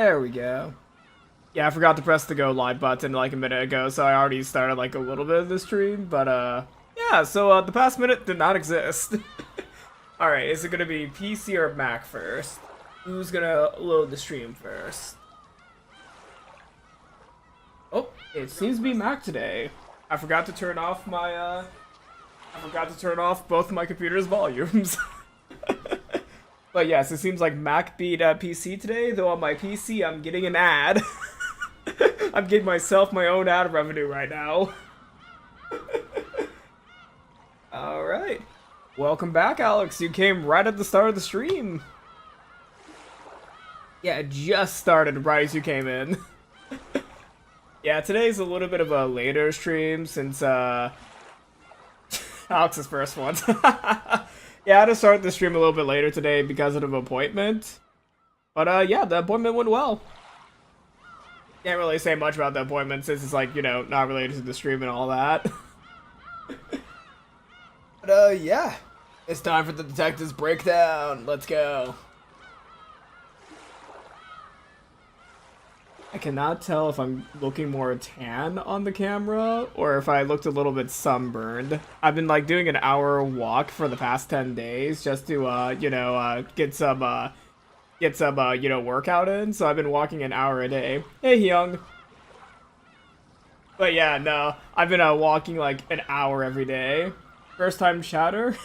There we go. Yeah, I forgot to press the go live button like a minute ago, so I already started like a little bit of the stream, but yeah, so the past minute did not exist. Alright, is it gonna be PC or Mac first? Who's gonna load the stream first? Oh, it seems to be Mac today. I forgot to turn off my, I forgot to turn off both my computer's volumes. But yes, it seems like Mac beat PC today, though on my PC I'm getting an ad. I'm getting myself my own ad revenue right now. Alright. Welcome back, Alex. You came right at the start of the stream. Yeah, it just started right as you came in. Yeah, today's a little bit of a later stream since, Alex's first one. Yeah, I had to start the stream a little bit later today because of an appointment. But, yeah, the appointment went well. Can't really say much about the appointment since it's, like, you know, not related to the stream and all that. But, yeah. It's time for the detective's breakdown. Let's go. I cannot tell if I'm looking more tan on the camera or if I looked a little bit sunburned. I've been like doing an hour walk for the past 10 days just to you know, get some you know, workout in. So I've been walking an hour a day. Hey, Young. But yeah, no, I've been walking like an hour every day. First time chatter.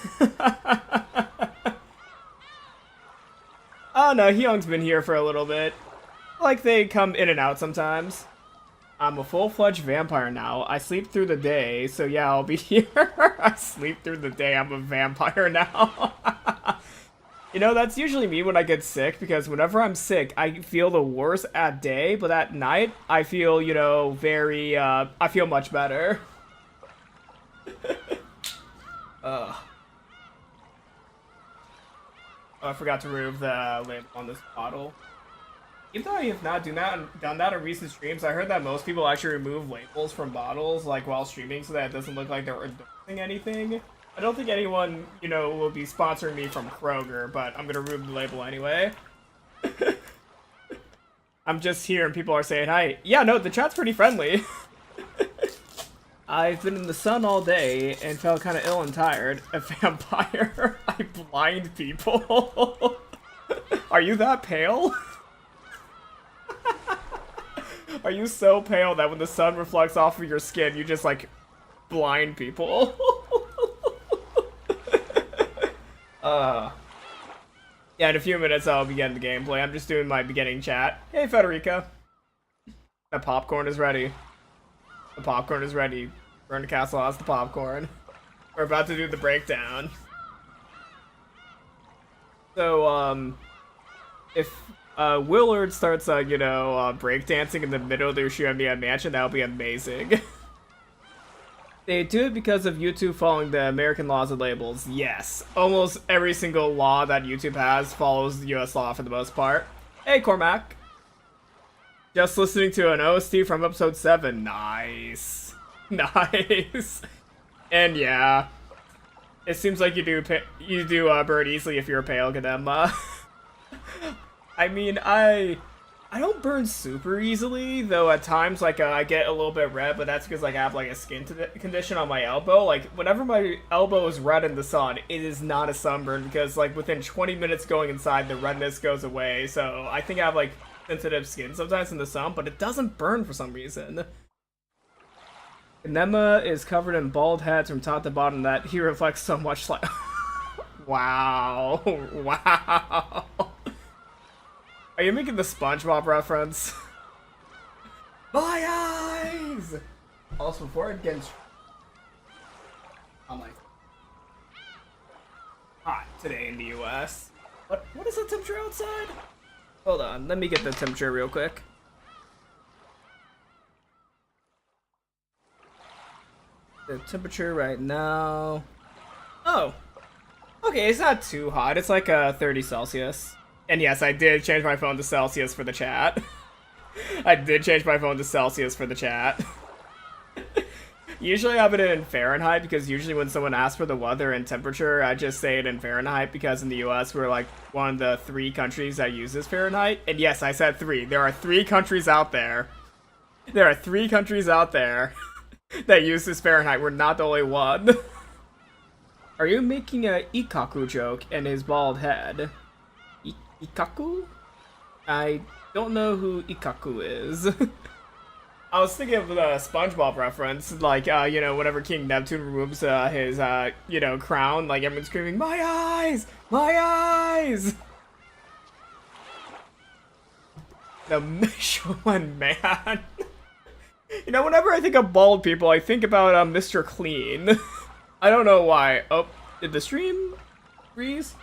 Oh no, Hyung's been here for a little bit. Like, they come in and out sometimes. I'm a full-fledged vampire now. I sleep through the day, so yeah, I'll be here. I sleep through the day, I'm a vampire now. You know, that's usually me when I get sick, because whenever I'm sick, I feel the worst at day, but at night, I feel, you know, very, I feel much better. Oh, I forgot to remove the label on this bottle. Even though I have not done that in recent streams, I heard that most people actually remove labels from bottles, like, while streaming so that it doesn't look like they're endorsing anything. I don't think anyone, you know, will be sponsoring me from Kroger, but I'm gonna remove the label anyway. I'm just here and people are saying hi. Yeah, no, the chat's pretty friendly. I've been in the sun all day and felt kind of ill and tired. A vampire. I blind people. Are you that pale? Are you so pale that when the sun reflects off of your skin, you just, like, blind people? Yeah, in a few minutes I'll begin the gameplay. I'm just doing my beginning chat. Hey, Federica. The popcorn is ready. The popcorn is ready. Burn Castle has the popcorn. We're about to do the breakdown. So, if Willard starts, you know, breakdancing in the middle of the Ushiromiya mansion, that would be amazing. They do it because of YouTube following the American laws of labels. Yes. Almost every single law that YouTube has follows the US law for the most part. Hey, Cormac. Just listening to an OST from episode 7. Nice. Nice. And yeah. It seems like you do burn easily if you're a pale Kademma. I mean, I don't burn super easily, though at times, like, I get a little bit red, but that's because, like, I have, like, a skin condition on my elbow. Like, whenever my elbow is red in the sun, it is not a sunburn, because, like, within 20 minutes going inside, the redness goes away. So I think I have, like, sensitive skin sometimes in the sun, but it doesn't burn for some reason. Kanema is covered in bald heads from top to bottom that he reflects so much like... Wow. Wow. Are you making the SpongeBob reference? My eyes! Also, before it gets... I'm like... hot today in the US. What is the temperature outside? Hold on, let me get the temperature real quick. The temperature right now... Oh! Okay, it's not too hot. It's like 30 Celsius. And yes, I did change my phone to Celsius for the chat. I did change my phone to Celsius for the chat. Usually I have it in Fahrenheit because usually when someone asks for the weather and temperature, I just say it in Fahrenheit because in the US we're like one of the 3 countries that uses Fahrenheit. And yes, I said 3. There are 3 countries out there. There are 3 countries out there that use this Fahrenheit. We're not the only one. Are you making a Ikaku joke in his bald head? Ikaku? I don't know who Ikaku is. I was thinking of the SpongeBob reference, like, you know, whenever King Neptune removes his, you know, crown, like, everyone's screaming, "My eyes! My eyes!" The Michelin Man. You know, whenever I think of bald people, I think about Mr. Clean. I don't know why. Oh, did the stream freeze?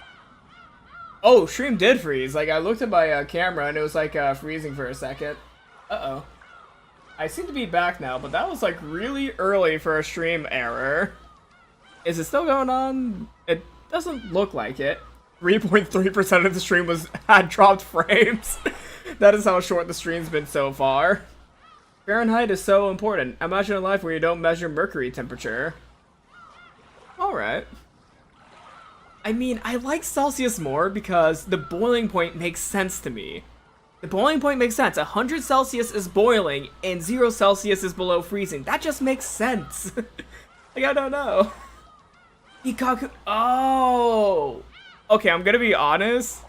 Oh, stream did freeze. Like, I looked at my camera and it was like freezing for a second. Uh-oh. I seem to be back now, but that was like really early for a stream error. Is it still going on? It doesn't look like it. 3.3% of the stream had dropped frames. That is how short the stream's been so far. Fahrenheit is so important. Imagine a life where you don't measure mercury temperature. Alright. I mean, I like Celsius more because the boiling point makes sense to me. The boiling point makes sense. 100 Celsius is boiling and 0 Celsius is below freezing. That just makes sense. Like, I don't know. Ikaku. Oh. Okay, I'm gonna be honest.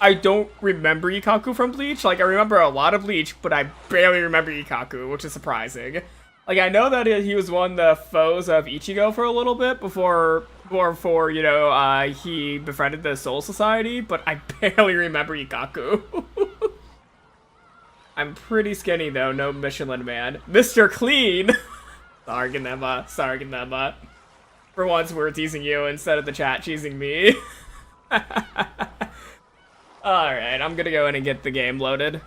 I don't remember Ikaku from Bleach. Like, I remember a lot of Bleach, but I barely remember Ikaku, which is surprising. Like, I know that he was one of the foes of Ichigo for a little bit before you know, he befriended the Soul Society, but I barely remember Ikaku. I'm pretty skinny, though. No Michelin Man. Mr. Clean! Sorry, Ganema. Sorry, Ganema. For once, we're teasing you instead of the chat teasing me. Alright, I'm gonna go in and get the game loaded.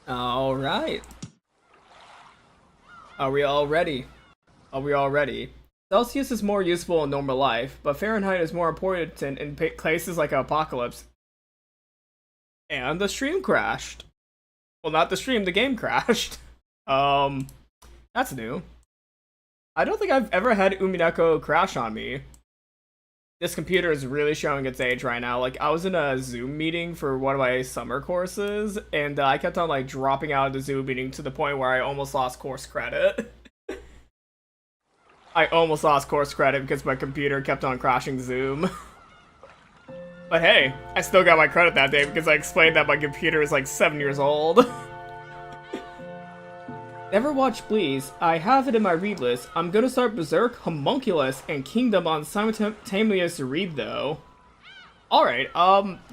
Alright. Are we all ready? Are we all ready? Celsius is more useful in normal life, but Fahrenheit is more important in places like Apocalypse. And the stream crashed. Well, not the stream, the game crashed. That's new. I don't think I've ever had Umineko crash on me. This computer is really showing its age right now. Like, I was in a Zoom meeting for one of my summer courses, and I kept on, like, dropping out of the Zoom meeting to the point where I almost lost course credit. I almost lost course credit because my computer kept on crashing Zoom. But hey, I still got my credit that day because I explained that my computer is, like, 7 years old. Never watched Bleach. I have it in my read list. I'm gonna start Berserk, Homunculus, and Kingdom on simultaneous read though. Alright,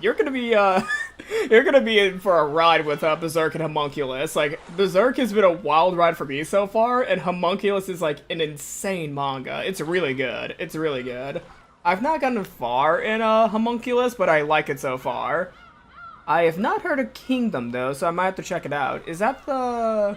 you're gonna be you're gonna be in for a ride with Berserk and Homunculus. Like, Berserk has been a wild ride for me so far, and Homunculus is like an insane manga. It's really good. It's really good. I've not gotten far in Homunculus, but I like it so far. I have not heard of Kingdom though, so I might have to check it out. Is that the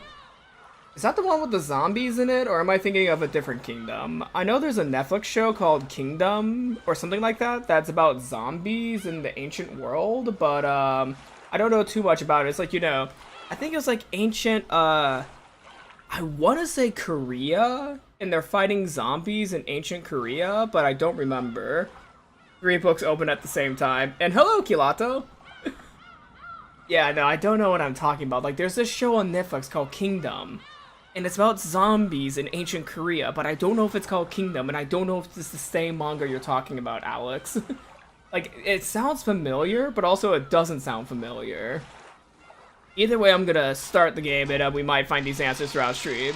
one with the zombies in it, or am I thinking of a different Kingdom? I know there's a Netflix show called Kingdom, or something like that, that's about zombies in the ancient world, but, I don't know too much about it. It's like, you know, I think it was like ancient, I want to say Korea, and they're fighting zombies in ancient Korea, but I don't remember. 3 books open at the same time. And hello, Kilato! Yeah, no, I don't know what I'm talking about. Like, there's this show on Netflix called Kingdom. And it's about zombies in ancient Korea, but I don't know if it's called Kingdom, and I don't know if it's the same manga you're talking about, Alex. Like, it sounds familiar, but also it doesn't sound familiar. Either way, I'm gonna start the game, and we might find these answers throughout stream.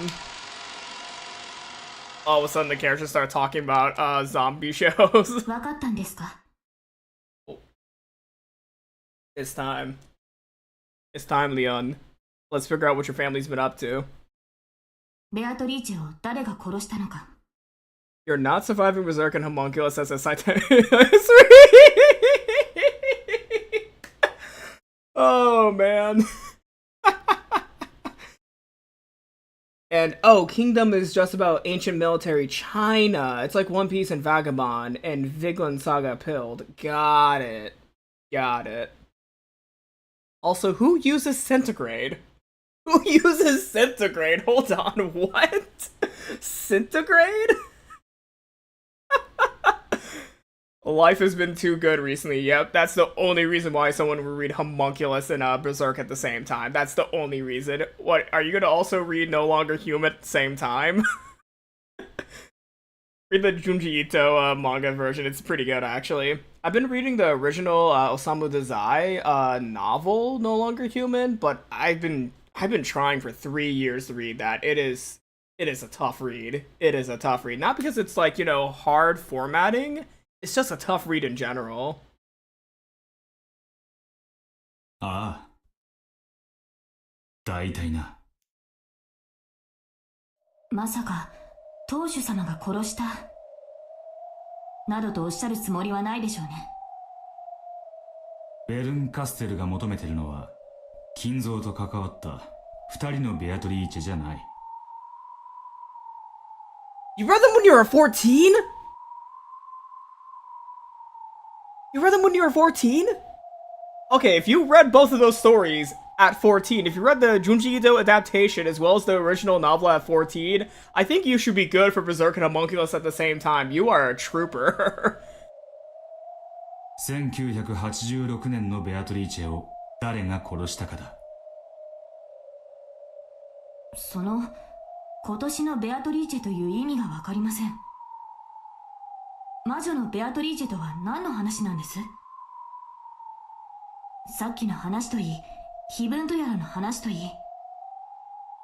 All of a sudden, the characters start talking about, zombie shows. It's time. It's time, Leon. Let's figure out what your family's been up to. Beatrice を誰が殺したのか? You're not surviving Berserk and Homunculus as a simultaneous. Oh, man. And, oh, Kingdom is just about ancient military China. It's like One Piece and Vagabond and Vigland Saga Pilled. Got it. Got it. Also, who uses centigrade? Who uses centigrade? Hold on, what? Centigrade? Life has been too good recently. Yep, that's the only reason why someone would read Homunculus and Berserk at the same time. That's the only reason. What, are you gonna also read No Longer Human at the same time? Read the Junji Ito manga version. It's pretty good, actually. I've been reading the original Osamu Dazai novel, No Longer Human, but I've been trying for 3 years to read that. It is a tough read. It is a tough read. Not because it's like, you know, hard formatting. It's just a tough read in general. ああ、大体な。まさか当主様が殺したなどとおっしゃるつもりはないでしょうね。ベルンカステルが求めてるのは金蔵と関わった2人のベアトリーチェじゃない。You read them when you were 14? You read them when you were 14? Okay, if you read both of those stories at 14, if you read the Junji Ito adaptation as well as the original novel at 14, I think you should be good for Berserk and Homunculus at the same time. You are a trooper. 1986年のベアトリーチェを誰が殺したかだ。その今年のベアトリーチェという意味がわかりません。魔女のベアトリーチェとは何の話なんです？さっきの話といい、碑文とやらの話といい。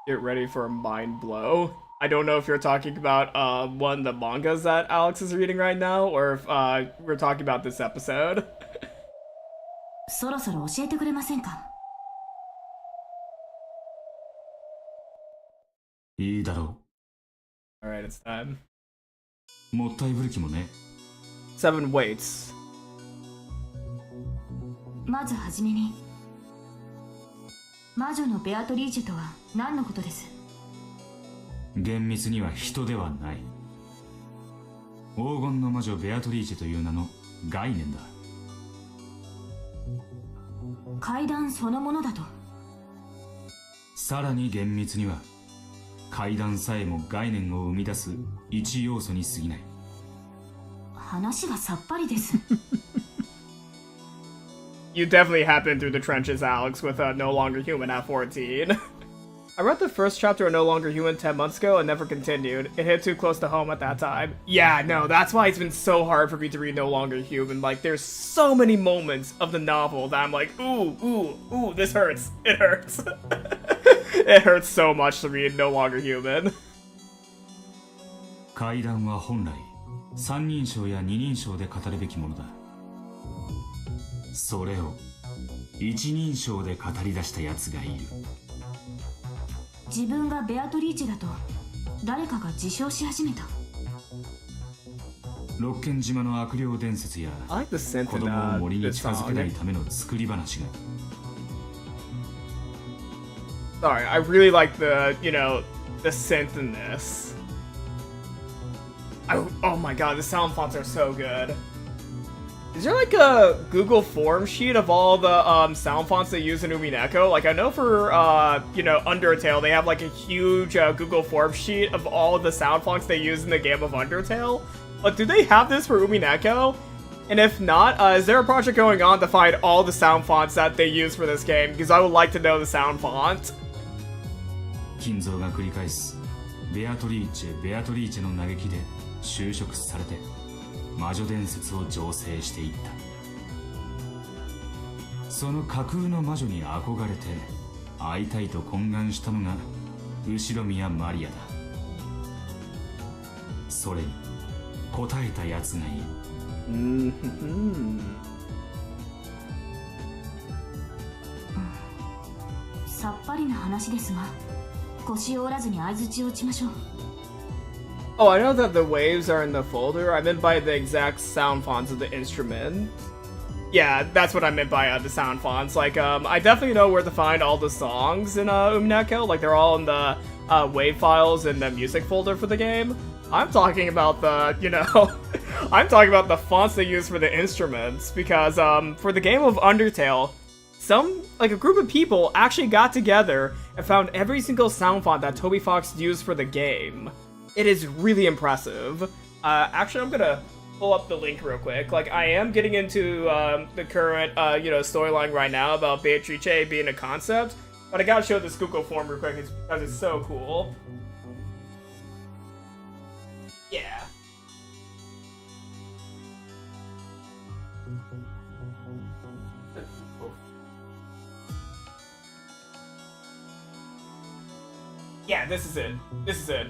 Get ready for a mind blow. I don't know if you're talking about one of the mangas that Alex is reading right now, or if we're talking about this episode. そろそろ教えてくれませんか？いいだろう。Alright, it's time. もったいぶる気もね。7 weights. まずはじめに、魔女のベアトリーチェとは何のことです？厳密には人ではない。黄金の魔女ベアトリーチェという名の概念だ。階段そのものだと。さらに厳密には階段さえも概念を生み出す一要素に過ぎない。話がさっぱりです。You definitely have been through the trenches, Alex, with No Longer Human at 14. I read the first chapter of No Longer Human 10 months ago and never continued. It hit too close to home at that time. Yeah, no, that's why it's been so hard for me to read No Longer Human. Like, there's so many moments of the novel that I'm like, ooh, this hurts. It hurts. It hurts so much to read No Longer Human. 階段は本来三人称や二人称で語るべきものだ。それを一人称で語り出した奴がいる。自分がベアトリーチェだと誰かが自称し始めた。六軒島の悪霊伝説や子供を森に近づけないための作り話が。Sorry, I really like the, you know, the synth in this. Oh my god, the sound fonts are so good. Is there like a Google form sheet of all the sound fonts they use in Umineko? Like, I know for, you know, Undertale, they have like a huge Google form sheet of all the sound fonts they use in the game of Undertale. But do they have this for Umineko? And if not, is there a project going on to find all the sound fonts that they use for this game? Because I would like to know the sound font. Kinzo が繰り返すベアトリーチェの嘆きで修飾されて魔女伝説を醸成していった。その架空の魔女に憧れて会いたいと懇願したのが後宮マリアだ。それに答えたやつがいる。さっぱりな話ですが、腰を折らずに相槌を打ちましょう。Oh, I know that the waves are in the folder. I meant by the exact sound fonts of the instrument. Yeah, that's what I meant by the sound fonts. Like, I definitely know where to find all the songs in Umineko. Like, they're all in the wave files in the music folder for the game. I'm talking about the, you know, I'm talking about the fonts they use for the instruments. Because, for the game of Undertale, a group of people actually got together and found every single sound font that Toby Fox used for the game. It is really impressive. Actually, I'm gonna pull up the link real quick. Like, I am getting into the current, storyline right now about Beatrice being a concept, but I gotta show this Google form real quick because it's so cool. Yeah. Yeah, this is it. This is it.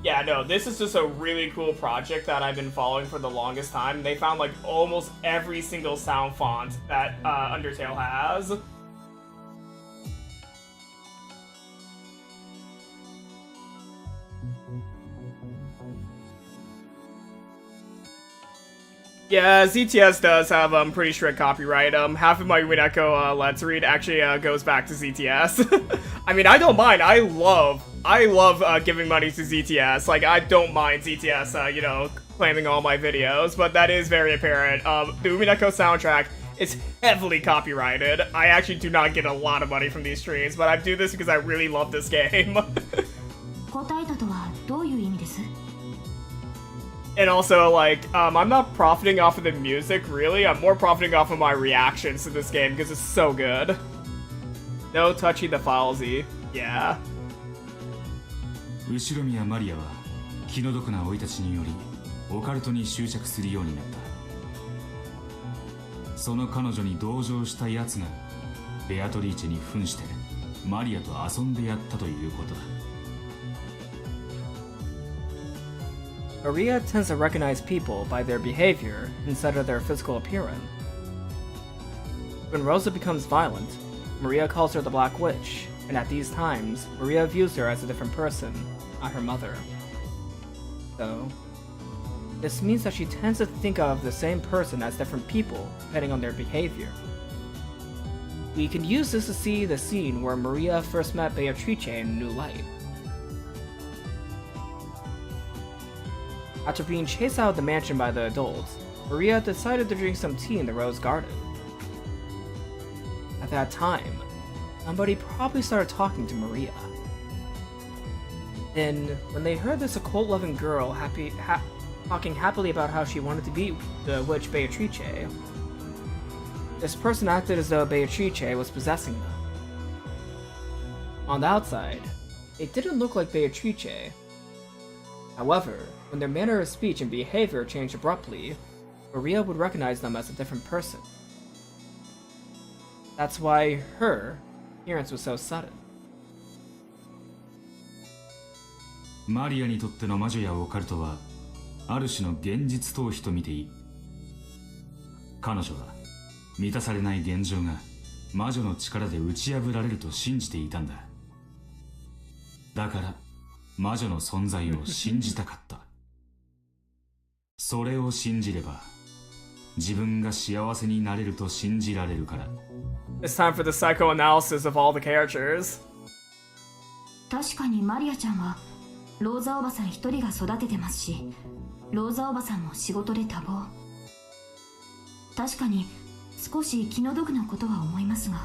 Yeah, no, this is just a really cool project that I've been following for the longest time. They found, like, almost every single sound font that Undertale has. Yeah, ZTS does have pretty strict copyright. Half of my Umineko Let's Read actually goes back to ZTS. I mean, I don't mind. I love giving money to ZTS. Like, I don't mind ZTS, claiming all my videos, but that is very apparent. The Umineko soundtrack is heavily copyrighted. I actually do not get a lot of money from these streams, but I do this because I really love this game. 答えたとはどういう意味です? And also, like, I'm not profiting off of the music, really. I'm more profiting off of my reactions to this game, because it's so good. No touching the filesy. Yeah. 後宮マリアは気の毒な生い立ちによりオカルトに執着するようになった。その彼女に同情した奴がベアトリーチェに扮してマリアと遊んでやったということだ。Maria tends to recognize people by their behavior instead of their physical appearance. When Rosa becomes violent, Maria calls her the Black Witch, and at these times, Maria views her as a different person, not her mother. So, this means that she tends to think of the same person as different people, depending on their behavior. We can use this to see the scene where Maria first met Beatrice in a new light. After being chased out of the mansion by the adults, Maria decided to drink some tea in the rose garden. At that time, somebody probably started talking to Maria. Then, when they heard this occult-loving girl talking happily about how she wanted to be the witch Beatrice, this person acted as though Beatrice was possessing them. On the outside, it didn't look like Beatrice. However, when their manner of speech and behavior changed abruptly, Maria would recognize them as a different person. That's why her appearance was so sudden. マリアにとっての魔女やオカルトはある種の現実逃避と見ていい。彼女は満たされない現状が魔女の力で打ち破られると信じていたんだ。だから魔女の存在を信じたかった。それを信じれば自分が幸せになれると信じられるから。 It's time for the psychoanalysis of all the characters. 確かにマリアちゃんはローザおばさん一人が育ててますし、ローザおばさんも仕事で多忙。確かに少し気の毒なことは思いますが。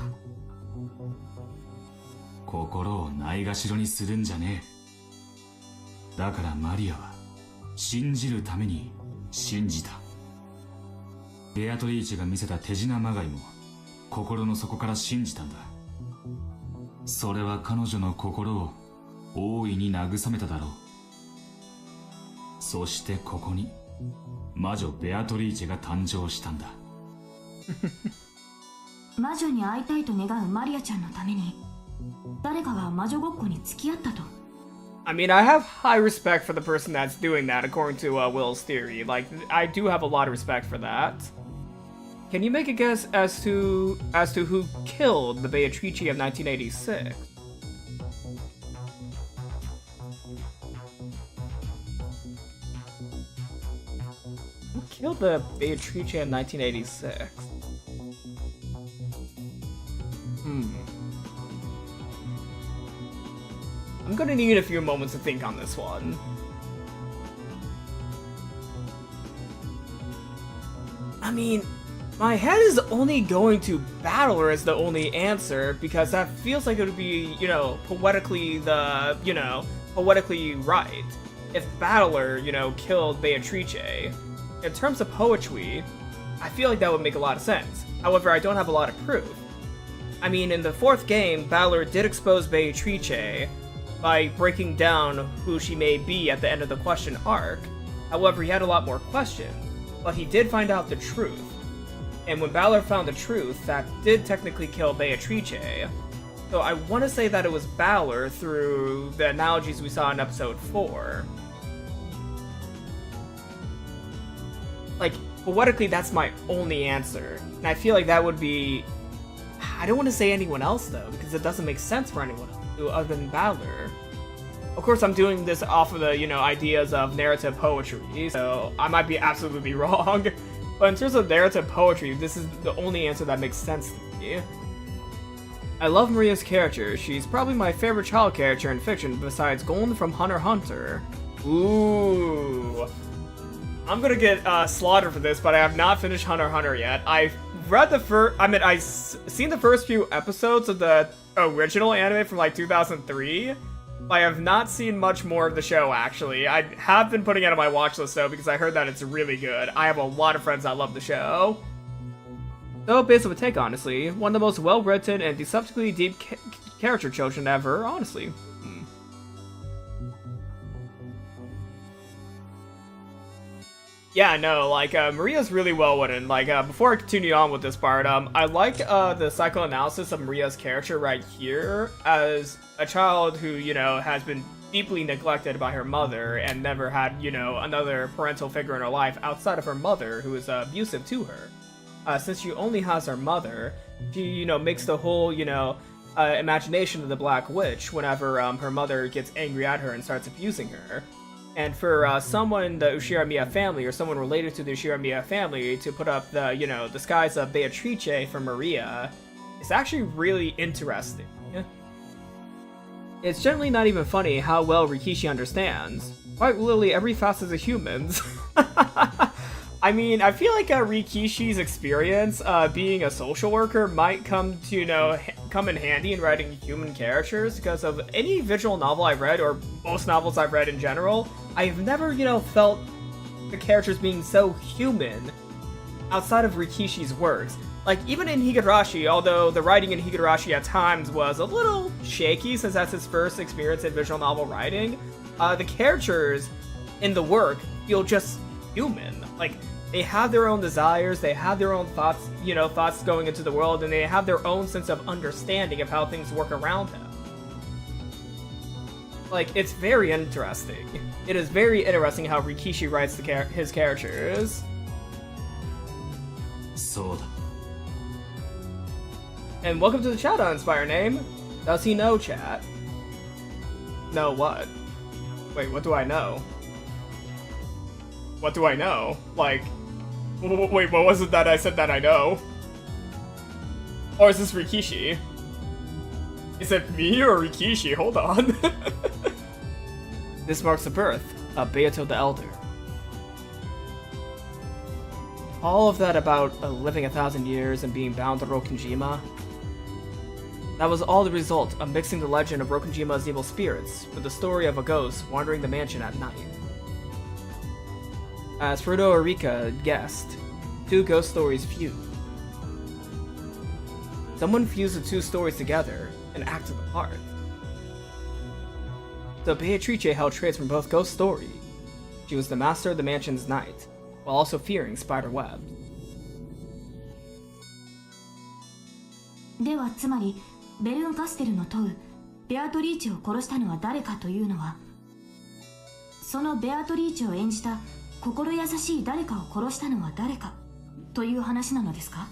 心をないがしろにするんじゃねえ。だからマリアは信じるために信じた。ベアトリーチェが見せた手品まがいも心の底から信じたんだ。それは彼女の心を大いに慰めただろう。そしてここに魔女ベアトリーチェが誕生したんだ。魔女に会いたいと願うマリアちゃんのために誰かが魔女ごっこに付き合ったと。I mean, I have high respect for the person that's doing that, according to Will's theory. Like, I do have a lot of respect for that. Can you make a guess as to who killed the Beatrice of 1986? Who killed the Beatrice of 1986? I'm gonna need a few moments to think on this one. I mean, my head is only going to Battler as the only answer, because that feels like it would be, poetically poetically right. if Battler, you know, killed Beatrice. In terms of poetry, I feel like that would make a lot of sense. However, I don't have a lot of proof. I mean, in the 4th game, Battler did expose Beatrice by breaking down who she may be at the end of the question arc. However, he had a lot more questions, but he did find out the truth. And when Battler found the truth, that did technically kill Beatrice. So I want to say that it was Battler through the analogies we saw in episode 4. Like, poetically, that's my only answer. And I feel like that would be... I don't want to say anyone else, though, because it doesn't make sense for anyone else other than Battler. Of course, I'm doing this off of the, you know, ideas of narrative poetry, so I might be absolutely wrong. But in terms of narrative poetry, this is the only answer that makes sense to me. I love Maria's character. She's probably my favorite child character in fiction besides Golden from Hunter x Hunter. Ooh. I'm gonna get slaughtered for this, but I have not finished Hunter x Hunter yet. I've read I've seen the first few episodes of the original anime from like 2003. I have not seen much more of the show, actually. I have been putting it on my watch list, though, because I heard that it's really good. I have a lot of friends that love the show. So, based on a take, honestly, one of the most well-written and deceptively deep character children ever, honestly. Yeah, no, like, Maria's really well written. Like, before I continue on with this part, I like the psychoanalysis of Maria's character right here as a child who, you know, has been deeply neglected by her mother and never had, you know, another parental figure in her life outside of her mother who is abusive to her. Since she only has her mother, she, you know, makes the whole, you know, imagination of the Black Witch whenever her mother gets angry at her and starts abusing her. And for someone in the Ushiromiya family, or someone related to the Ushiromiya family, to put up the, you know, disguise of Beatrice for Maria, it's actually really interesting. It's generally not even funny how well Rikishi understands. Quite literally every facet of humans. I mean, I feel like Rikishi's experience being a social worker might come to, you know, come in handy in writing human characters, because of any visual novel I've read, or most novels I've read in general, I've never, you know, felt the characters being so human outside of Rikishi's works. Like, even in Higurashi, although the writing in Higurashi at times was a little shaky since that's his first experience in visual novel writing, the characters in the work feel just human. Like, they have their own desires, they have their own thoughts, you know, thoughts going into the world, and they have their own sense of understanding of how things work around them. Like, it's very interesting. It is very interesting how Rikishi writes his characters. So. And welcome to the chat on Inspire Name. Does he know, chat? Know what? Wait, what do I know? What do I know? Like, wait, what was it that I said that I know? Or is this Rikishi? Is it me or Rikishi? Hold on. This marks the birth of Beato the Elder. All of that about living 1,000 years and being bound to Rokunjima, that was all the result of mixing the legend of Rokunjima's evil spirits with the story of a ghost wandering the mansion at night. As Frodo Erika guessed, two ghost stories fused. Someone fused the two stories together and acted the part. So Beatrice held traits from both ghost stories. She was the master of the mansion's night, while also fearing spider webs. ではつまりベルンカステルの問うベアトリーチェを殺したのは誰かというのは、そのベアトリーチェを演じた心優しい誰かを殺したのは誰かという話なのですか?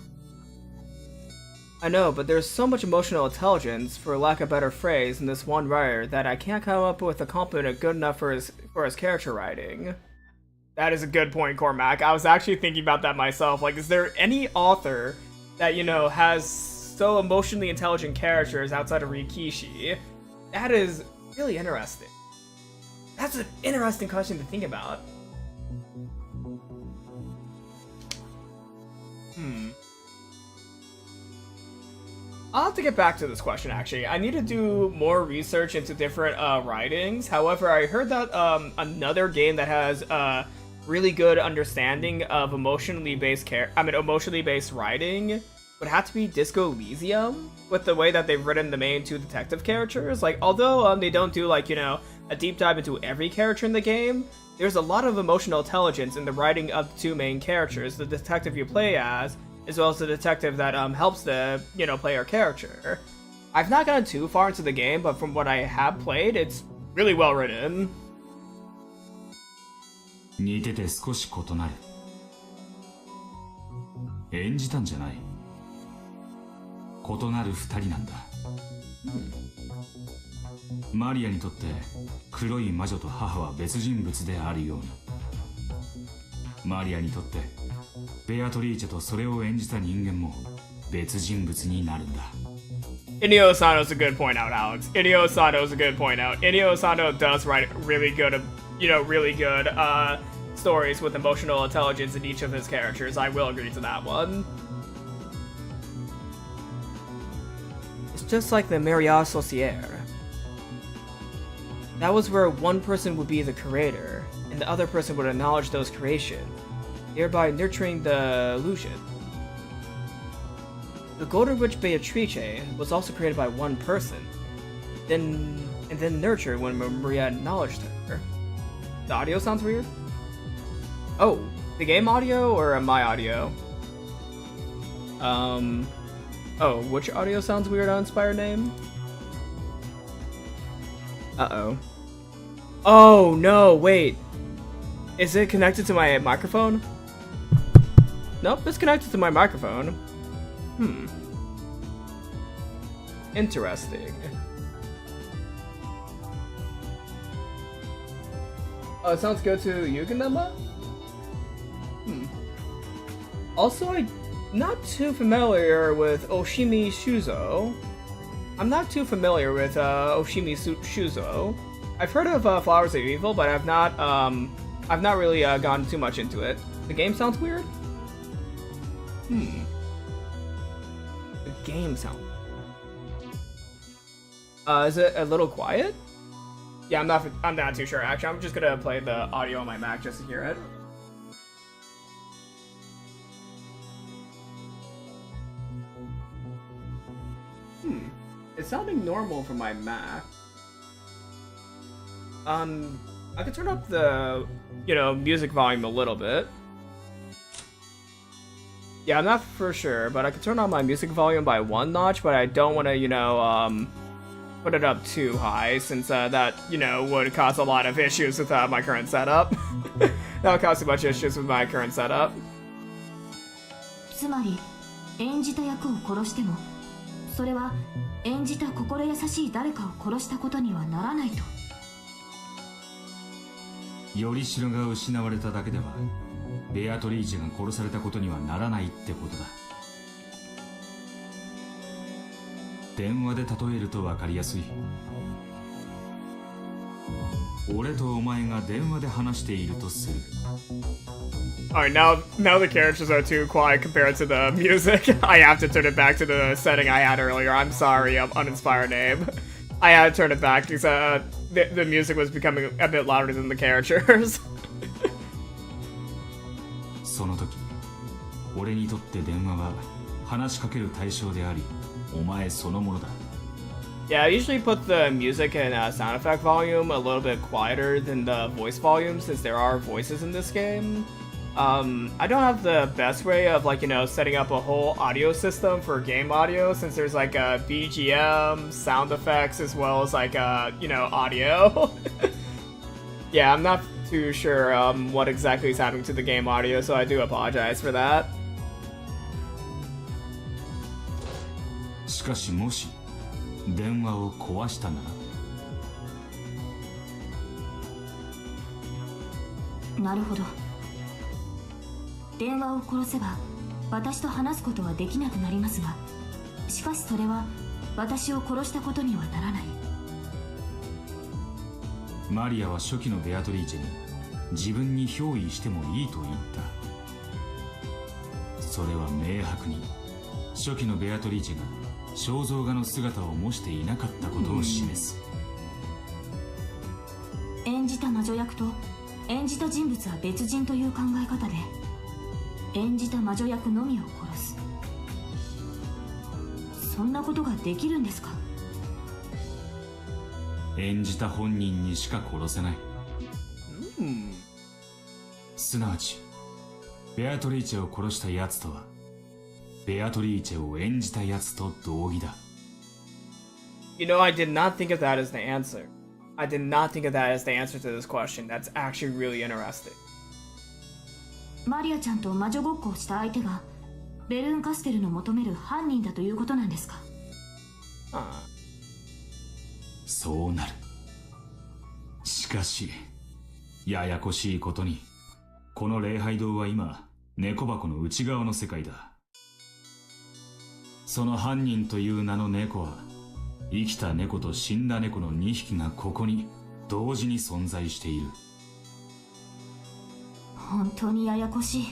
I know, but there's so much emotional intelligence, for lack of a better phrase, in this one writer that I can't come up with a compliment good enough for his character writing. That is a good point, Cormac. I was actually thinking about that myself. Like, is there any author that, you know, has so emotionally intelligent characters outside of Rikishi? That is really interesting. That's an interesting question to think about. I'll have to get back to this question, actually. I need to do more research into different writings. However, I heard that another game that has really good understanding of emotionally based writing would have to be Disco Elysium, with the way that they've written the main two detective characters. Like, although they don't do, like, you know, a deep dive into every character in the game, there's a lot of emotional intelligence in the writing of the two main characters, the detective you play as well as the detective that helps the, you know, player character. I've not gotten too far into the game, but from what I have played, it's really well written. 似てて少し異なる。演じたんじゃない。異なる二人なんだ。マリアにとって黒い魔女と母は別人物であるように、マリアにとってベアトリーチェとそれを演じた人間も別人物になるんだ。Inio Asano's a good point out, Alex. Inio Asano's a good point out. Inio Asano does write really good, you know, really good stories with emotional intelligence in each of his characters. I will agree to that one. It's just like the Mariage Sorcière. That was where one person would be the creator, and the other person would acknowledge those creations, thereby nurturing the illusion. The Golden Witch Beatrice was also created by one person, and then nurtured when Maria acknowledged her. The audio sounds weird? Oh, the game audio or my audio? Oh, which audio sounds weird on Inspire name? Uh-oh. Oh, no, wait. Is it connected to my microphone? Nope, it's connected to my microphone. Interesting. Oh, it sounds good to Yuginama? Also, I'm not too familiar with Oshimi Shuzo. I'm not too familiar with Oshimi Shuzo. I've heard of Flowers of Evil, but I've not really gone too much into it. The game sounds weird? The game sounds... is it a little quiet? Yeah, I'm not too sure, actually. I'm just gonna play the audio on my Mac just to hear it. It's sounding normal for my Mac. I could turn up the, you know, music volume a little bit. Yeah, I'm not for sure, but I could turn on my music volume by one notch, but I don't want to, you know, put it up too high, since that, you know, would cause a lot of issues with my current setup. That would cause too much issues with my current setup. つまり演じた役を殺してもそれは演じた心優しい誰かを殺したことにはならないと。よりしろが失われただけではベアトリーチェが殺されたことにはならないってことだ。電話で例えると分かりやすい。俺とお前が電話で話しているとする。Alright, now the characters are too quiet compared to the music. I have to turn it back to the setting I had earlier. I'm sorry, uninspired name. I had to turn it back because the music was becoming a bit louder than the characters. その時、俺にとって電話は話しかける対象であり、お前そのものだ。Yeah, I usually put the music and sound effect volume a little bit quieter than the voice volume since there are voices in this game. I don't have the best way of, like, you know, setting up a whole audio system for game audio since there's like a BGM, sound effects, as well as like you know, audio. Yeah, I'm not too sure what exactly is happening to the game audio, so I do apologize for that. しかしもし電話を壊したなら。なるほど。電話を殺せば私と話すことはできなくなりますが、しかしそれは私を殺したことにはならない。マリアは初期のベアトリーチェに自分に憑依してもいいと言った。それは明白に初期のベアトリーチェが肖像画の姿を模していなかったことを示す。演じた魔女役と演じた人物は別人という考え方で、演じた魔女役のみを殺す。そんなことができるんですか？演じた本人にしか殺せない。すなわちベアトリーチェを殺したやつとはベアトリーチェを演じたやつと同義だ。 You know, I did not think of that as the answer. I did not think of that as the answer to this question. That's actually really interesting. マリアちゃんと魔女ごっこをした相手がベルーンカステルの求める犯人だということなんですか？そうなる。しかしややこしいことにこの礼拝堂は今猫箱の内側の世界だ。その犯人という名の猫は生きた猫と死んだ猫の2匹がここに同時に存在している。本当にややこしい。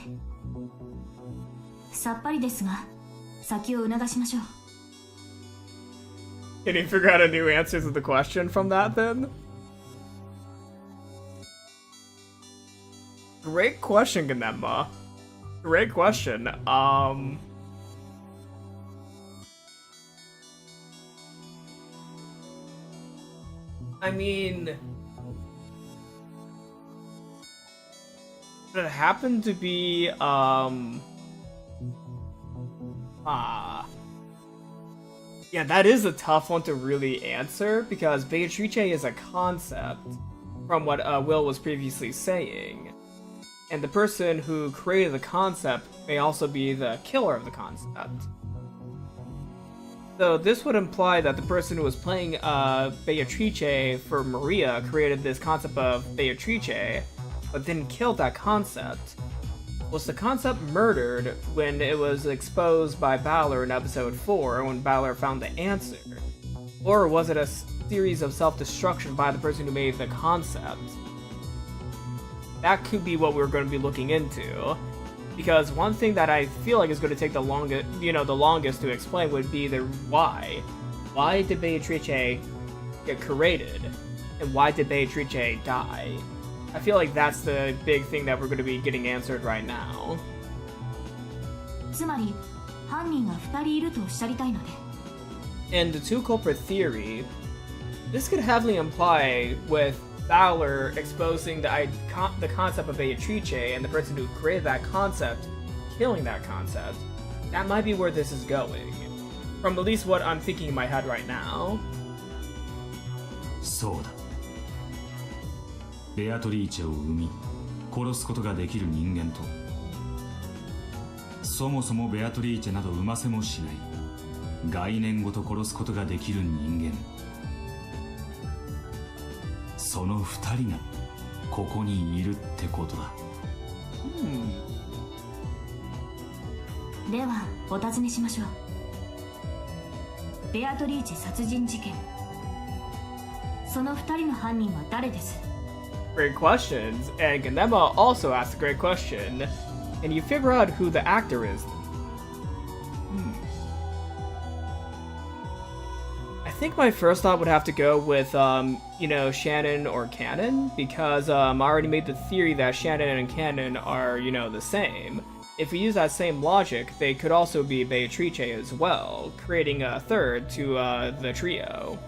さっぱりですが先を促しましょう。 Can you figure out a new answer to the question from that then? Great question, Ganemba. Great question. I mean, it happened to be, yeah, that is a tough one to really answer, because Beatrice is a concept, from what Will was previously saying. And the person who created the concept may also be the killer of the concept. So this would imply that the person who was playing Beatrice for Maria created this concept of Beatrice, but then killed that concept. Was the concept murdered when it was exposed by Balor in episode 4 when Balor found the answer? Or was it a series of self-destruction by the person who made the concept? That could be what we're going to be looking into. Because one thing that I feel like is going to take the longest to explain would be the why. Why did Beatrice get created? And why did Beatrice die? I feel like that's the big thing that we're going to be getting answered right now. つまり犯人が2人いるとおっしゃりたいので。 And the two culprit theory, this could heavily imply with Balor exposing the concept of Beatrice and the person who created that concept killing that concept. That might be where this is going. From at least what I'm thinking in my head right now. そうだ。ベアトリーチェを生み殺すことができる人間とそもそもベアトリーチェなど生ませもしない概念ごと殺すことができる人間、その2人がここにいるってことだ。ではお尋ねしましょう。ベアトリーチェ殺人事件、その2人の犯人は誰です？ Great questions, and Ganema also asked a great question. Can you figure out who the actor is? I think my first thought would have to go with, Shannon or Cannon, because I already made the theory that Shannon and Cannon are, the same. If we use that same logic, they could also be Beatrice as well, creating a third to the trio.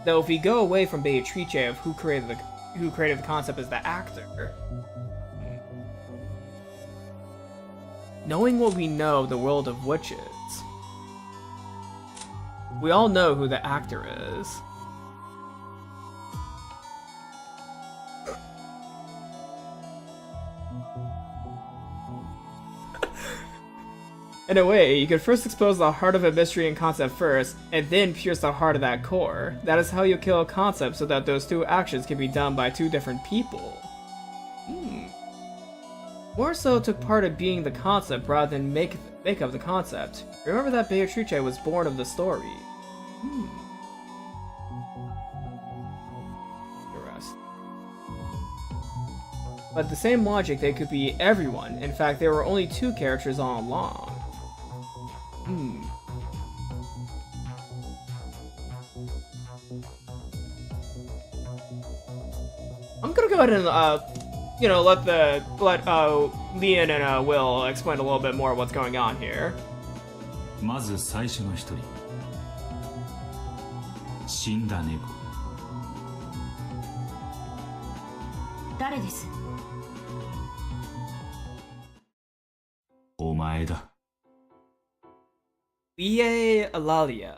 Though if we go away from Beatrice of who created the concept as the actor, knowing what we know of the world of witches, we all know who the actor is. In a way, you could first expose the heart of a mystery and concept first, and then pierce the heart of that core. That is how you kill a concept so that those two actions can be done by two different people. More so took part of being the concept rather than make up the concept. Remember that Beatrice was born of the story. Interesting. But the same logic, they could be everyone. In fact, there were only two characters all along. I'm gonna go ahead and let Leon and Will explain a little bit more what's going on here. まず最初の一人、死んだ猫。誰です？お前だ。Lie Alalia.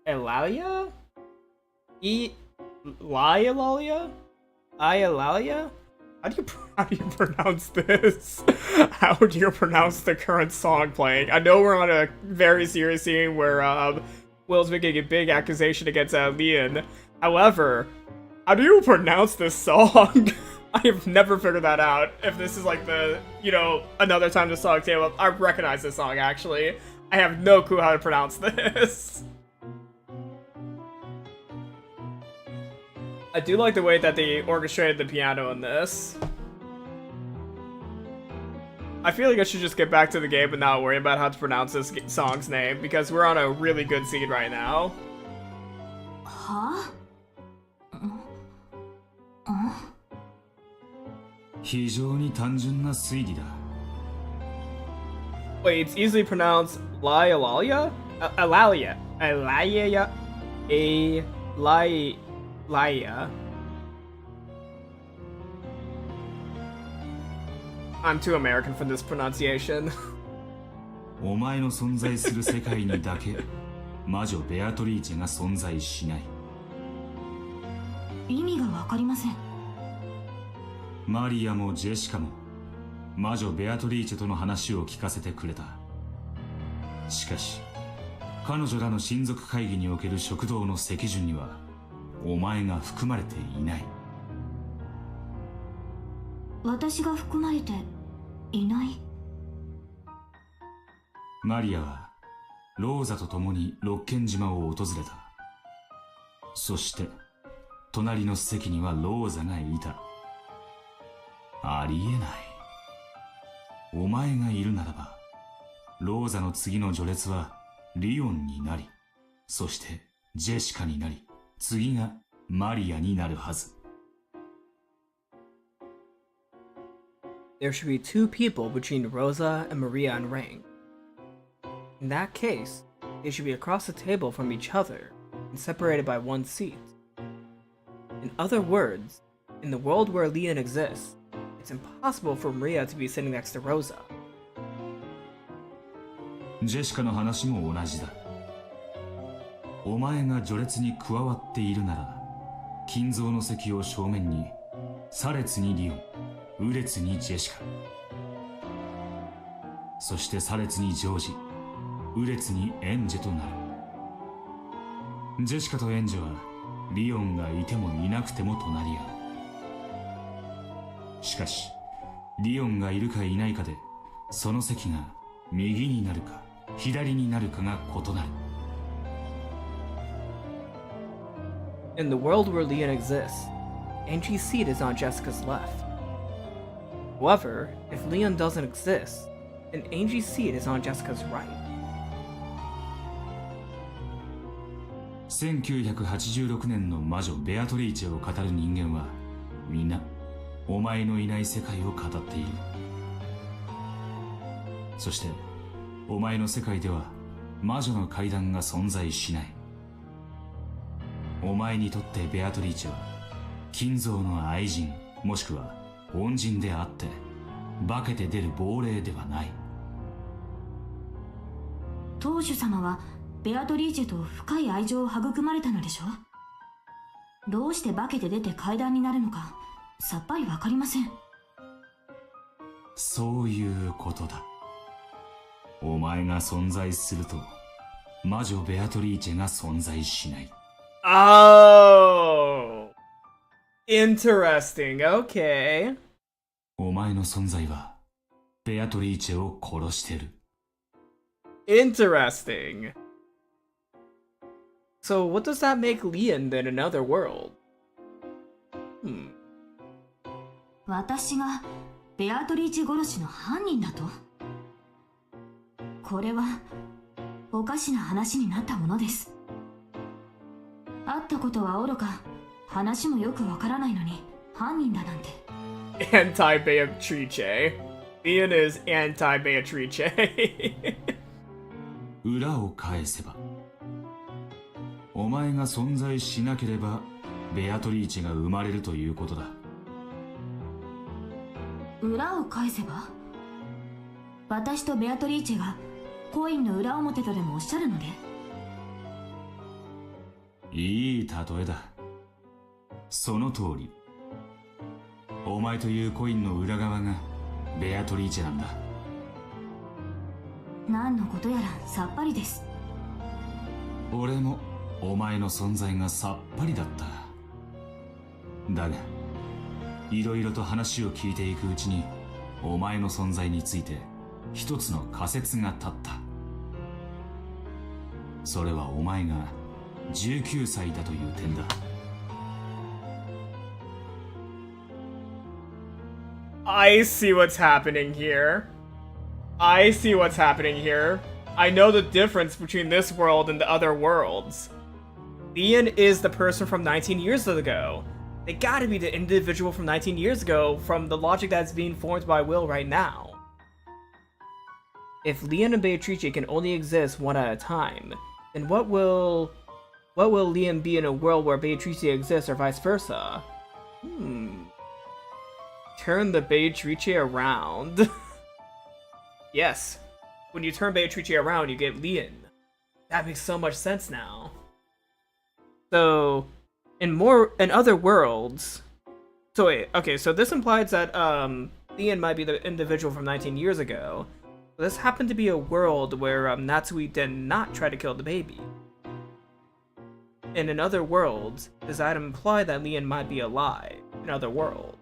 Elalia? Lialalia? Ialalia? How do you pronounce this? How do you pronounce the current song playing? I know we're on a very serious scene where Will's making a big accusation against Leon. However, how do you pronounce this song? I have never figured that out. If this is like the, another time the song came up, I recognize this song actually. I have no clue how to pronounce this. I do like the way that they orchestrated the piano in this. I feel like I should just get back to the game and not worry about how to pronounce this song's name, because we're on a really good scene right now. Huh? 非常に単純な推理だ。Wait, it's easily pronounced Lialalia? Alalia. Alalia. Laia. I'm too American for this pronunciation. お前の存在する世界にだけ魔女ベアトリーチェが存在しない。意味がわかりません。マリアもジェシカも魔女ベアトリーチェとの話を聞かせてくれた。しかし彼女らの親族会議における食堂の席順にはお前が含まれていない。私が含まれていない？マリアはローザと共に六軒島を訪れた。そして隣の席にはローザがいた。ありえない。お前がいるならばローザの次の序列はリオンになり、そしてジェシカになり、次がマリアになるはず。There should be two people between Rosa and Maria in rank. In that case, they should be across the table from each other and separated by one seat. In other words, in the world where Leon exists, it's impossible for Maria to be sitting next to Rosa. ジェシカの話も同じだ。お前が序列に加わっているなら、金蔵の席を正面に、左列にリオン、右列にジェシカ。そして左列にジョージ、右列にエンジェとなる。ジェシカとエンジェは、リオンがいてもいなくても隣り合う。しかし、リオンがいるかいないかで、その席が右になるか左になるかが異なる。In the world where Leon exists, Angie's seat is on Jessica's left. However, if Leon doesn't exist, then Angie's seat is on Jessica's right. 1986年の魔女ベアトリーチェを語る人間は皆お前のいない世界を語っている。そしてお前の世界では魔女の階段が存在しない。お前にとってベアトリーチェは金蔵の愛人もしくは恩人であって化けて出る亡霊ではない。当主様はベアトリーチェと深い愛情を育まれたのでしょう。どうして化けて出て階段になるのかさっぱりわかりません。そういうことだ。お前が存在すると魔女ベアトリーチェが存在しない。Oh, interesting. Okay. お前の存在はベアトリーチェを殺してる。Interesting. So what does that make Leon in another world? 私がベアトリーチェ殺しの犯人だと？これはおかしな話になったものです。会ったことはおろか、話もよくわからないのに犯人だなんて。Anti-Beatrice. Ian is anti-Beatrice. 裏を返せば、お前が存在しなければベアトリーチェが生まれるということだ。裏を返せば、私とベアトリーチェがコインの裏表とでもおっしゃるので。いい例えだ。その通り。お前というコインの裏側がベアトリーチェなんだ。何のことやらさっぱりです。俺もお前の存在がさっぱりだった。だがいろいろと話を聞いていくうちに、お前の存在について一つの仮説が立った。それはお前が19歳だという点だ。I see what's happening here. I see what's happening here. I know the difference between this world and the other worlds. Lian is the person from 19 years ago. They gotta be the individual from 19 years ago from the logic that's being formed by Will right now. If Lian and Beatrice can only exist one at a time, then what will Lian be in a world where Beatrice exists or vice versa? Turn the Beatrice around. Yes. When you turn Beatrice around, you get Lian. That makes so much sense now. So, in other worlds... So wait, okay, so this implies that, Lian might be the individual from 19 years ago. This happened to be a world where, Natsui did not try to kill the baby. And in other worlds, does that imply that Lian might be alive in other worlds?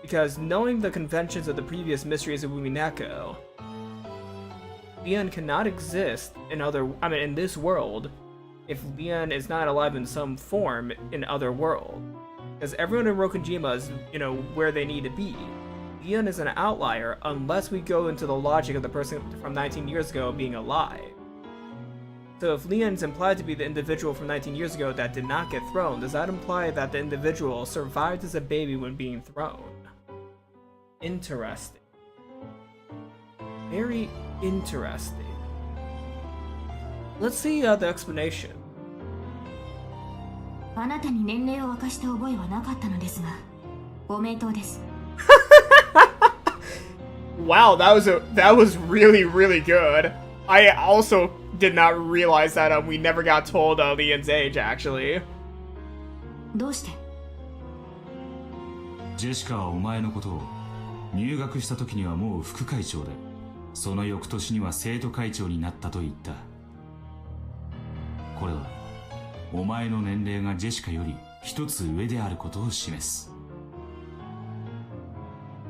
Because knowing the conventions of the previous mysteries of Umineko, Lian cannot exist in this world if Lian is not alive in some form in other world. Because everyone in Rokujima is, where they need to be. Lian is an outlier unless we go into the logic of the person from 19 years ago being alive. So if Lian's implied to be the individual from 19 years ago that did not get thrown, does that imply that the individual survived as a baby when being thrown? Interesting. Very interesting. Let's see the explanation. あなたに年齢を明かした覚えはなかったのですが、ご名答です。Wow, that was really, really good. I also did not realize that we never got told Lian's age, actually. どうして？ジェシカはお前のことを入学した時にはもう副会長で、その翌年には生徒会長になったと言った。これはお前の年齢がジェシカより一つ上であることを示す。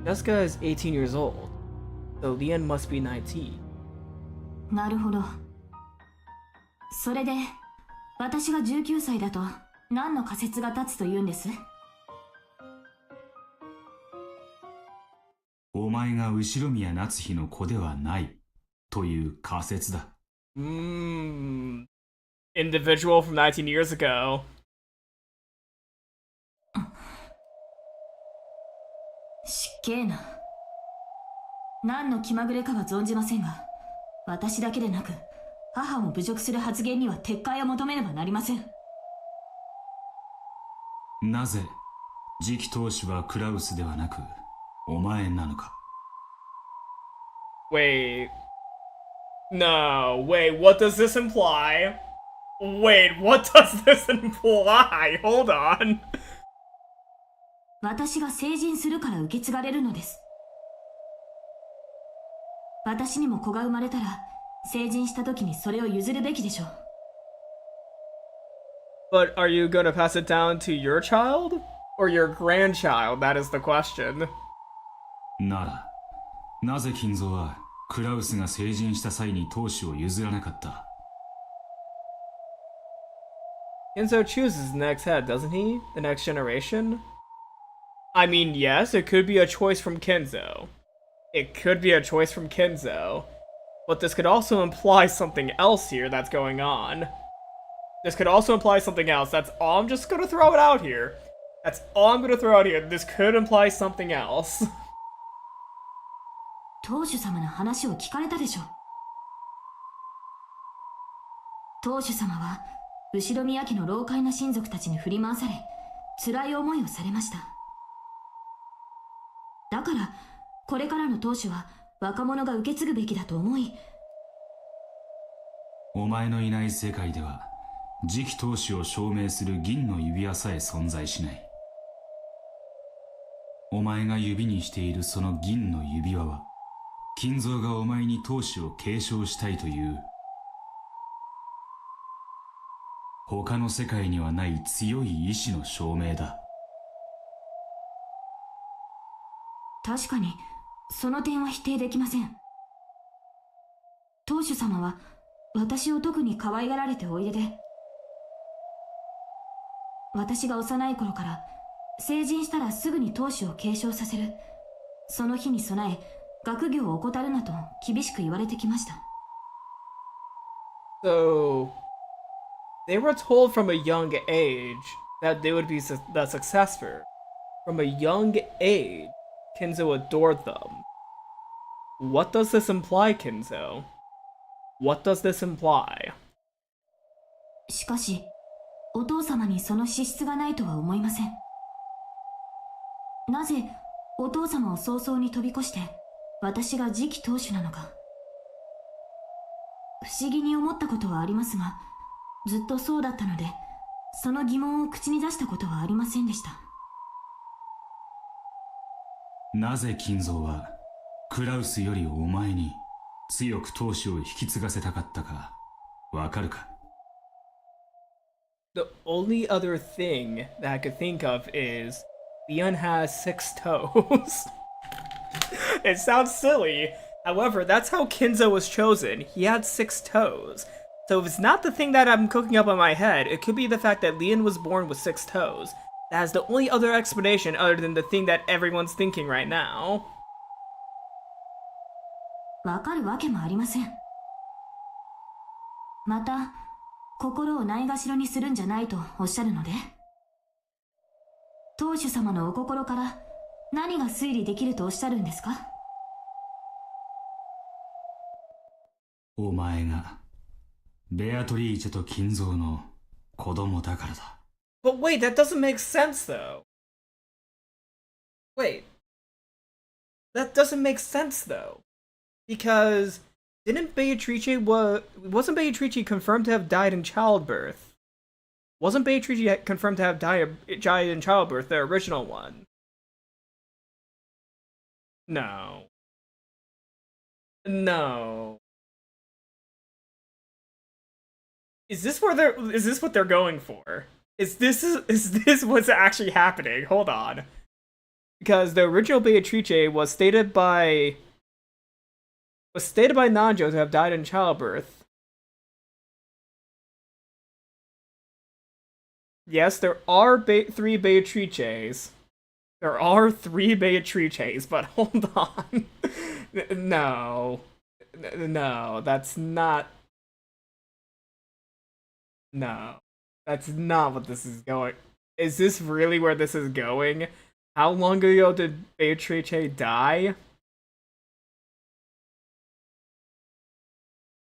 Jessica is 18 years old, so Lian must be 19. なるほど。それで、私が19歳だと何の仮説が立つと言うんです？お前が後宮夏日の子ではないという仮説だ。Individual from 19 years ago. しっけえな。何の気まぐれかは存じませんが、私だけでなく母を侮辱する発言には撤回を求めねばなりません。なぜ次期当主はクラウスではなくお前なのか。 Wait. No, wait, what does this imply? Wait, what does this imply? Hold on. 私が成人するから受け継がれるのです。私にも子が生まれたら、成人した時にそれを譲るべきでしょう。But are you gonna pass it down to your child? Or your grandchild? That is the question. なら、なぜ金蔵はクラウスが成人した際に当主を譲らなかった？ Kinzo chooses the next head, doesn't he? The next generation? I mean, yes, it could be a choice from Kinzo. It could be a choice from Kinzo. But this could also imply something else here that's going on. This could also imply something else. That's all I'm just gonna throw it out here. That's all I'm gonna throw out here. This could imply something else. 当主様の話を聞かれたでしょ。当主様は後ろ宮家の老快な親族たちに振り回され、辛い思いをされました。だからこれからの当主は若者が受け継ぐべきだと思い。お前のいない世界では次期当主を証明する銀の指輪さえ存在しない。お前が指にしているその銀の指輪は金蔵がお前に当主を継承したいという他の世界にはない強い意志の証明だ。確かにその点は否定できません。当主様は私を特に可愛がられておいでで、私が幼い頃から成人したらすぐに当主を継承させる、その日に備え学業を怠るなと厳しく言われてきました。 So, they were told from a young age that they would be the successor. From a young age, Kinzo adored them. What does this imply, Kinzo? What does this imply? しかしお父様にその資質がないとは思いません。なぜお父様を早々に飛び越して私が次期当主なのか不思議に思ったことはありますが、ずっとそうだったのでその疑問を口に出したことはありませんでした。なぜ金蔵はクラウスよりお前に強く当主を引き継がせたかったかわかるか？ The only other thing that I could think of is Leon has 6 toes. It sounds silly. However, that's how Kinzo was chosen. He had 6 toes. So if it's not the thing that I'm cooking up in my head, it could be the fact that Leon was born with 6 toes. That is the only other explanation other than the thing that everyone's thinking right now. わかるわけもありません。また心をないがしろにするんじゃないとおっしゃるので、当主様のお心から何が推理できるとおっしゃるんですか？お前がベアトリーチェと金蔵の子供だからだ。But wait, that doesn't make sense though. Wait. That doesn't make sense though. Because wasn't Beatrice confirmed to have died in childbirth? Wasn't Beatrice confirmed to have died in childbirth, the original one? No. No. Is this what they're going for? Is this what's actually happening? Hold on. Because the original Beatrice was stated by Nanjo to have died in childbirth. Yes, there are 3 Beatrices. There are 3 Beatrices, but hold on. No. No, that's not... No. That's not what this is going... Is this really where this is going? How long ago did Beatrice die?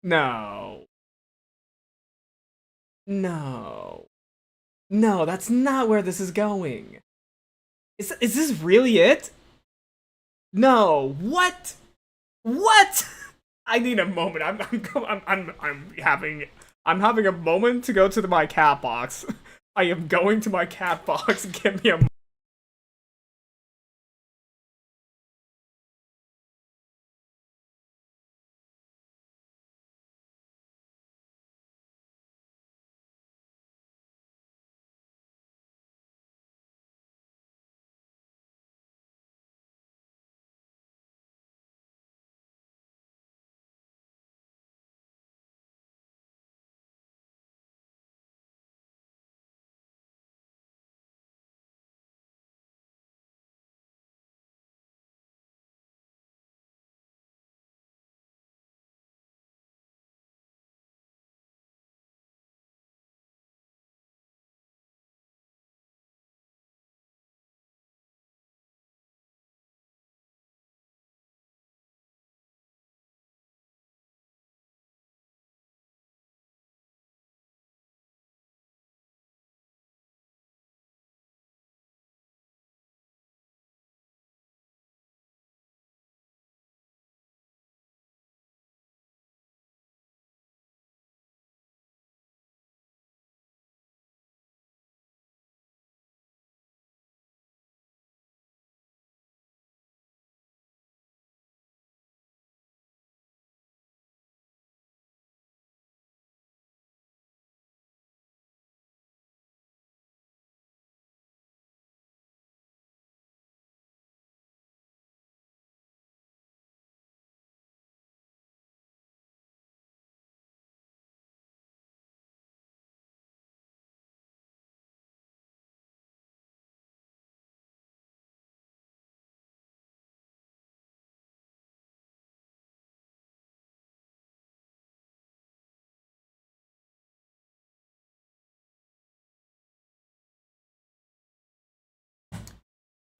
No. No. No, that's not where this is going. Is this really it? No. What? What? I need a moment. I'm having a moment to go to my cat box. I am going to my cat box. Give me a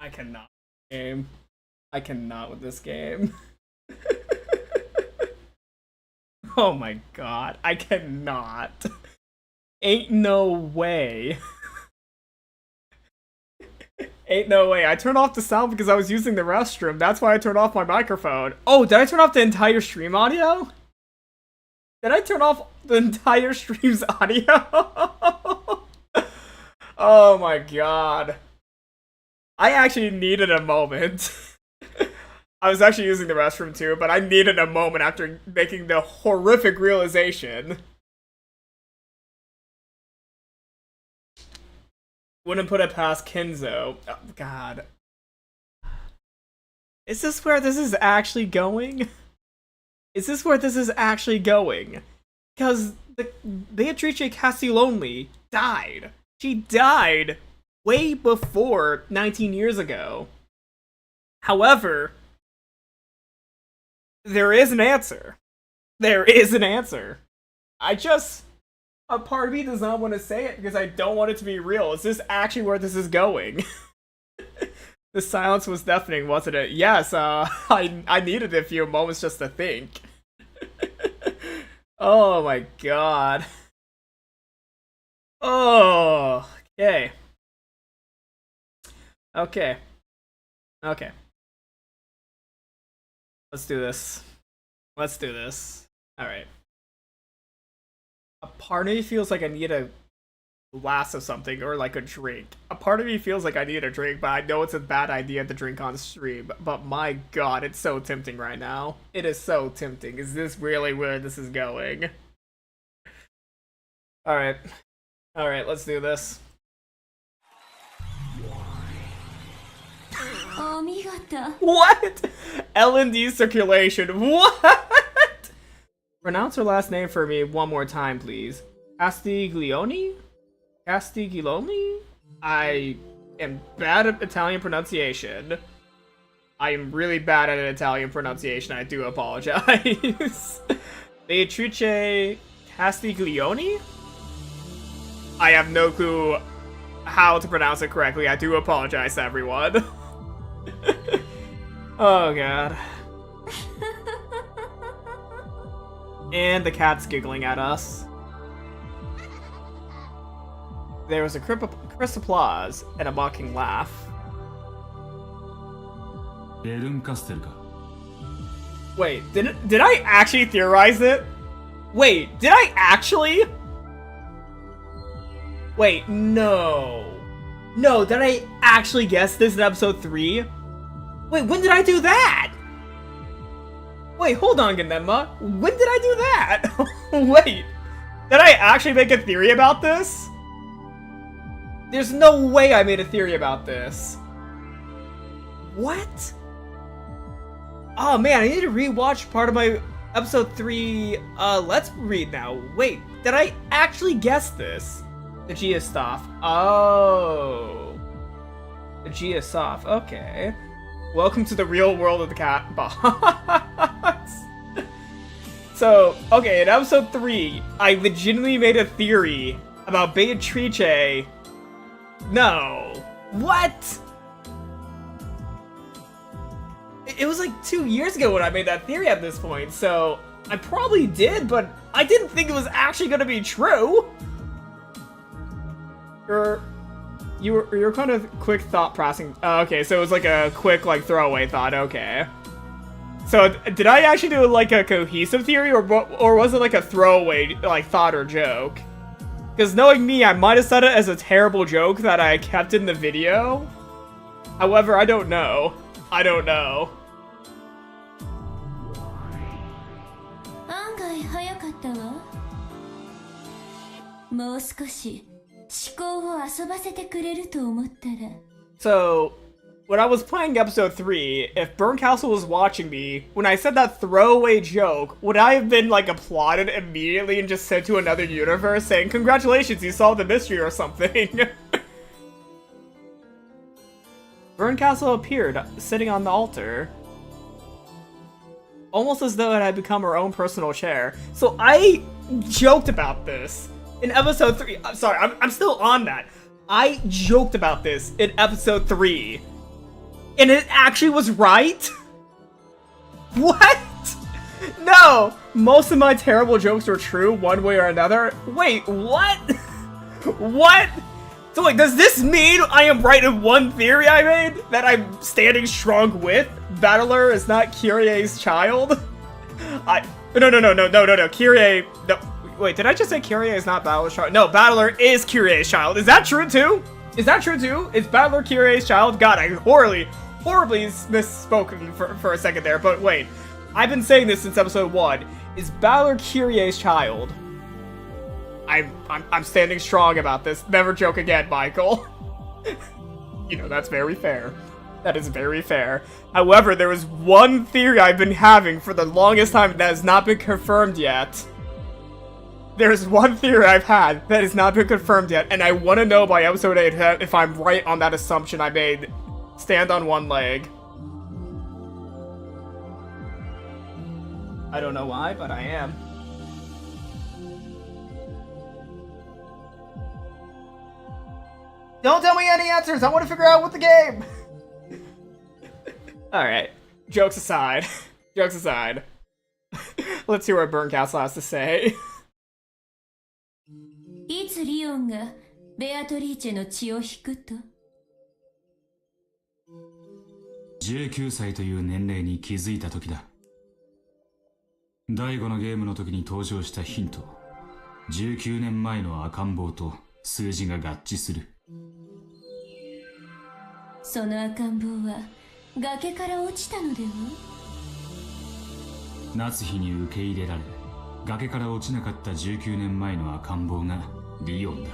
I cannot. Game. I cannot with this game. Oh my god. I cannot. Ain't no way. Ain't no way. I turned off the sound because I was using the restroom. That's why I turned off my microphone. Oh, did I turn off the entire stream audio? Did I turn off the entire stream's audio? Oh my god. I actually needed a moment. I was actually using the restroom too, but I needed a moment after making the horrific realization. Wouldn't put it past Kinzo. Oh, god. Is this where this is actually going? Is this where this is actually going? Because Beatrice Castiglione died. She died way before 19 years ago. However, there is an answer. There is an answer. A part of me does not want to say it because I don't want it to be real. Is this actually where this is going? The silence was deafening, wasn't it? Yes, I needed a few moments just to think. Oh my god. Oh, okay. Okay. Okay. Let's do this. Let's do this. Alright. A part of me feels like I need a glass of something or like a drink. A part of me feels like I need a drink, but I know it's a bad idea to drink on stream. But my god, it's so tempting right now. It is so tempting. Is this really where this is going? Alright. Alright, let's do this. What? L&D circulation. What? Pronounce her last name for me one more time, please. Castiglione? Castiglione? I am bad at Italian pronunciation. I am really bad at Italian pronunciation. I do apologize. Beatrice Castiglione? I have no clue how to pronounce it correctly. I do apologize to everyone. Oh god. And the cat's giggling at us. There was a crisp applause and a mocking laugh. Wait, did I actually theorize it? Wait, did I actually? Wait, no. No, did I actually guess this in episode 3? Wait, when did I do that? Wait, hold on, Ganema. When did I do that? Wait, did I actually make a theory about this? There's no way I made a theory about this. What? Oh man, I need to rewatch part of my episode 3 let's read now. Wait, did I actually guess this? The Gia stuff. Oh. The Gia stuff, okay. Welcome to the real world of the cat box. So, okay, in episode 3, I legitimately made a theory about Beatrice. No. What? It was like 2 years ago when I made that theory at this point, so I probably did, but I didn't think it was actually gonna be true. You're kind of quick thought processing. Okay, so it was like a quick like throwaway thought. Okay. So did I actually do like a cohesive theory, or was it like a throwaway like thought or joke? Because knowing me, I might have said it as a terrible joke that I kept in the video. However, I don't know. I don't know. So, when I was playing episode 3, if Burn Castle was watching me, when I said that throwaway joke, would I have been like applauded immediately and just sent to another universe saying, "Congratulations, you solved the mystery" or something? Burn Castle appeared, sitting on the altar. Almost as though it had become her own personal chair. So I joked about this in episode 3. I'm sorry, I'm still on that. I joked about this in episode 3. And it actually was right? What? No! Most of my terrible jokes were true, one way or another. Wait, what? What? So wait, does this mean I am right in one theory I made? That I'm standing strong with? Battler is not Kyrie's child? No, Kyrie... No, wait, did I just say Kyrie is not Battler's child? No, Battler is Kyrie's child. Is that true too? Is that true too? Is Battler Kyrie's child? God, I horribly misspoken for a second there, but wait. I've been saying this since episode 1. Is Battler Kyrie's child? I'm standing strong about this. Never joke again, Michael. You know, that's very fair. That is very fair. However, there is one theory I've been having for the longest time that has not been confirmed yet. There's one theory I've had that has not been confirmed yet, and I want to know by episode 8 if I'm right on that assumption I made. Stand on one leg. I don't know why, but I am. Don't tell me any answers! I want to figure out what the game! Alright. Jokes aside. Jokes aside. Let's hear what Burncastle has to say. いつリオンがベアトリーチェの血を引くと19歳という年齢に気づいた時だ。第5のゲームの時に登場したヒント、19年前の赤ん坊と数字が合致する。その赤ん坊は崖から落ちたのでは？夏日に受け入れられ、崖から落ちなかった19年前の赤ん坊がリオンだ。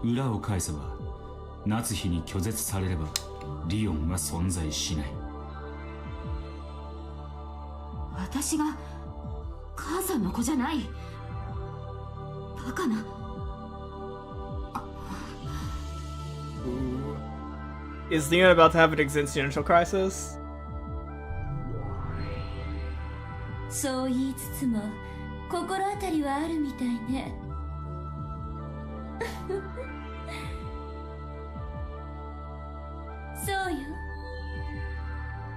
裏を返せば、夏日に拒絶されればリオンは存在しない。私が母さんの子じゃない。バカな。Is Leon about to have an existential crisis? そう言いつつも心当たりはあるみたいね。そうよ。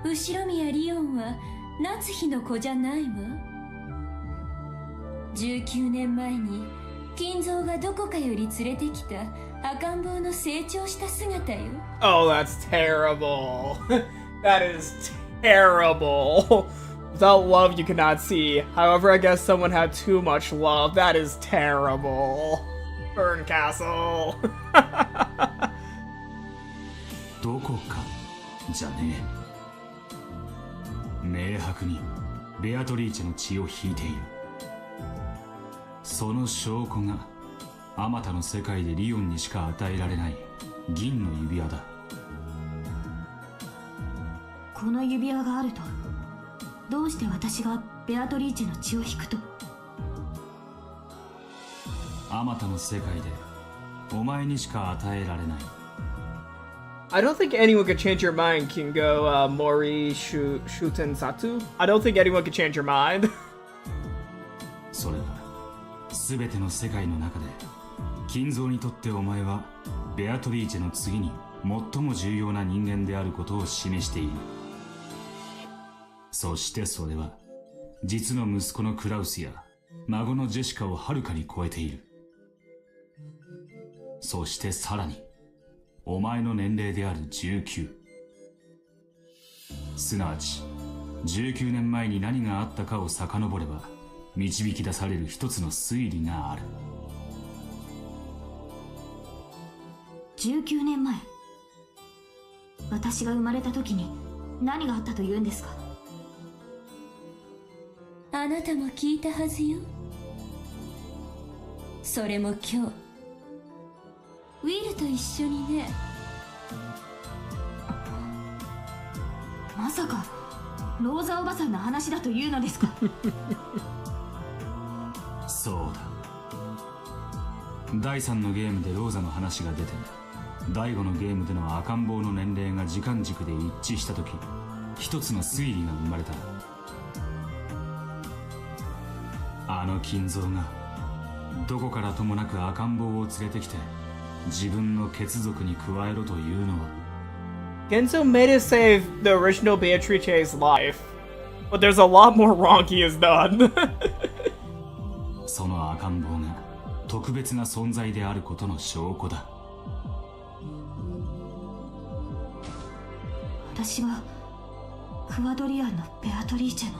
後宮リオンは夏日の子じゃないわ。19年前に金蔵がどこかより連れてきた赤ん坊の成長した姿よ。Oh, that's terrible. That is terrible. Without love, you cannot see. However, I guess someone had too much love. That is terrible. Burncastle. どこかじゃねえ。明白にベアトリーチェの血を引いている。その証拠があまたの世界でリオンにしか与えられない銀の指輪だ。この指輪があるとどうして私がベアトリーチェの血を引くと？あまたの世界でお前にしか与えられない。I don't think anyone could change your mind, Kingo Mori Shuten Satu. I don't think anyone could change your mind. それは全ての世界の中で金蔵にとってお前はベアトリーチェの次に最も重要な人間であることを示している。そしてそれは実の息子のクラウスや孫のジェシカをはるかに超えている。そしてさらにお前の年齢である19、すなわち19年前に何があったかを遡れば導き出される一つの推理がある。19年前、私が生まれた時に何があったというんですか？あなたも聞いたはずよ。それも今日ウィルと一緒にね。まさかローザおばさんの話だというのですか？そうだ。第3のゲームでローザの話が出て、第5のゲームでの赤ん坊の年齢が時間軸で一致した時、一つの推理が生まれた。あの金蔵がどこからともなく赤ん坊を連れてきて自分の血族に加えろというのは Kinzo may have saved the original Beatrice's life, but there's a lot more wrong he has done. その赤ん坊が特別な存在であることの証拠だ。私はクワドリアンのベアトリーチェの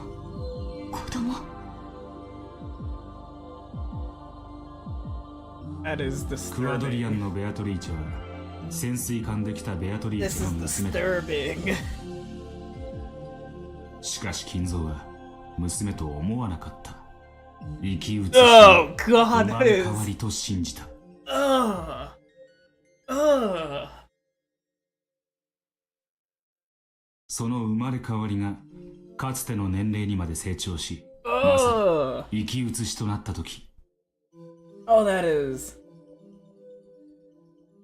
子供。That is クワドリア disturbing. ンのベアトリーチェは潜水艦で来たベアトリー This チェの is 娘だ。 disturbing. しかし金蔵は娘と思わなかった。生き写し Oh の god, 生ま that れ is. 変わりと信じた。その生まれ変わりがかつての年齢にまで成長し、まさに生き写しとなった時、 Oh, that is.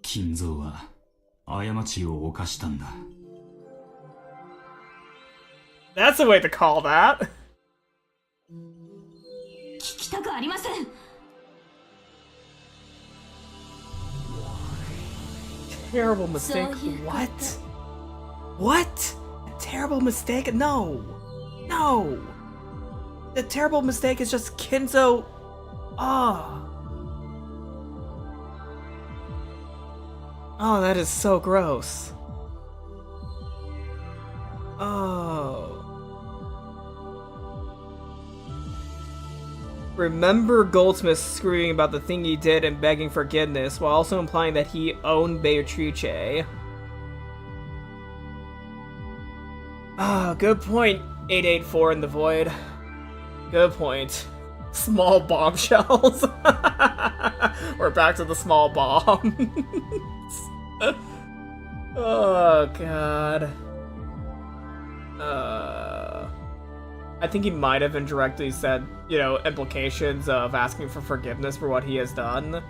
金蔵は過ちを犯したんだ。That's a way to call that. 聞きたくありません。Terrible mistake. So you What? got the- What? A terrible mistake? No. No. The terrible mistake is just Kinzo. Ah. Oh, that is so gross. Oh. Remember Goldsmith screaming about the thing he did and begging forgiveness, while also implying that he owned Beatrice. Ah, good point, 884 in the void. Good point. Small bombshells. We're back to the small bombs. Oh, God. I think he might have indirectly said, you know, implications of asking for forgiveness for what he has done.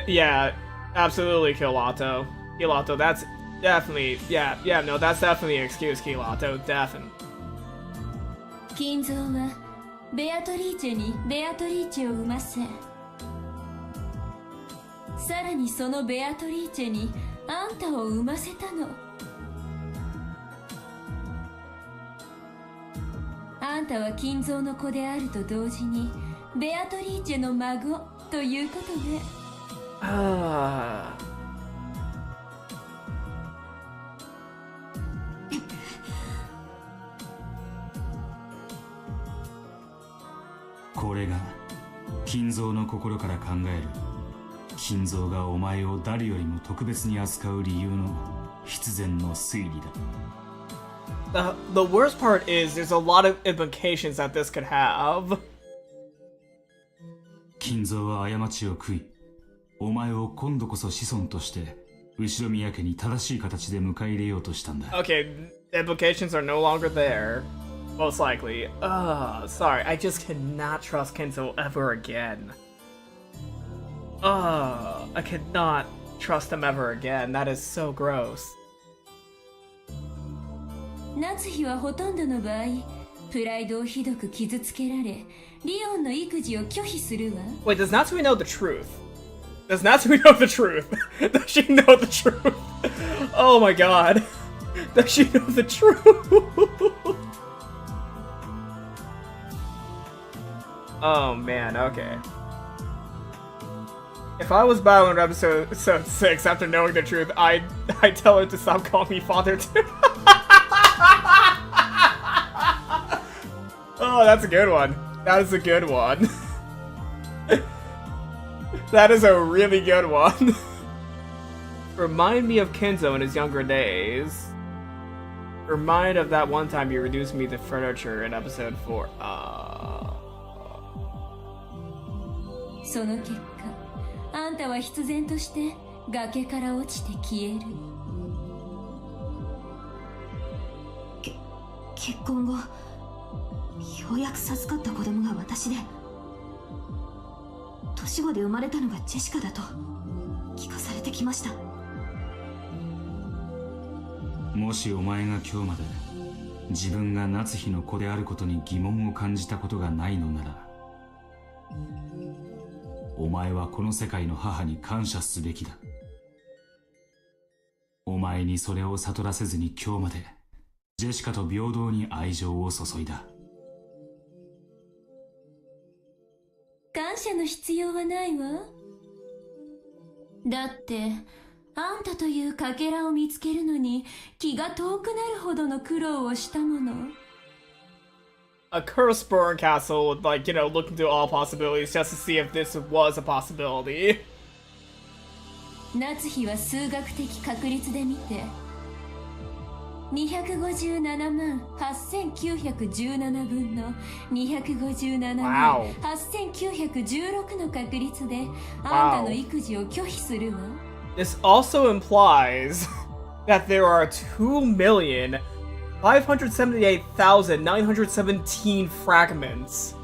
Yeah, absolutely, Kilato. Kilato, that's definitely, yeah, no, that's definitely an excuse, Kilato, definitely. 金蔵はベアトリーチェにベアトリーチェを産ませ、さらにそのベアトリーチェにあんたを産ませたの。あんたは金蔵の子であると同時にベアトリーチェの孫ということね。Ah. これが金蔵の心から考える金蔵がお前を誰よりも特別に扱う理由の必然の推理だ。The worst part is there's a lot of implications that this could have. 金蔵は過ちを悔い、お前を今度こそ子孫として後ろ宮家に正しい形で迎え入れようとしたんだ。Okay, the implications are no longer there. Most likely. Sorry, I just cannot trust Kinzo ever again. I cannot trust him ever again. That is so gross. 夏日はほとんどの場合、プライドをひどく傷つけられ、リオンの育児を拒否するわ。Wait, does Natsumi know the truth? Does Natsumi know the truth? Does she know the truth? Oh my god. Does she know the truth? Oh man, okay. If I was battling episode 6 after knowing the truth, I'd tell her to stop calling me father too. Oh, that's a good one. That is a good one. That is a really good one. Remind me of Kinzo in his younger days. Remind of that one time you reduced me to furniture in episode 4. その結果、あんたは必然として崖から落ちて消える。結婚後、ようやく授かった子供が私で、年子で生まれたのがジェシカだと聞かされてきました。もしお前が今日まで自分が夏日の子であることに疑問を感じたことがないのなら、お前はこの世界の母に感謝すべきだ。お前にそれを悟らせずに今日までジェシカと平等に愛情を注いだ。感謝の必要はないわ。だってあんたというかけらを見つけるのに気が遠くなるほどの苦労をしたもの。A cursed burn castle would, like, you know, look into all possibilities just to see if this was a possibility. 夏日は数学的確率で見て257万8917分の257万8916の確率であんたの育児を拒否するわ。This also implies that there are 2,578,917 fragments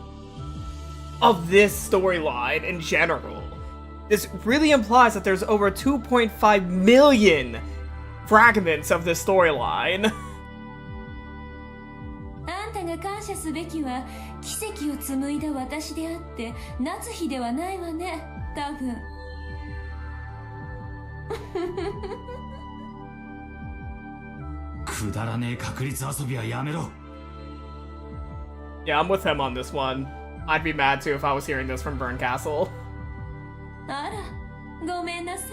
of this storyline in general. This really implies that there's over 2.5 million fragments of this storyline. あんたが感謝すべきは奇跡を紡いだ私であって夏日ではないわね、多分。くだらねえ確率遊びはやめろ。 Yeah, I'm with him on this one. I'd be mad too if I was hearing this from Burn Castle. あら、ごめんなさい。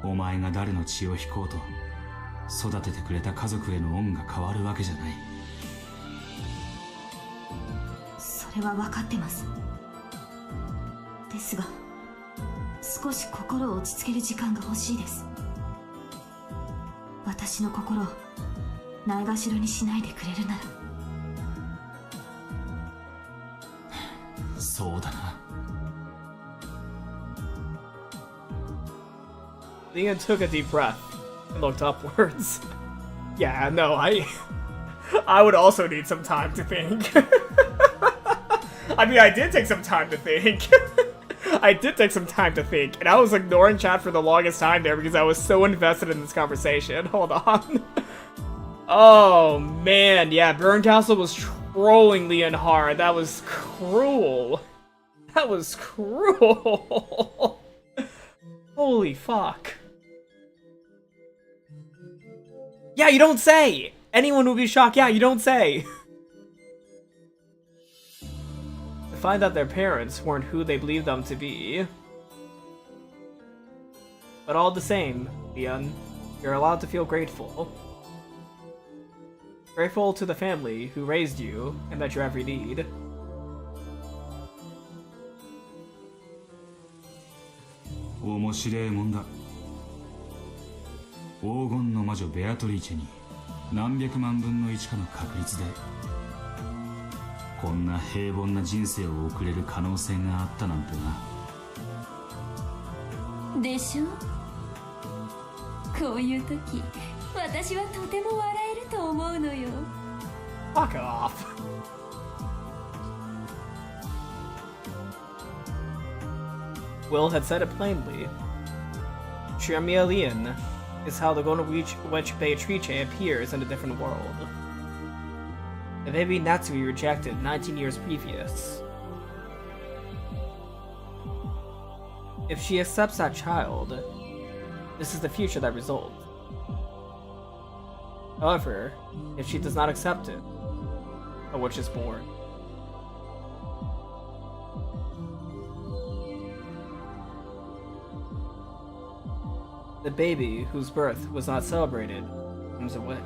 お前が誰の血を引こうと育ててくれた家族への恩が変わるわけじゃない。それは分かってます。ですが少し心を落ち着ける時間が欲しいです。私の心をないがしろにしないでくれるなら。そうだな。Leon took a deep breath and looked upwards. Yeah, no, I would also need some time to think. I mean, I did take some time to think. I did take some time to think, and I was ignoring chat for the longest time there because I was so invested in this conversation. Hold on. Oh, man, yeah, Burn Castle was trolling Leon hard. That was cruel. That was cruel. Holy fuck. Yeah, you don't say! Anyone would be shocked. Yeah, you don't say. To find out their parents weren't who they believed them to be. But all the same, Leon, you're allowed to feel grateful. Grateful to the family who raised you and met your every need.面白いもんだ。黄金の魔女ベアトリーチェに何百万分の1かの確率でこんな平凡な人生を送れる可能性があったなんてな。でしょ。こういう時私はとても笑えると思うのよ。 Fuck off. Will had said it plainly. Ushiromiya Lion is how the Golden Witch Beatrice appears in a different world. The baby Natsui rejected 19 years previous. If she accepts that child, this is the future that results. However, if she does not accept it, a witch is born. The baby whose birth was not celebrated becomes a witch.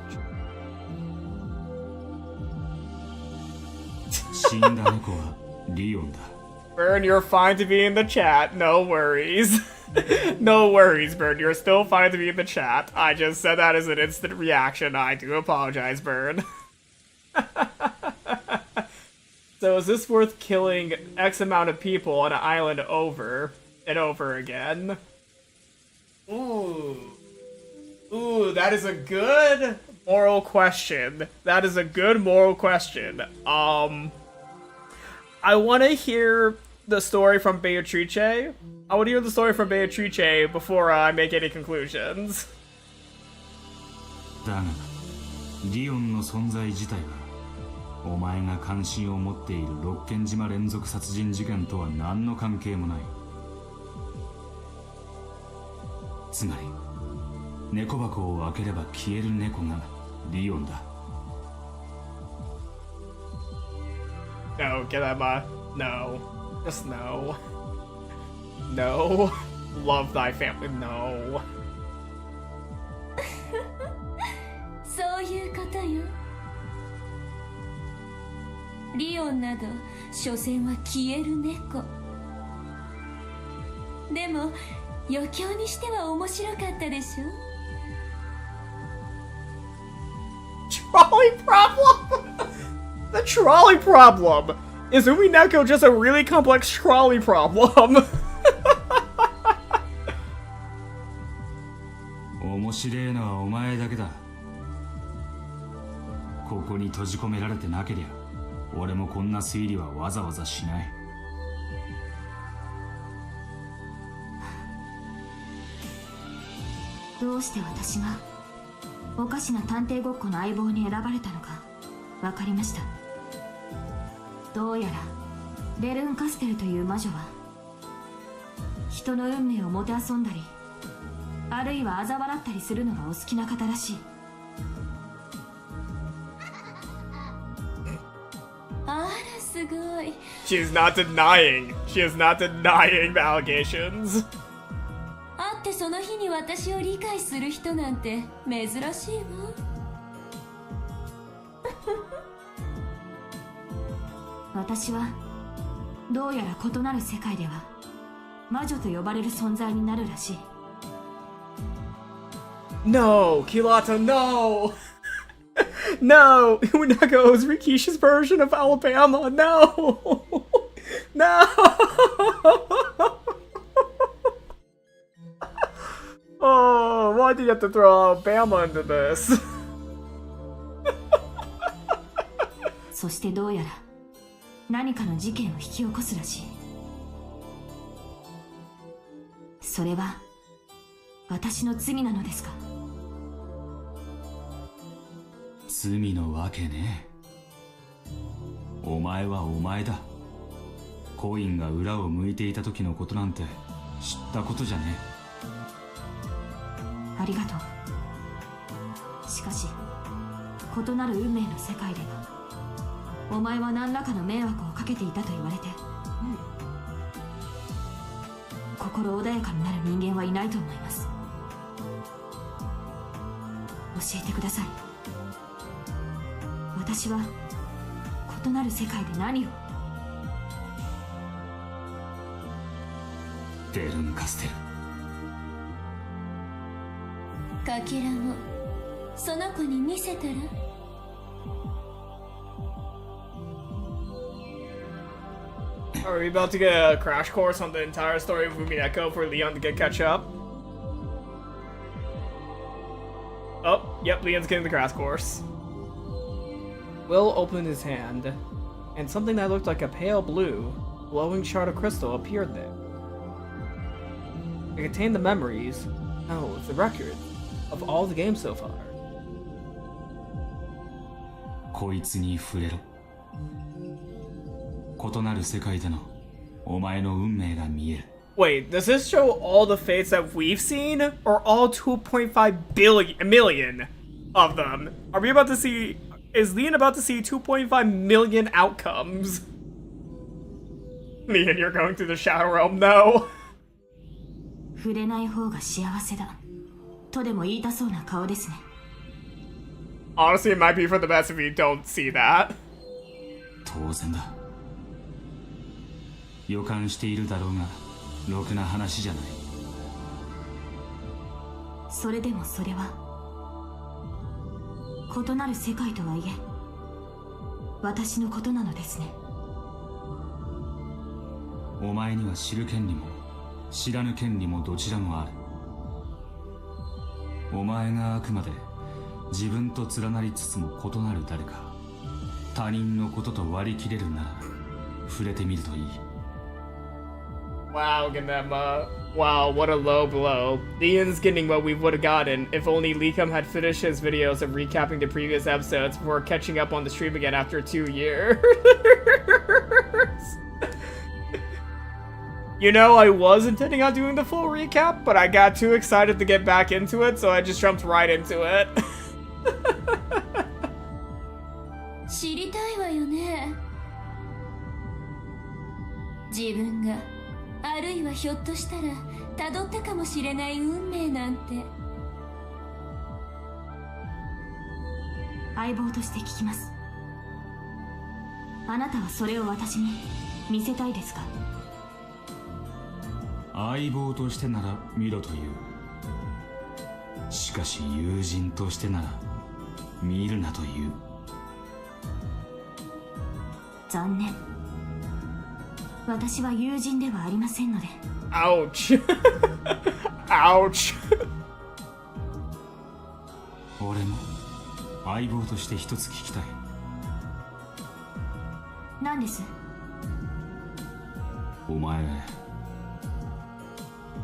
死んだ猫はリオンだ。 Burn, you're fine to be in the chat. No worries. No worries, Burn. You're still fine to be in the chat. I just said that as an instant reaction. I do apologize, Burn. So is this worth killing X amount of people on an island over and over again? Ooh. Ooh, that is a good moral question. That is a good moral question. I want to hear the story from Beatrice. I want to hear the story from Beatrice before I make any conclusions. だがリオンの存在自体はお前が関心を持っている六軒島連続殺人事件とは何の関係もない。つまり猫箱を開ければ消える猫がリオンだ。 No, get that no. Just no. No. Love thy family. No. そういうことよ。リオンなど所詮は消える猫。でも余興にしては面白かったでしょ。 Trolley problem? The trolley problem! Is Umineko just a really complex trolley problem? 面白いのはお前だけだ。ここに閉じ込められてなけりゃ俺もこんな推理はわざわざしない。どうして私がおかしな探偵ごっこの相棒に選ばれたのか分かりました。どうやらベルン・カステルという魔女は人の運命をもてあそんだり、あるいは嘲笑ったりするのがお好きな方らしい。あらすごい。 She's not denying. She is not denying the allegations. 会ってその日に私を理解する人なんて珍しいわ。私はどうやら異なる世界では魔女と呼ばれる存在になるらしい。 No, Kilato, no! No! Umineko is Rikishi's version of Alabama. No! No! Oh, why did you have to throw Alabama into this? そしてどうやら何かの事件を引き起こすらしい。それは私の罪なのですか？罪のわけね。お前はお前だ。コインが裏を向いていた時のことなんて知ったことじゃねありがとう。しかし異なる運命の世界ではお前は何らかの迷惑をかけていたと言われて、心穏やかになる人間はいないと思います。教えてください。私は異なる世界で何を。ベルン・カステル。かけらもその子に見せたら。Are we about to get a crash course on the entire story of Umineko for Leon to get catch up? Oh, yep, Leon's getting the crash course. Will opened his hand, and something that looked like a pale blue, glowing shard of crystal appeared there. It contained the memories, no, the record, of all the games so far. こいつに触れろ。異なる世界でのお前の運命が見える。 Wait, does this show all the fates that we've seen, or all 2.5 million of them? Are we about to see... Is Leon about to see 2.5 million outcomes? Leon, you're going through the Shadow Realm, no. 触れない方が幸せだとでも言いたそうな顔ですね。 Honestly, it might be for the best if you don't see that. 当然だ。予感しているだろうが、ろくな話じゃない。それでもそれは異なる世界とはいえ私のことなのですね。お前には知る権利も知らぬ権利もどちらもある。お前があくまで自分と連なりつつも異なる誰か他人のことと割り切れるなら触れてみるといい。Wow, Ganema. Wow, what a low blow. Leon's getting what we would have gotten if only Liam had finished his videos of recapping the previous episodes before catching up on the stream again after 2 years. You know, I was intending on doing the full recap, but I got too excited to get back into it, so I just jumped right into it. 知りたいわよね。自分があるいはひょっとしたら辿ったかもしれない運命なんて。相棒として聞きます。あなたはそれを私に見せたいですか？相棒としてなら見ろという。しかし友人としてなら見るなという。残念。私は友人ではありませんので。Ouch. Ouch. 俺も相棒として一つ聞きたい。何です？お前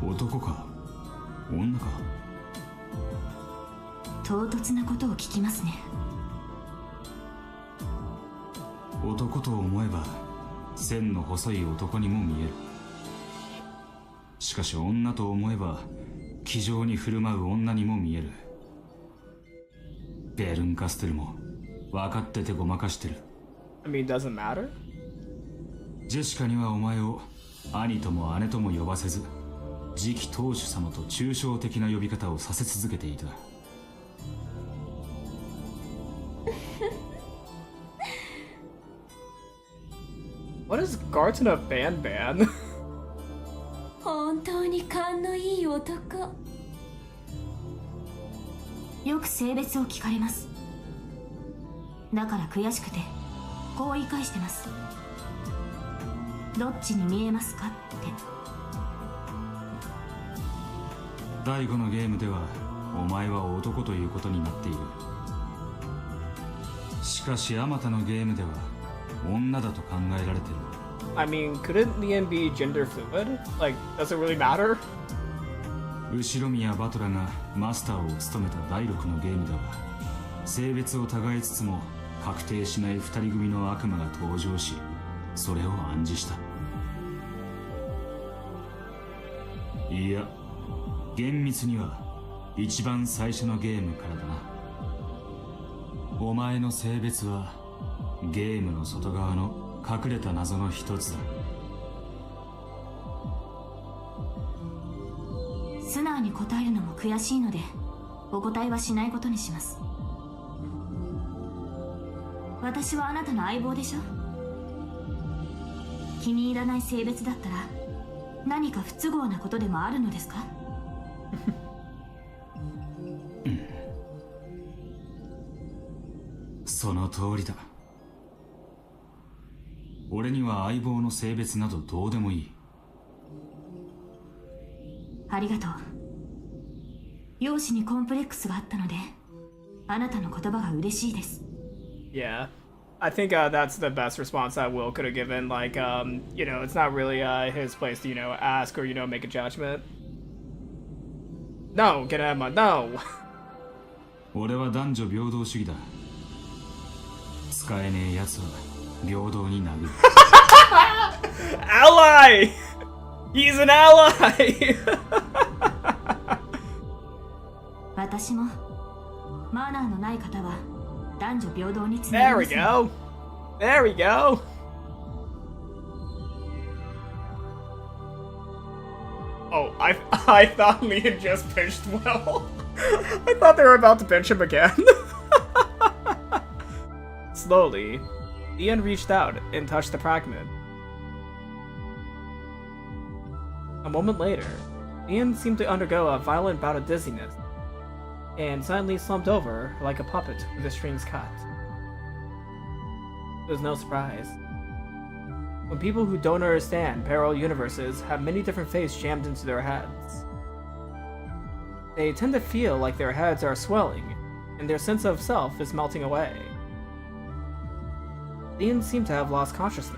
男か女か。唐突なことを聞きますね。男と思えば線の細い男にも見える。しかし女と思えば気丈に振る舞う女にも見える。ベルンカステルも分かっててごまかしてる。 I mean, doesn't matter? ジェシカにはお前を兄とも姉とも呼ばせず、次期当主様と抽象的な呼び方をさせ続けていた。What is Garten of Ban? 本当に勘のいい男。よく性別を聞かれます。だから悔しくてこう言い返してます。どっちに見えますかって。第5のゲームではお前は男ということになっている。しかしあまたのゲームでは女だと考えられてる。I mean, couldn't Liam be gender fluid? Like, does it really matter? 後宮バトラがマスターを務めた第6のゲームでは性別を違いつつも確定しない2人組の悪魔が登場し、それを暗示した。いや、厳密には一番最初のゲームからだな。お前の性別はゲームの外側の隠れた謎の一つだ。素直に答えるのも悔しいのでお答えはしないことにします。私はあなたの相棒でしょ。気に入らない性別だったら何か不都合なことでもあるのですか？その通りだ。俺には相棒の性別などどうでもいい。ありがとう。容姿にコンプレックスがあったのであなたの言葉が嬉しいです。 Yeah. I think that's the best response that Will could have given. Like, you know, it's not really his place to, you know, ask or, you know, make a judgment. No, Ganema, no! 俺は男女平等主義だ。使えねえ奴は平等に殴る。Ally! He's an ally! 私もマナーのない方は男女平等につな There が we ります。 go! There we go! Oh, I thought Leon just pinched Will. I thought they were about to pinch him again. Slowly, Leon reached out and touched the fragment. A moment later, Leon seemed to undergo a violent bout of dizziness, and suddenly slumped over like a puppet with the strings cut. It was no surprise. When people who don't understand parallel universes have many different fates jammed into their heads, they tend to feel like their heads are swelling, and their sense of self is melting away. Leon seemed to have lost consciousness.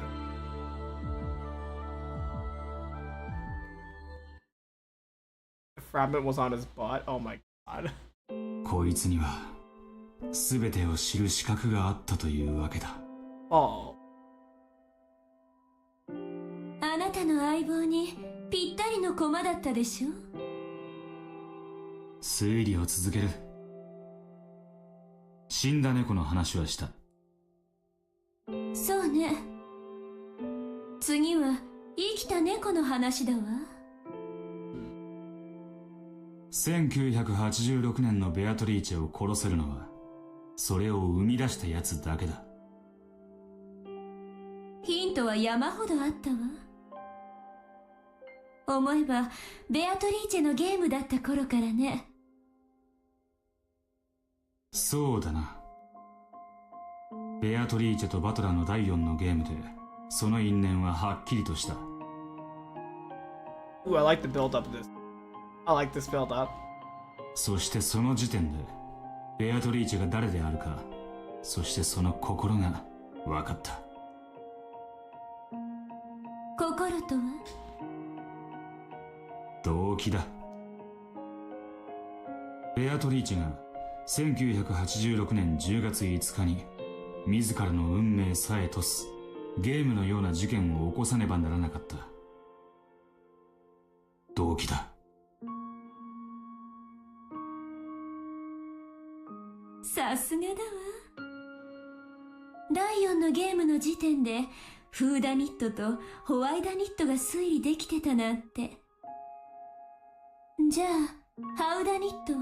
fragment was on his butt. Oh my god. こいつには全てを知る資格があったというわけだ。Oh. あなたの相棒にぴったりの駒だったでしょ。推理を続ける。死んだ猫の話はした。そうね。次は生きた猫の話だわ。1986年のベアトリーチェを殺せるのはそれを生み出したやつだけだ。ヒントは山ほどあったわ。思えばベアトリーチェのゲームだった頃からね。そうだな。ベアトリーチェとバトラーの第4のゲームでその因縁ははっきりとした。Ooh, I like the build up of this. I like this build up. そしてその時点でベアトリーチェが誰であるか、そしてその心が分かった。心とは？動機だ。ベアトリーチェが1986年10月5日に自らの運命さえとすゲームのような事件を起こさねばならなかった。動機だ。さすがだわ。第4のゲームの時点でフーダニットとホワイダニットが推理できてたなんて。じゃあハウダニットは？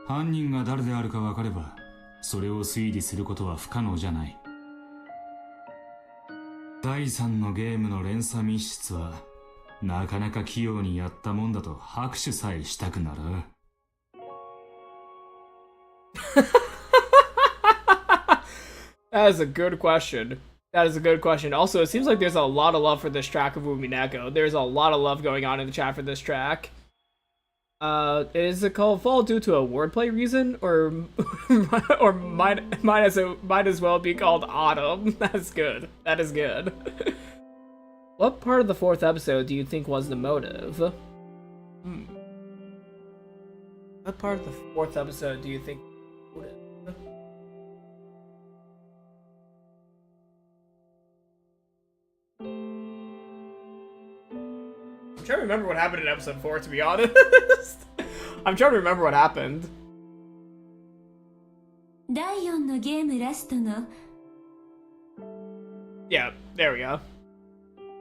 犯人が誰であるか分かればそれを推理することは不可能じゃない。第3のゲームの連鎖密室はなかなか器用にやったもんだと拍手さえしたくなる。That is a good question. That is a good question. Also, it seems like there's a lot of love for this track of Umineko. There's a lot of love going on in the chat for this track. Is it called Fall due to a wordplay reason, or might as well be called Autumn? That's good. That is good. What part of the 4th episode do you think was the motive? What part of the 4th episode do you think was the motive? I'm trying to remember what happened in episode 4, to be honest. I'm trying to remember what happened. 第4のゲームラストの Yeah, there we go.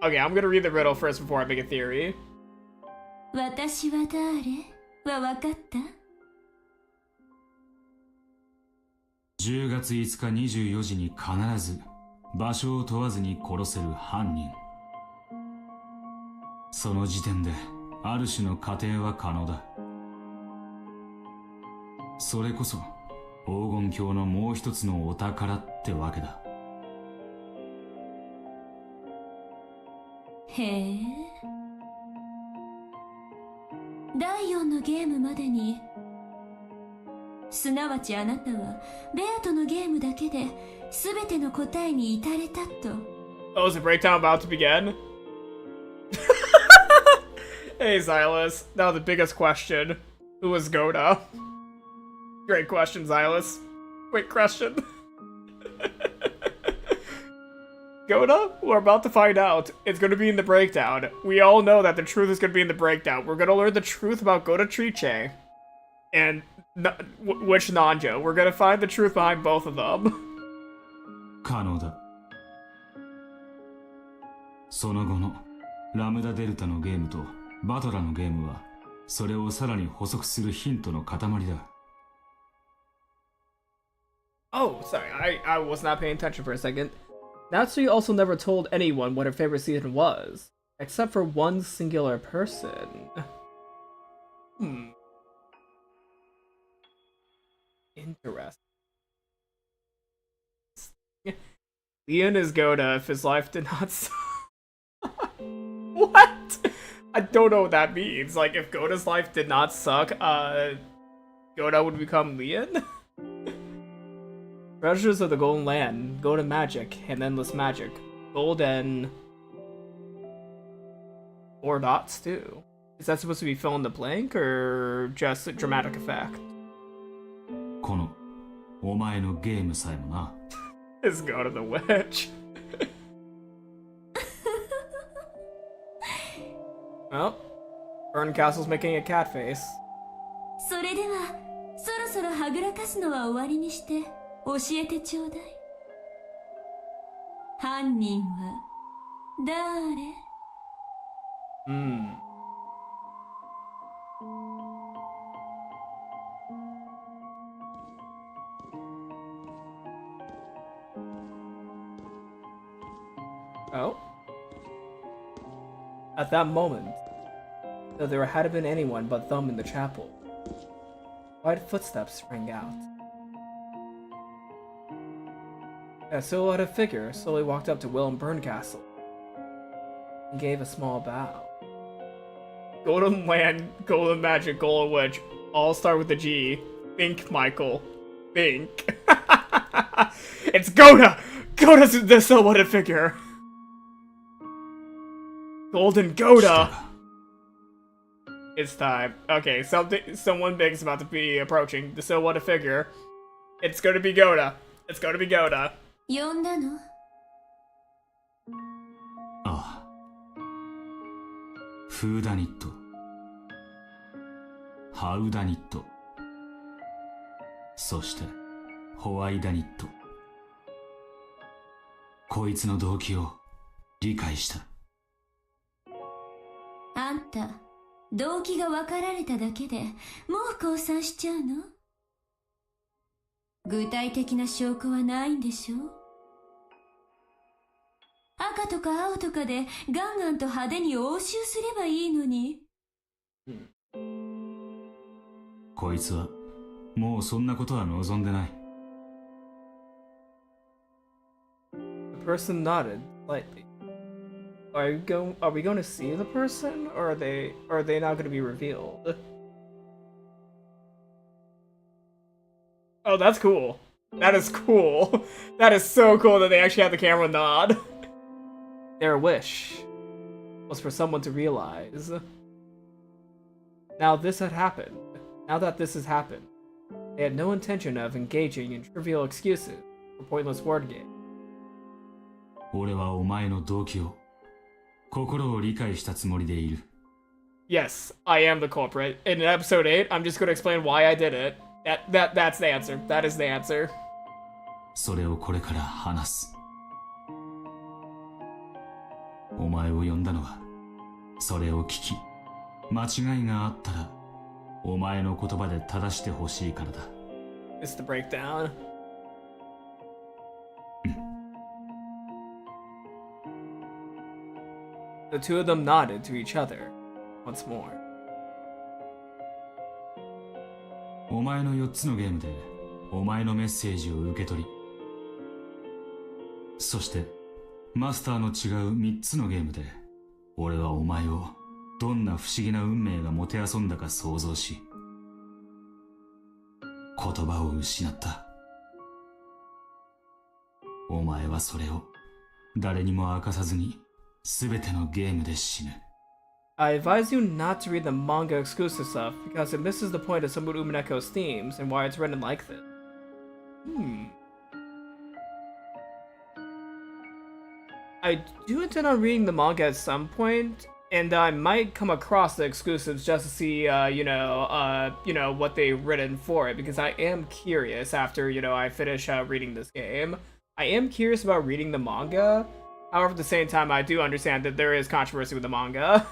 Okay, I'm gonna read the riddle first before I make a theory. 私は誰は分かった？ 10月5日24時に必ず場所を問わずに殺せる犯人。その時点である種の仮定は可能だ。それこそ黄金鏡のもう一つのお宝ってわけだ。へえ。第4のゲームまでに、すなわちあなたはベアとのゲームだけで全ての答えに至れたと。Oh, is the breakdown about to begin? Hey, Xylus. Now the biggest question. Who was Goda? Great question, Xylus. Great question. Goda? We're about to find out. It's going to be in the breakdown. We all know that the truth is going to be in the breakdown. We're going to learn the truth about Goda Triche and which Nanjo. We're going to find the truth behind both of them. 可能だ。その後のラムダデルタのゲームとバトラのゲームはそれをさらに補足するヒントの塊だ。Oh, sorry, I was not paying attention for a second. Natsui also never told anyone what her favorite season was, except for one singular person. Interesting. Leon is Goda if his life did not suck. What? I don't know what that means. Like, if Goda's life did not suck, Goda would become Leon? Treasures of the Golden Land, Golden Magic, and Endless Magic. Golden... 4 dots, too. Is that supposed to be fill in the blank or just a dramatic effect? このお前のゲームさえもな。 Let's go to the witch. Well, Berncastle's making a cat face. それではそろそろはぐらかすのは終わりにして教えてちょうだい。犯人は誰？ Oh. At that moment, though there hadn't been anyone but them in the chapel, wide footsteps rang out. A silhouetted figure slowly walked up to Willem Berncastle and gave a small bow. Golden Land, Golden Magic, Golden Witch, all start with the G. Think, Michael. Think. It's Goda! Goda's the silhouetted figure! Golden Goda! It's time. Okay, someone big is about to be approaching. The silhouetted figure. It's gonna be Goda. It's gonna be Goda. 呼んだの？ああ。フーダニット。ハウダニット。そして、ホワイダニット。こいつの動機を理解した。あんた、動機が分かられただけでもう降参しちゃうの？具体的な証拠はないんでしょ？赤とか青とかでガンガンと派手に応酬すればいいのに。こいつはもうそんなことは望んでない。 The person nodded slightly. Are we going to see the person, or are they not going to be revealed? Oh, that's cool. That is cool. That is so cool that they actually have the camera nod. Their wish was for someone to realize. Now that this has happened, they had no intention of engaging in trivial excuses or pointless word games. 俺はお前の動機を、心を理解したつもりでいる。 Yes, I am the culprit. In episode 8, I'm just going to explain why I did it. That's the answer. That is the answer. それをこれから話す。お前を呼んだのは、それを聞き、間違いがあったら、お前の言葉で正してほしいからだ。It's the breakdown. The two of them nodded to each other once more. お前の4つのゲームで、お前のメッセージを受け取り、そして、マスターの違う3つのゲームで、俺はお前をどんな不思議な運命がもてあそんだか想像し、言葉を失った。お前はそれを誰にも明かさずに全てのゲームで死ぬ。I advise you not to read the manga exclusive stuff because it misses the point of some of Umineko's themes and why it's written like this. I do intend on reading the manga at some point, and I might come across the exclusives just to see, what they've written for it, because I am curious after, I finish reading this game. I am curious about reading the manga. However, at the same time, I do understand that there is controversy with the manga.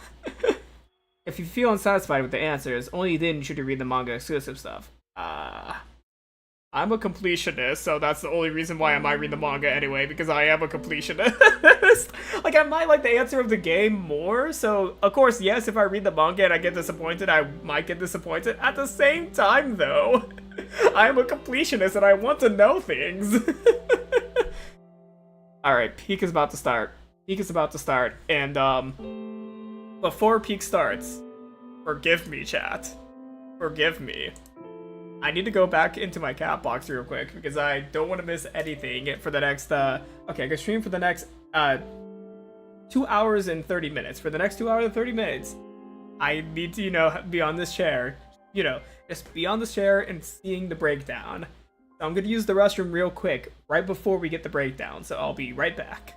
If you feel unsatisfied with the answers, only then should you read the manga exclusive stuff. I'm a completionist, so that's the only reason why I might read the manga anyway, because I am a completionist. Like, I might like the answer of the game more, so, of course, yes, if I read the manga and I get disappointed, I might get disappointed. At the same time, though, I am a completionist and I want to know things. Alright, Peak is about to start. And, before Peak starts, forgive me, chat. Forgive me. I need to go back into my cat box real quick, because I don't want to miss anything for the next, okay, I can stream for the next, 2 hours and 30 minutes. For the next 2 hours and 30 minutes, I need to, you know, be on this chair. You know, just be on this chair and seeing the breakdown. So I'm gonna use the restroom real quick, right before we get the breakdown, so I'll be right back.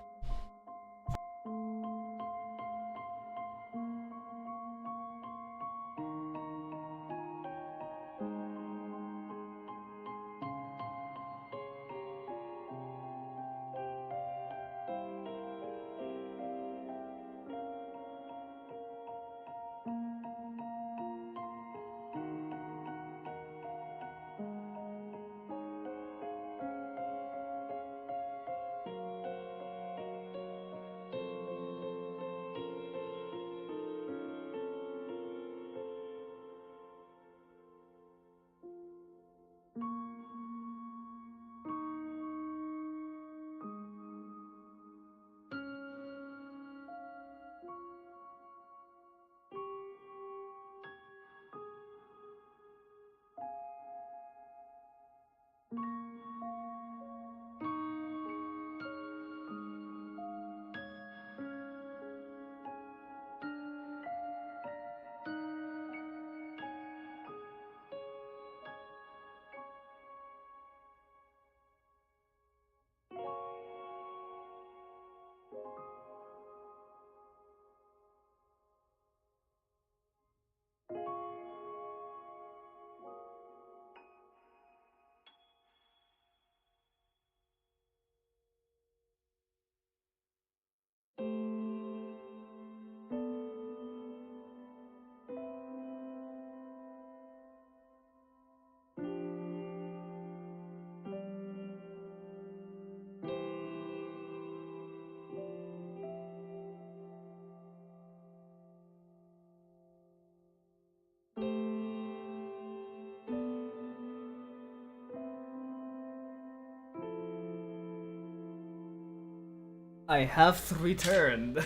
I have returned.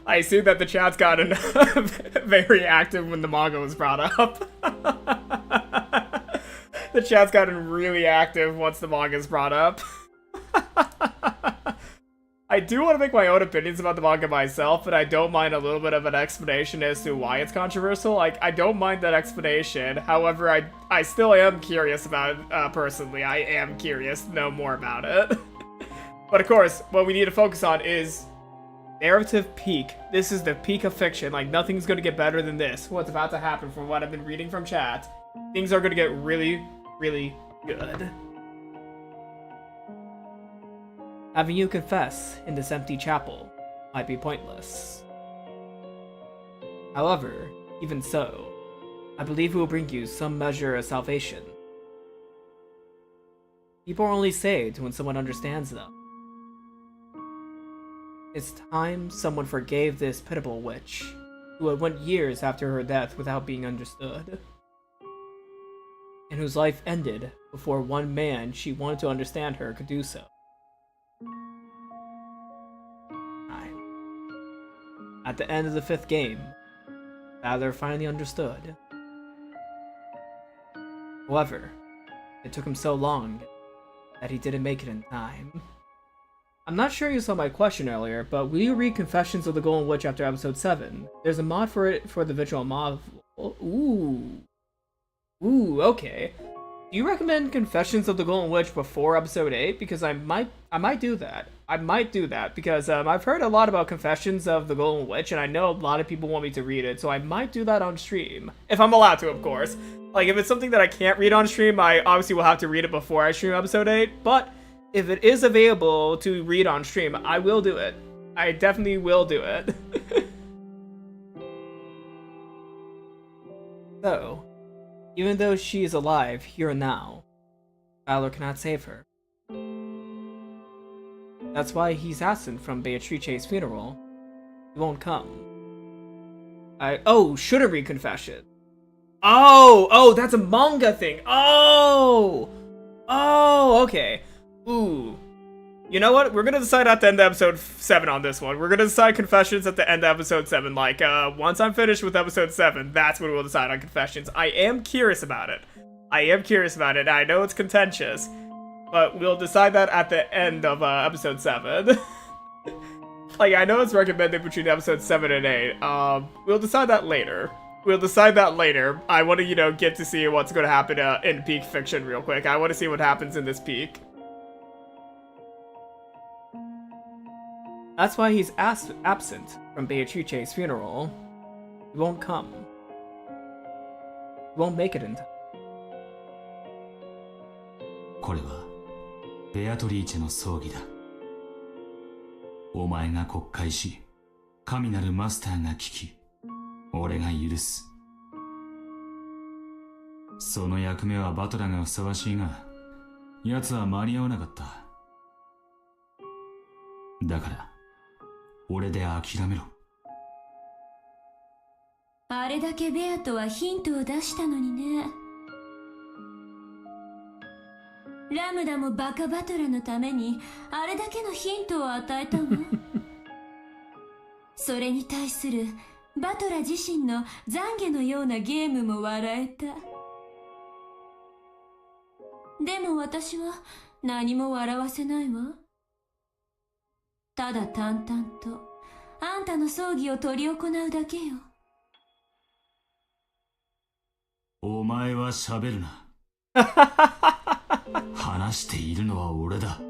I assume that the chat's gotten very active when the manga was brought up. The chat's gotten really active once the manga's brought up. I do want to make my own opinions about the manga myself, but I don't mind a little bit of an explanation as to why it's controversial. Like, I don't mind that explanation. However, I still am curious about it, personally. I am curious to know more about it. But of course, what we need to focus on is narrative peak. This is the peak of fiction. Like, nothing's gonna get better than this. What's about to happen from what I've been reading from chat. Things are gonna get really, really good. Having you confess in this empty chapel might be pointless. However, even so, I believe it will bring you some measure of salvation. People are only saved when someone understands them. It's time someone forgave this pitiable witch, who had went years after her death without being understood, and whose life ended before one man she wanted to understand her could do so. At the end of the 5th game, Valor finally understood. However, it took him so long that he didn't make it in time. I'm not sure you saw my question earlier, but will you read Confessions of the Golden Witch after episode 7? There's a mod for it for the visual novel. Ooh, okay. Do you recommend Confessions of the Golden Witch before episode 8? Because I might do that. I might do that because I've heard a lot about Confessions of the Golden Witch, and I know a lot of people want me to read it, so I might do that on stream. If I'm allowed to, of course. Like, if it's something that I can't read on stream, I obviously will have to read it before I stream episode 8, but if it is available to read on stream, I will do it. I definitely will do it. So, even though she is alive here and now, Valor cannot save her. That's why he's absent from Beatrice's funeral. He won't come. Shouldn't read Confession. Oh, that's a manga thing. Oh, okay. Ooh. You know what? We're gonna decide at the end of episode 7 on this one. We're gonna decide Confessions at the end of episode 7. Like, once I'm finished with episode 7, that's when we'll decide on Confessions. I am curious about it. I know it's contentious, but we'll decide that at the end of episode 7. Like, I know it's recommended between episodes 7 and 8. We'll decide that later. I want to, get to see what's going to happen in peak fiction real quick. I want to see what happens in this peak. That's why he's absent from Beatrice's funeral. He won't come. He won't make it in time. これはベアトリーチェの葬儀だ。お前が告解し、神なるマスターが聞き、俺が許す。その役目はバトラがふさわしいが、奴は間に合わなかった。だから、俺で諦めろ。あれだけベアとはヒントを出したのにね。ラムダもバカバトラのためにあれだけのヒントを与えたの。それに対するバトラ自身の懺悔のようなゲームも笑えた。でも私は何も笑わせないわ。ただ淡々とあんたの葬儀を執り行うだけよ。お前は喋るな。話しているのは俺だ。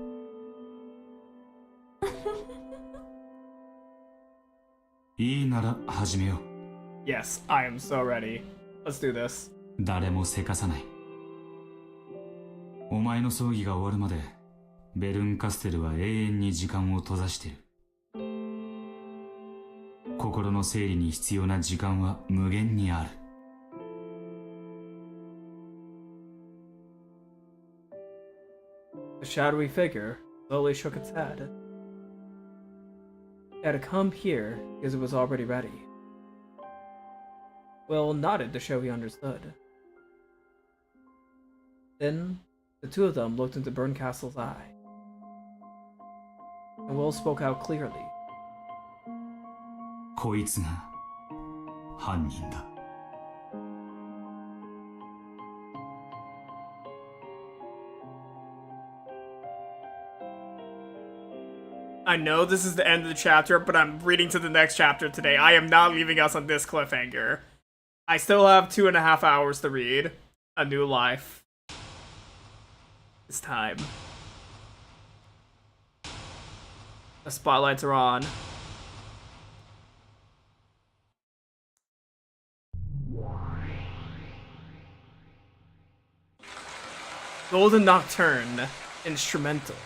いいなら始めよう。Yes, I am so ready. Let's do this. 誰もせかさない。お前の葬儀が終わるまで、ベルンカステルは永遠に時間を閉ざしてる。心の整理に必要な時間は無限にある。The shadowy figure slowly shook its head. It had come here because it was already ready. Will nodded to show he understood. Then, the two of them looked into Berncastle's eye. And Will spoke out clearly. こいつが犯人だ。I know this is the end of the chapter, but I'm reading to the next chapter today. I am not leaving us on this cliffhanger. I still have 2.5 hours to read. A New Life. It's time. The spotlights are on. Golden Nocturne. Instrumental.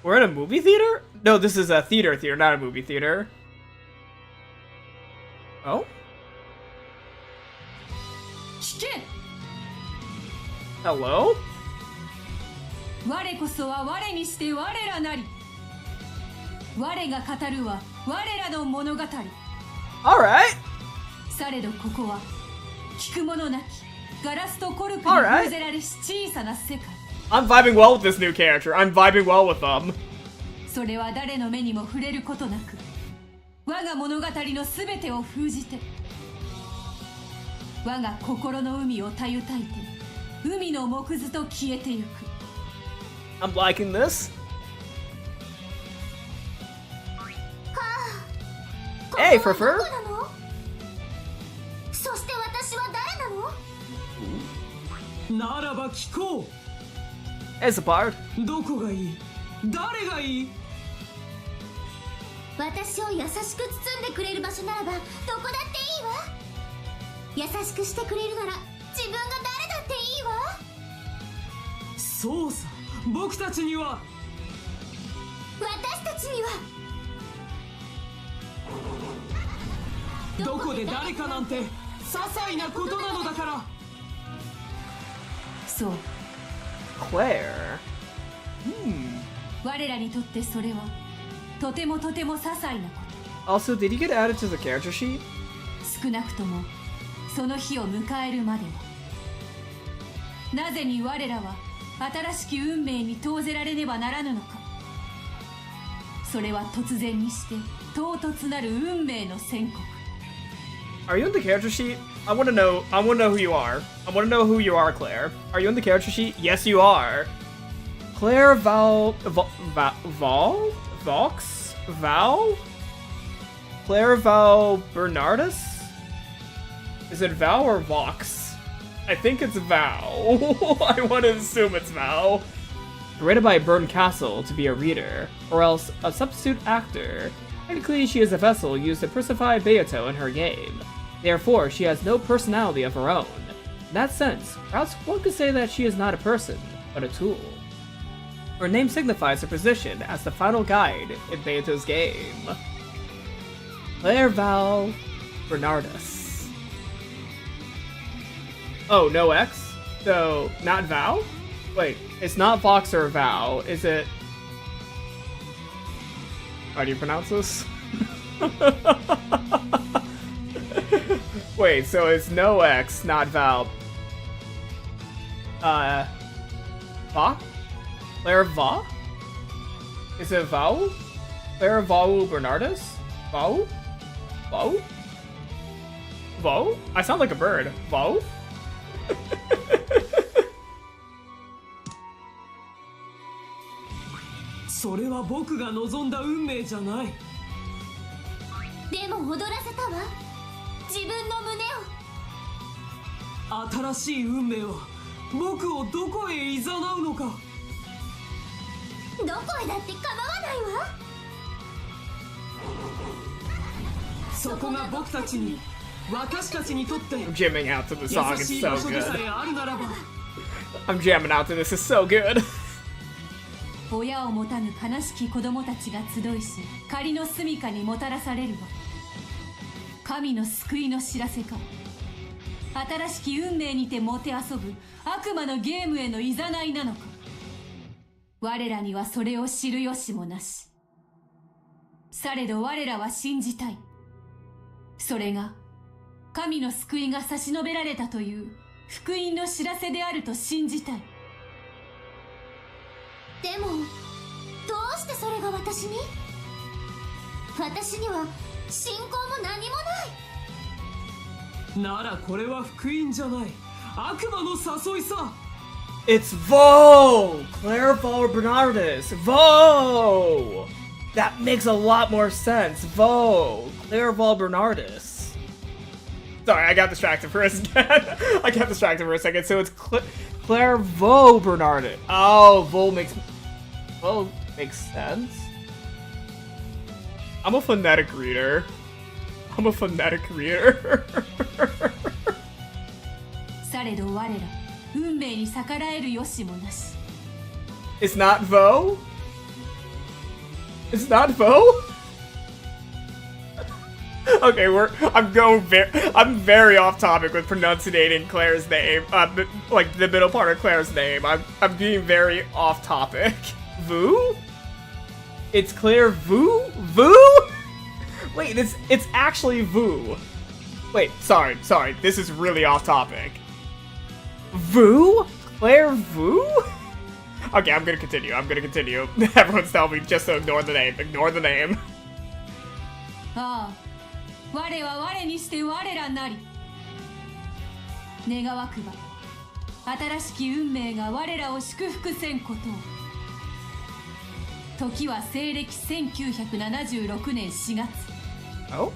We're in a movie theater? No, this is a theater, not a movie theater. Oh? Hello? 我こそは我にして我らなり。我が語るは我らの物語。Alright. されどここは聞くものなきガラスとコルクに封ぜられし小さな世界。I'm vibing well with this new character. I'm vibing well with them. それは誰の目にも触れることなく、我が物語のすべてを封じて、我が心の海をたゆたいて、海の木図と消えてゆく。I'm liking this. Hey, Furfur. そして私は誰なの？ならば聞こう。As a part. どこがいい？誰がいい？私を優しく包んでくれる場所ならばどこだっていいわ。優しくしてくれるなら自分が誰だっていいわ。そうさ、僕たちには、私たちにはどこで誰かなんて些細なことなのだから。そう。Claire. 我らにとってそれはとてもとても些細なこ Also, did he get added to the character sheet? と。少なくともその日を迎えるまでも。なぜに我らは新しき運命に投ぜられねばならぬのか。それは突然にして唐突なる運命の宣告。Are you in the character sheet? I want to know who you are. I want to know who you are, Claire. Are you in the character sheet? Yes, you are. Claire Vox? Val? Claire Val Bernardus? Is it Val or Vox? I think it's Val. I want to assume it's Val. Created by Burn Castle to be a reader, or else a substitute actor. Technically, she is a vessel used to personify Beato in her game. Therefore, she has no personality of her own. In that sense, perhaps one could say that she is not a person, but a tool. Her name signifies her position as the final guide in Beato's game. Claire Val Bernardus. Oh, no X? So, not Val? Wait, it's not Vox or Val, is it... How do you pronounce this? Wait, so it's no X, not Val. Va? Claire Va? Is it Val? Claire Val Bernardus? Val? Val? Val? I sound like a bird. Val?それは僕が望んだ運命じゃない。でも踊らせたわ、自分の胸を。新しい運命は僕をどこへ誘うのか。どこへだって構わないわ。そこが僕たちに、私たちにとって I'm jamming out to the 優 song, it's しい so 場所で good. さえあるならば。I'm jamming out to this, it's so good. 親を持たぬ悲しき子供たちが集いし、仮の住処にもたらされるわ。神の救いの知らせか、新しき運命にてもてあそぶ悪魔のゲームへの誘いなのか。我らにはそれを知る由もなし。されど我らは信じたい。それが神の救いが差し伸べられたという福音の知らせであると信じたい。でもどうしてそれが私に？私には信仰も何もない。ならこれは福音じゃない、悪魔の誘いさ。It's Vo! Claire Val Bernardus! Vo! That makes a lot more sense. Vo! Claire Val Bernardus. Sorry, I got distracted for a second. So it's Claire Vo Bernardus. Oh, Vo makes sense. I'm a phonetic reader. されど我ら運命に逆らえる由もなし。 It's not Vo? It's not Vo? Okay, I'm very off topic with pronunciating Claire's name. Like the middle part of Claire's name. I'm being very off topic. Vu? It's Claire Vu? Vu? Wait, it's actually Vu. Wait, sorry. This is really off topic. Vu? Claire Vu? Okay, I'm gonna continue. Everyone's telling me just to ignore the name. ああ、我は我にして我らなり。願わくば、新しき運命が我らを祝福せんことを。時は西暦1976年4月。Oh?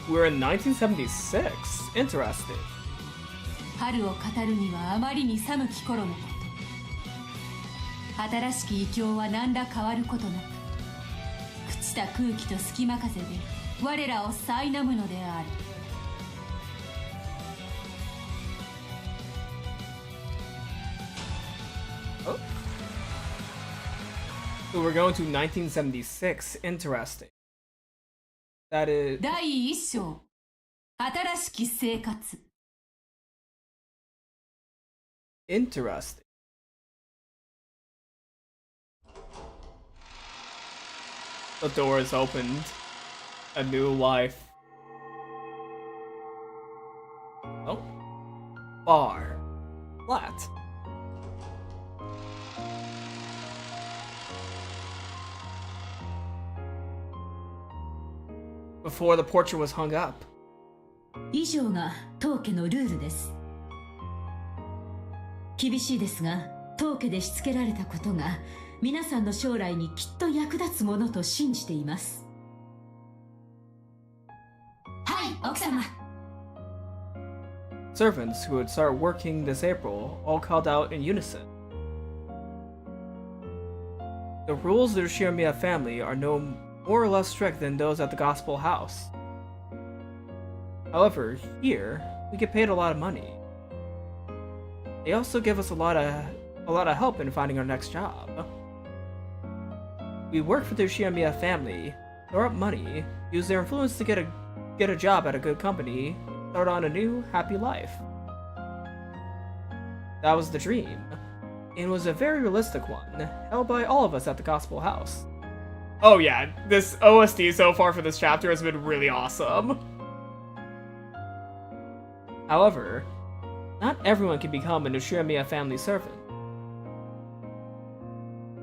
We're in 1976. Interesting. 春を語るにはあまりに寒き頃のこと。新しき異境は何ら変わることなく、朽ちた空気と隙間風で我らを苛むのである。Oh? So we're going to 1976. Interesting. That is... 第一章、新しき生活。Interesting. The door is opened. A new life. Oh. Bar. Flat. Before the portrait was hung up. 以上が当家のルールです。厳しいですが、当家でしつけられたことが皆さんの将来にきっと役立つものと信じています。はい、奥様。 Servants who would start working this April all called out in unison. The rules of the Ushiromiya family are no more or less strict than those at the Gospel House. However, here, we get paid a lot of money. They also give us a lot of help in finding our next job. We work for the Ushiromiya family, throw up money, use their influence to get a job at a good company, start on a new, happy life. That was the dream, and was a very realistic one, held by all of us at the Gospel House. Oh yeah, this OST so far for this chapter has been really awesome. However, not everyone can become an Ushiromiya family servant.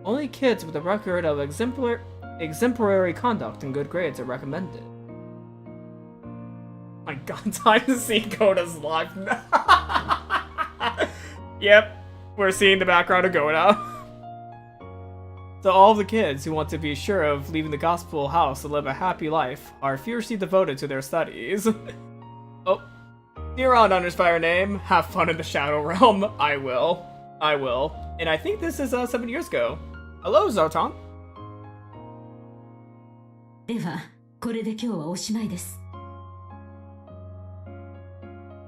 Only kids with a record of exemplary conduct and good grades are recommended. My god, time to see Koda's life. Yep, we're seeing the background of Koda. So all the kids who want to be sure of leaving the Gospel House to live a happy life are fiercely devoted to their studies. Oh, dear on Underspire name, have fun in the Shadow Realm. I will. And I think this is 7 years ago. Hello, Zotan. では、これで今日はおしまいです。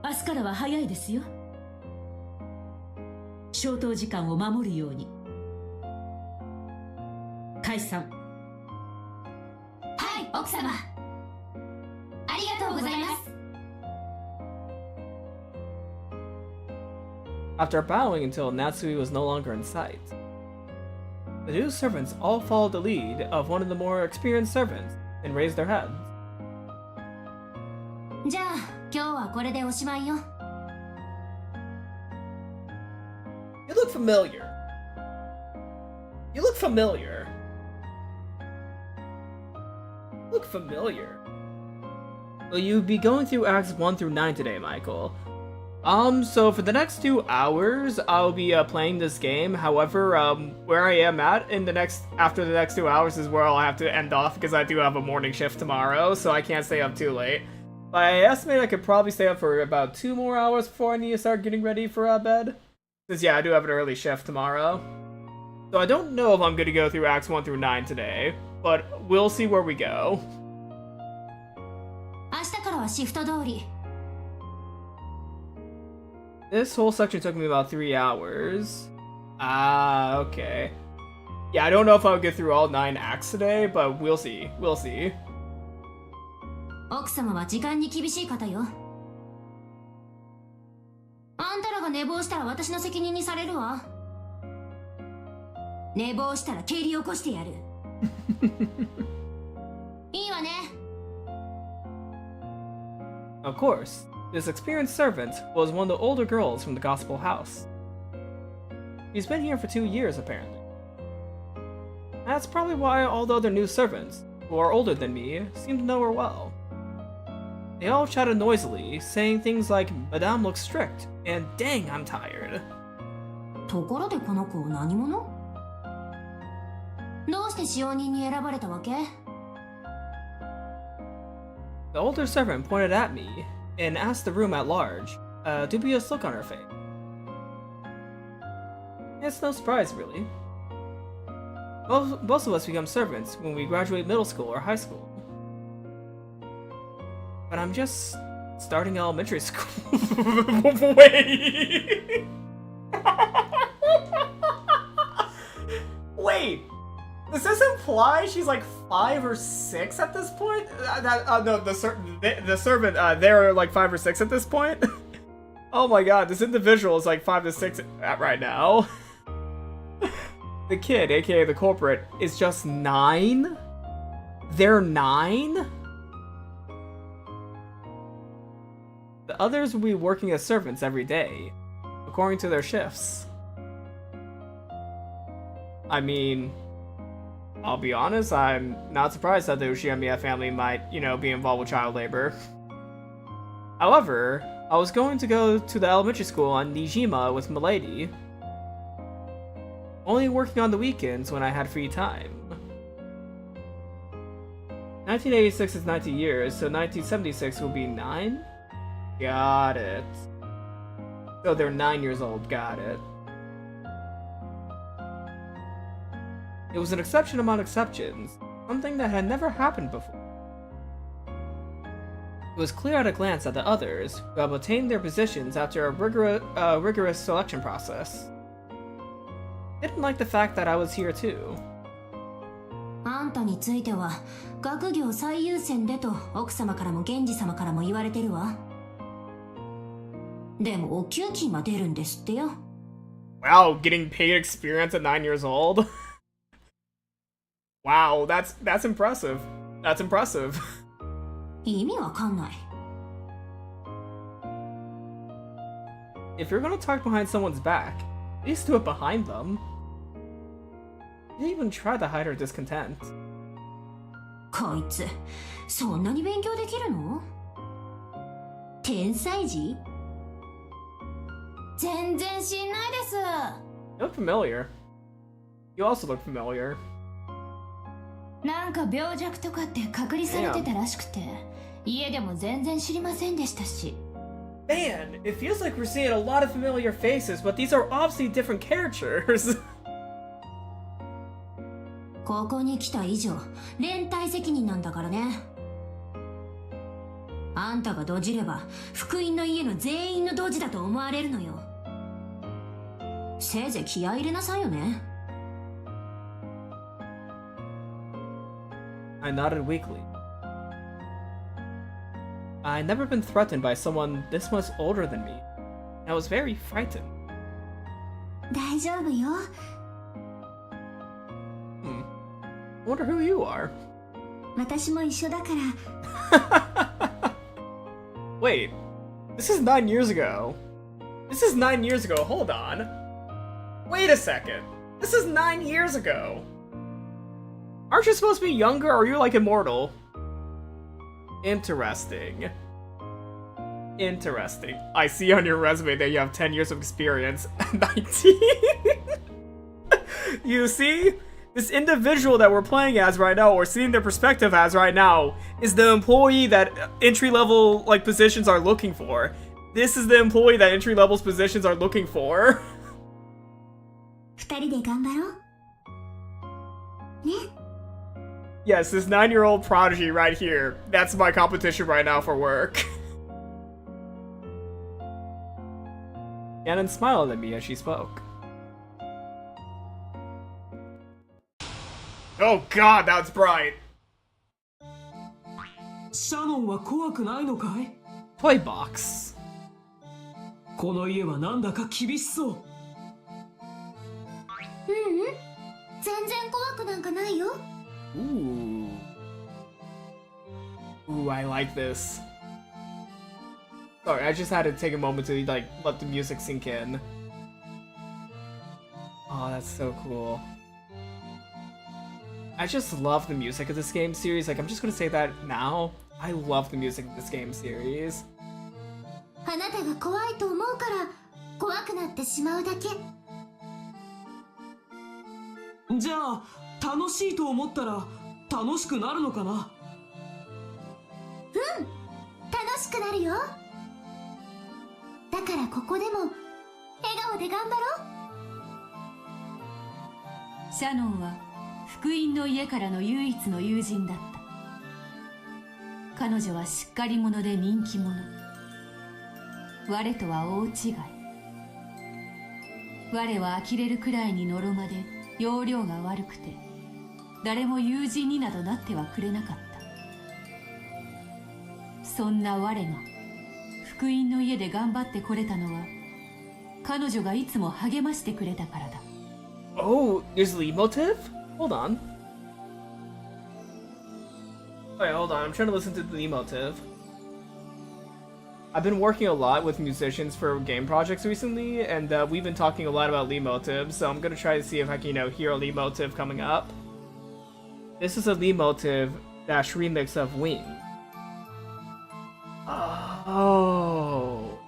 明日からは早いですよ。消灯時間を守るように。解散。はい、奥様。ありがとうございます。 After bowing until Natsui was no longer in sight, the new servants all followed the lead of one of the more experienced servants and raised their heads. じゃあ、今日はこれでおしまいよ。 You look familiar. You look familiar. You look familiar. Will you be going through Acts 1 through 9 today, Michael? So for the next 2 hours, I'll be playing this game. However, where I am at after the next 2 hours is where I'll have to end off because I do have a morning shift tomorrow, so I can't stay up too late. But I estimate I could probably stay up for about 2 more hours before I need to start getting ready for bed. Since yeah, I do have an early shift tomorrow. So I don't know if I'm going to go through Acts 1 through 9 today, but we'll see where we go. 明日からはシフト通り。 This whole section took me about 3 hours. Ah, okay. Yeah, I don't know if I'll get through all 9 acts today, but we'll see. We'll see. 奥様は時間に厳しい方よ。あんたらが寝坊したら私の責任にされるわ。寝坊したら蹴り起こしてやる。いいわね。 Of course, this experienced servant was one of the older girls from the Gospel House. She's been here for 2 years, apparently. That's probably why all the other new servants, who are older than me, seem to know her well. They all chatted noisily, saying things like, Madame looks strict, and dang, I'm tired. ところでこの子何者？どうして使用人に選ばれたわけ？ The older servant pointed at me and asked the room at large, a dubious look on her face. It's no surprise, really. Most of us become servants when we graduate middle school or high school. But I'm just starting elementary school. Wait! Wait! Does this imply she's like 5 or 6 at this point? No, the servant, they're like 5 or 6 at this point? Oh my god, this individual is like 5 to 6 at right now. The kid, aka the culprit, is just 9? They're 9? The others will be working as servants every day, according to their shifts. I mean, I'll be honest, I'm not surprised that the Ushiromiya family might, be involved with child labor. However, I was going to go to the elementary school on Nijima with Milady. only working on the weekends when I had free time. 1986 is 90 years, so 1976 will be 9? Got it. So they're 9 years old, got it. It was an exception among exceptions, something that had never happened before. It was clear at a glance that the others, who had obtained their positions after a rigorous selection process, didn't like the fact that I was here too. あんたについては学業最優先でと奥様からも源氏様からも言われてるわ。でもお給金は出るんですってよ。Wow, getting paid experience at 9 years old? Wow, that's impressive. That's impressive. 意味わかんない。If you're gonna talk behind someone's back, at least do it behind them. You didn't even try to hide her discontent. こいつ、そんなに勉強できるの？天才児？全然知んないです。You look familiar. You also look familiar. なんか病弱とかって隔離されてたらしくて、家でも全然知りませんでしたし。Man, it feels like we're seeing a lot of familiar faces, but these are obviously different characters. ここに来た以上、連帯責任なんだからね。あんたがドジれば、福音の家の全員のドジだと思われるのよ。せいぜい気合い入れなさいよね。I nodded weakly. I'd never been threatened by someone this much older than me. I was very frightened. 大丈夫よ。I wonder who you are. 私も一緒だから。Wait, this is 9 years ago. This is 9 years ago, hold on. Wait a second. This is 9 years ago. Aren't you supposed to be younger, or are you like immortal? Interesting. Interesting. I see on your resume that you have 10 years of experience. 19? You see? This individual that we're playing as right now, or seeing their perspective as right now, is the employee that entry-level like positions are looking for. This is the employee that entry-level positions are looking for. 二人で頑張ろう。ね。Yes, this 9-year-old prodigy right here. That's my competition right now for work. Gannon smiled at me as she spoke. Oh god, that's bright. シャノンは怖くないのかい？ Toy box. この家はなんだか厳しそう。全然怖くなんかないよ。Ooh. Ooh, I like this. Sorry, I just had to take a moment to like let the music sink in. Oh, that's so cool. I just love the music of this game series. Like, I'm just gonna say that now. I love the music of this game series. あなたが怖いと思うから怖くなってしまうだけ。じゃあ楽しいと思ったら楽しくなるのかな？楽しくなるよ。だからここでも笑顔で頑張ろう。シャノンは福音の家からの唯一の友人だった。彼女はしっかり者で人気者。我とは大違い。我は呆れるくらいにのろまで容量が悪くて、誰も友人になどなってはくれなかった。そんな我が福音の家で頑張ってこれたのは、彼女がいつも励ましてくれたからだ。Oh, there's the emotive? Hold on. Wait, hold on. I'm trying to listen to the emotive. I've been working a lot with musicians for game projects recently, and we've been talking a lot about leitmotifs, so I'm gonna try to see if I can, hear a leitmotif coming up. This is a leitmotif dash remix of Wing. Oh.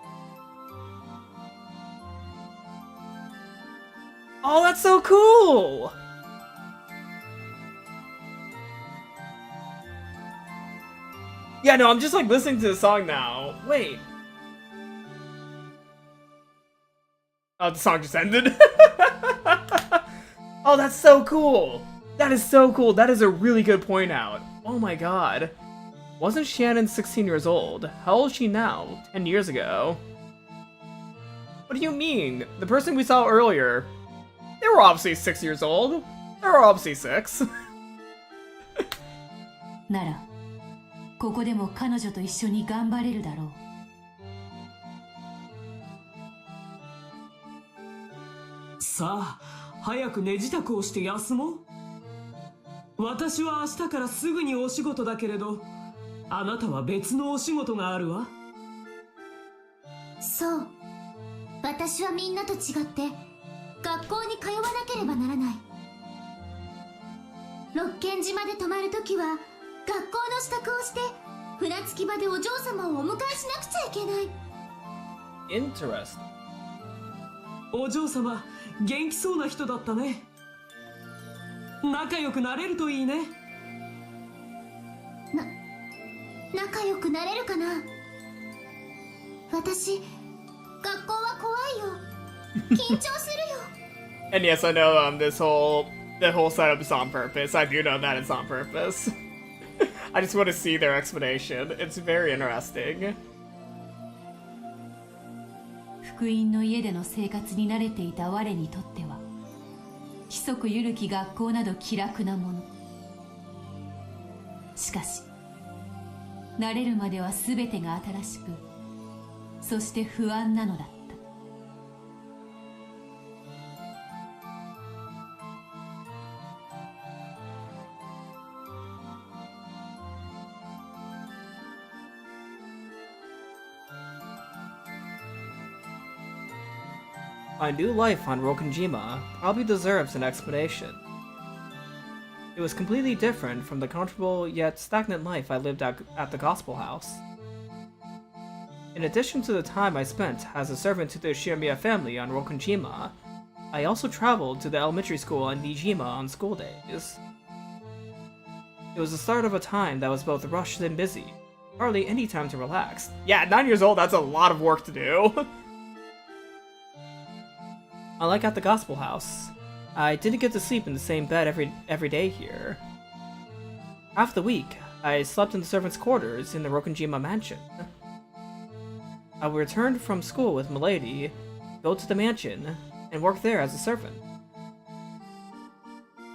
Oh, that's so cool! Yeah, no, I'm just like listening to the song now. Wait. Oh, the song just ended. Oh, that's so cool. That is so cool. That is a really good point out. Oh my god. Wasn't Shannon 16 years old? How old is she now? 10 years ago. What do you mean? The person we saw earlier, they were obviously 6 years old. They were obviously 6. ならここでも彼女と一緒に頑張れるだろう。さあ、早く寝支度をして休もう。私は明日からすぐにお仕事だけれど、あなたは別のお仕事があるわ。そう。私はみんなと違って学校に通わなければならない。六軒島で泊まるときは学校の支度をして船着き場でお嬢様をお迎えしなくちゃいけない。Interesting. お嬢様、元気そうな人だったね。仲良くなれるといいね。仲良くなれるかな。私、学校は怖いよ。緊張するよ。And yes, I know that whole setup is on purpose. I do know that it's on purpose. I just want to see their explanation. It's very interesting. 福音の家での生活に慣れていた我にとっては規則ゆるき学校など気楽なもの。しかし慣れるまでは全てが新しく、そして不安なのだった。My new life on Rokunjima probably deserves an explanation. It was completely different from the comfortable yet stagnant life I lived at the Gospel House. In addition to the time I spent as a servant to the Ushiromiya family on Rokunjima, I also traveled to the elementary school in Nijima on school days. It was the start of a time that was both rushed and busy. Hardly any time to relax. Yeah, at 9 years old, that's a lot of work to do. Unlike at the Gospel House, I didn't get to sleep in the same bed every day here. Half the week, I slept in the servants' quarters in the Rokunjima mansion. I would return from school with Milady, go to the mansion, and work there as a servant.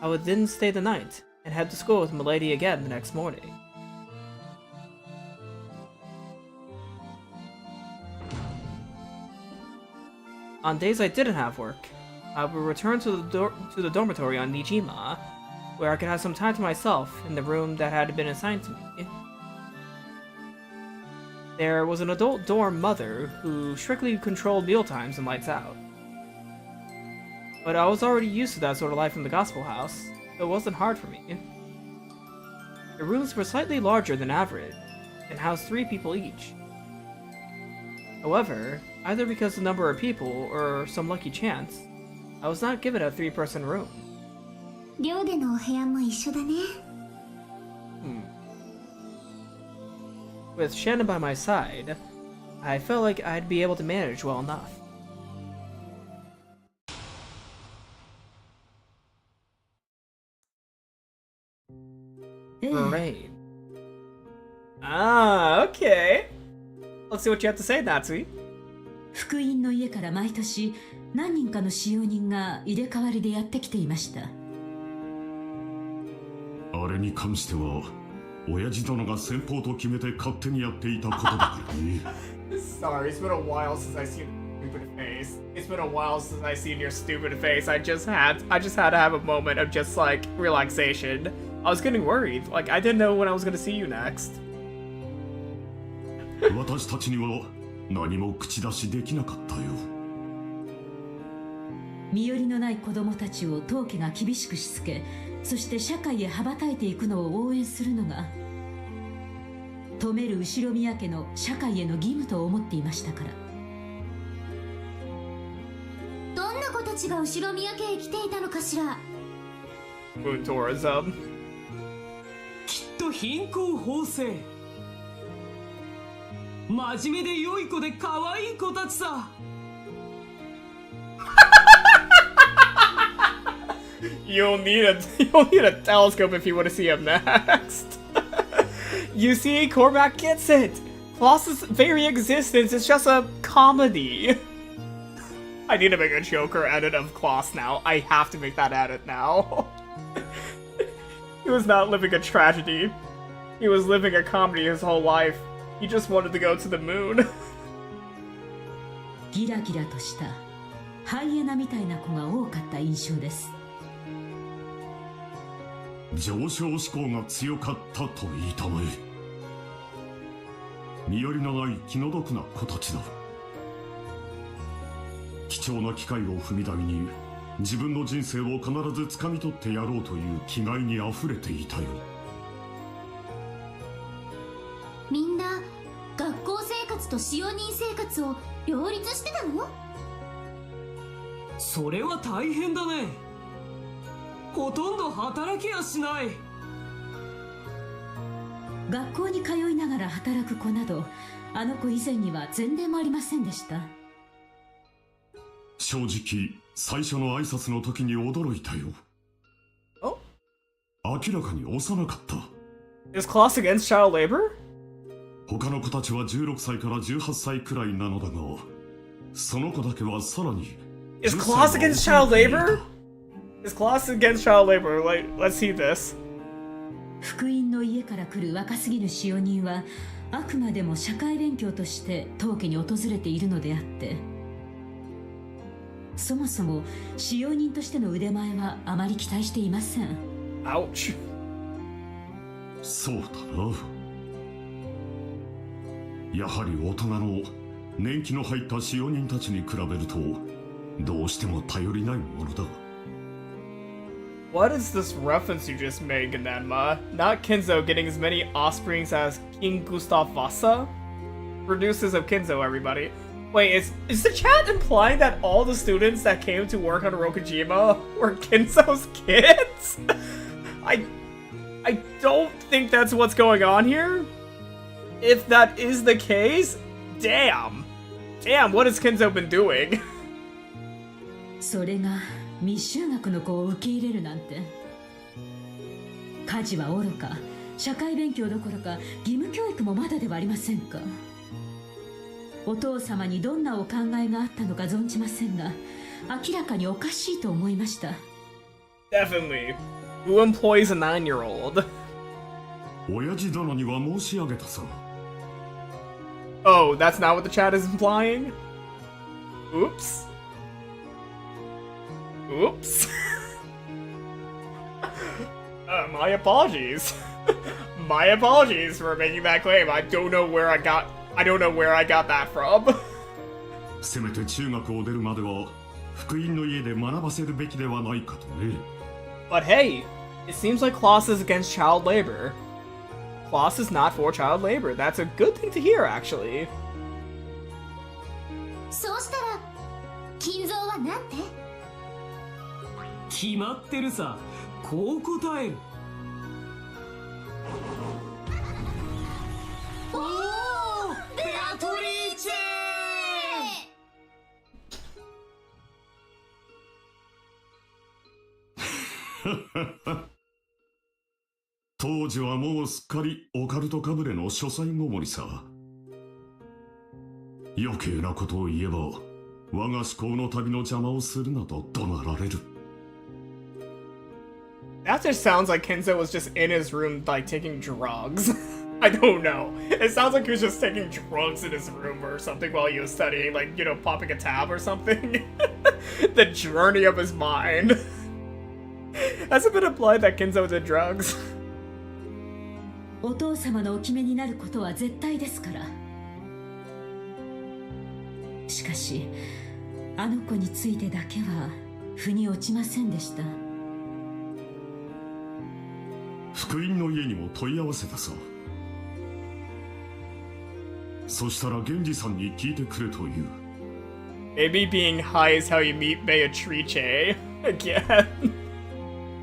I would then stay the night and head to school with Milady again the next morning. On days I didn't have work, I would return to the dormitory on Nijima, where I could have some time to myself in the room that had been assigned to me. There was an adult dorm mother who strictly controlled mealtimes and lights out. But I was already used to that sort of life in the Gospel House, so it wasn't hard for me. The rooms were slightly larger than average, and housed 3 people each. However, either because of the number of people or some lucky chance, I was not given a 3-person room. 寮でのお部屋も一緒だね。With Shannon by my side, I felt like I'd be able to manage well enough. Great. Ah, okay. Let's see what you have to say, Natsui. 福音の家から毎年何人かの使用人が入れ替わりでやってきていました。あれに関しては親父殿が先方と決めて勝手にやっていたことだからね。Sorry, it's been a while since I seen your stupid face. It's been a while since I seen your stupid face. I just had to have a moment of just like relaxation. I was getting worried. Like I didn't know when I was gonna see you next. 私たちには何も口出しできなかったよ。身寄りのない子供たちを当家が厳しくしつけ、そして社会へ羽ばたいていくのを応援するのが止める後ろ宮家の社会への義務と思っていましたから。どんなな子たちが後ろ宮家へ来ていたのかしら。 Moon tourism. きっと貧困法制。真面目で良い子で可愛い子たちさ。You'll need a telescope if you want to see him next. You see, Cormac gets it. Floss's very existence is just a comedy. I need to make a Joker edit of Kloss now. I have to make that edit now. He was not living a tragedy. He was living a comedy his whole life. He just wanted to go to the moon. ギラギラとしたハイエナみたいな子が多かった印象です。上昇志向が強かったと言いたまえ。身寄りのない気の毒な子たちだ。貴重な機会を踏み台に自分の人生を必ず掴み取ってやろうという気概にあふれていたよ。みんな学校生活と使用人生活を両立してたの？それは大変だね。ほとんど働きやしない。学校に通いながら働く子などあの子以前には前例もありませんでした。正直最初の挨拶の時に驚いたよ。明らかに幼かった。 Is Kloss against child labor? 他の子たちは16歳から18歳くらいなのだが、その子だけはさらに。 Is Kloss against child labor? Is Kloss against child labor? Like, let's see this. 福音の家から来る若すぎる使用人はあくまでも社会勉強として当家に訪れているのであって、そもそも使用人としての腕前はあまり期待していません。 Ouch. そうだな。やはり大人の年季の入った使用人たちに比べるとどうしても頼りないものだ。What is this reference you just made, Ganenma? Not Kinzo getting as many offsprings as King Gustav Vasa? Producers of Kinzo, everybody. Wait, is the chat implying that all the students that came to work on Rokujima were Kinzo's kids? I don't think that's what's going on here. If that is the case, damn. Damn, what has Kinzo been doing? それが未就学の子を受け入れるなんて。家事はおろか社会勉強どころか義務教育もまだではありませんか。お父様にどんなお考えがあったのか存じませんが、明らかにおかしいと思いました。 Definitely. Who employs a 9-year-old? 親父殿には申し上げたさ。 Oh, that's not what the chat is implying? Oops. Oops. My apologies. My apologies for making that claim. I don't know where I got that from. せめて中学を出るまでは福音の家で学ばせるべきではないかとね。 But hey, it seems like Kloss is against child labor. Kloss is not for child labor. That's a good thing to hear, actually. そうしたら金蔵はなんて？決まってるさ。こう答える。おお、ベアトリーチェ。当時はもうすっかりオカルトかぶれの書斎ごもりさ。余計なことを言えば我が思考の旅の邪魔をするなど怒鳴られる。 That just sounds like Kinzo was just in his room, like, taking drugs. I don't know. It sounds like he was just taking drugs in his room or something while he was studying, like, you know, popping a tab or something. The journey of his mind. Has it been implied that Kinzo did drugs? お父様のお決めになることは絶対ですから。しかしあの子についてだけは腑に落ちませんでした。福音の家にも問い合わせたさ。そしたら源氏さんに聞いてくれという。Maybe being high is how you meet Beatrice again.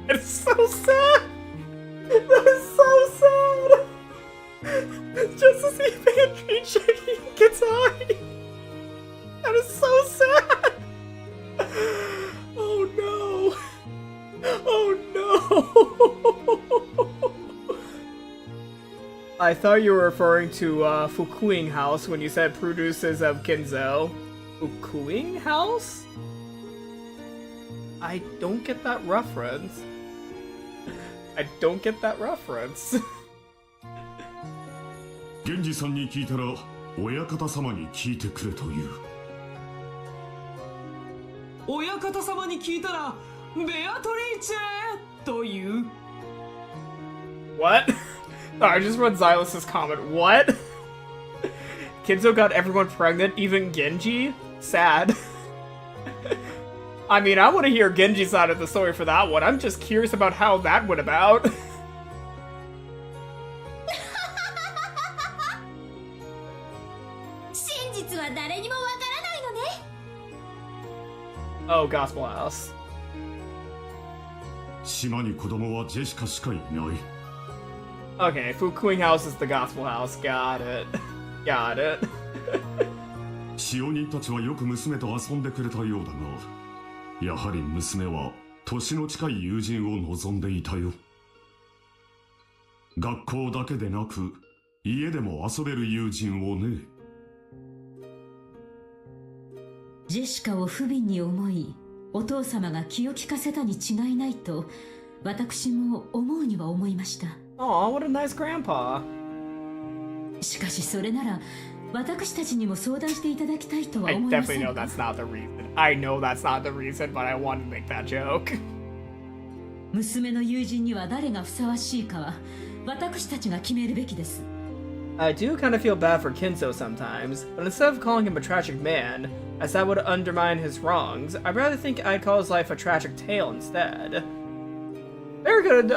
It's so sad! That is so sad! Just to see Beatrice gets high! That is so sad! Oh no! Oh no! I thought you were referring to Fukuing House when you said produces of Kinzo. Fukuing House? I don't get that reference. I don't get that reference. 源氏さんに聞いたら親方様に聞いてくれという。親方様に聞いたらベアトリーチェという。 What? I just read Xylus's comment. What? Kinzo got everyone pregnant, even Genji? Sad. I mean, I want to hear Genji's side of the story for that one. I'm just curious about how that went about. Oh, Gospel House. 島に子供はジェシカしかいない。 Okay, Fukuing House is the Gospel House. Got it. Got it. 使用人たちはよく娘と遊んでくれたようだが、やはり娘は年の近い友人を望んでいたよ。学校だけでなく、家でも遊べる友人をね。ジェシカを不憫に思い、お父様が気を利かせたに違いないと、私も思うには思いました。Aw, what a nice grandpa. しかしそれなら、私たちにも相談していただきたいとは I 思いませ definitely ん know か。 that's not the reason. I know that's not the reason, but I wanted to make that joke. 娘の友人には誰がふさわしいかは、私たちが決めるべきです。I do kind of feel bad for Kinzo sometimes, but instead of calling him a tragic man, as that would undermine his wrongs, I'd rather think I'd call his life a tragic tale instead. Very good,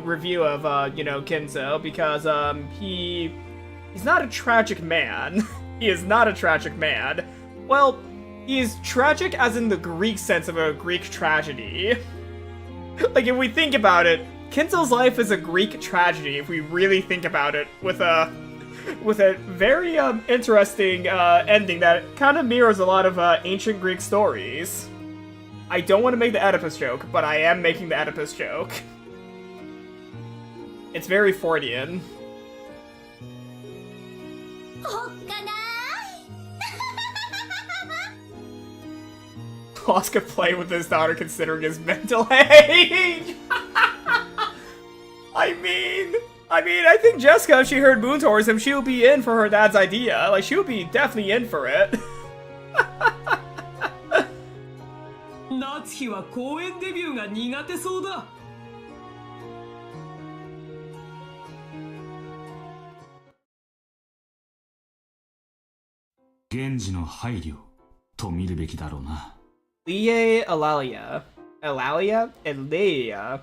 review of, Kinzo, because, he's not a tragic man. He is not a tragic man. Well, he's tragic as in the Greek sense of a Greek tragedy. Like, if we think about it, Kinzo's life is a Greek tragedy, if we really think about it, with a very interesting ending that kind of mirrors a lot of ancient Greek stories. I don't want to make the Oedipus joke, but I am making the Oedipus joke. It's very Freudian. Oscar play with his daughter considering his mental age. I mean, I think Jessica, if she heard Moon towards him, she'll be in for her dad's idea. Like, she'll be definitely in for it. 夏日は公演デビューが苦手そうだ。源氏の配慮と見るべきだろうな。Lie Alalia. Elia.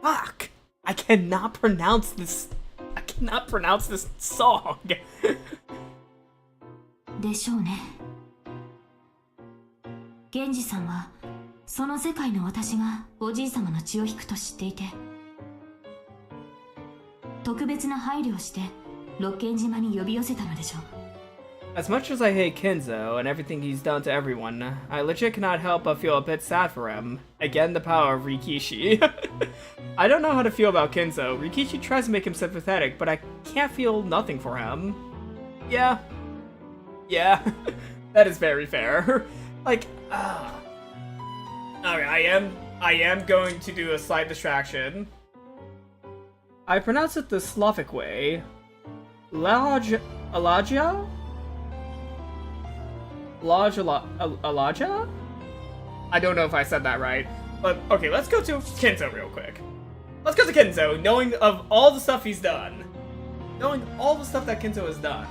Fuck! I cannot pronounce this song. でしょうね。源氏さんはその世界の私がおじい様の血を引くと知っていて、特別な配慮をして六軒島に呼び寄せたのでしょう。As much as I hate Kinzo and everything he's done to everyone, I legit cannot help but feel a bit sad for him. Again, the power of Rikishi. I don't know how to feel about Kinzo. Rikishi tries to make him sympathetic, but I can't feel nothing for him. Yeah. That is very fair. Like, Alright, I am going to do a slight distraction. I pronounce it the Slavic way. Alaja? Alaja? I don't know if I said that right. But, okay, let's go to Kinzo real quick. Let's go to Kinzo, knowing of all the stuff he's done. Knowing all the stuff that Kinzo has done.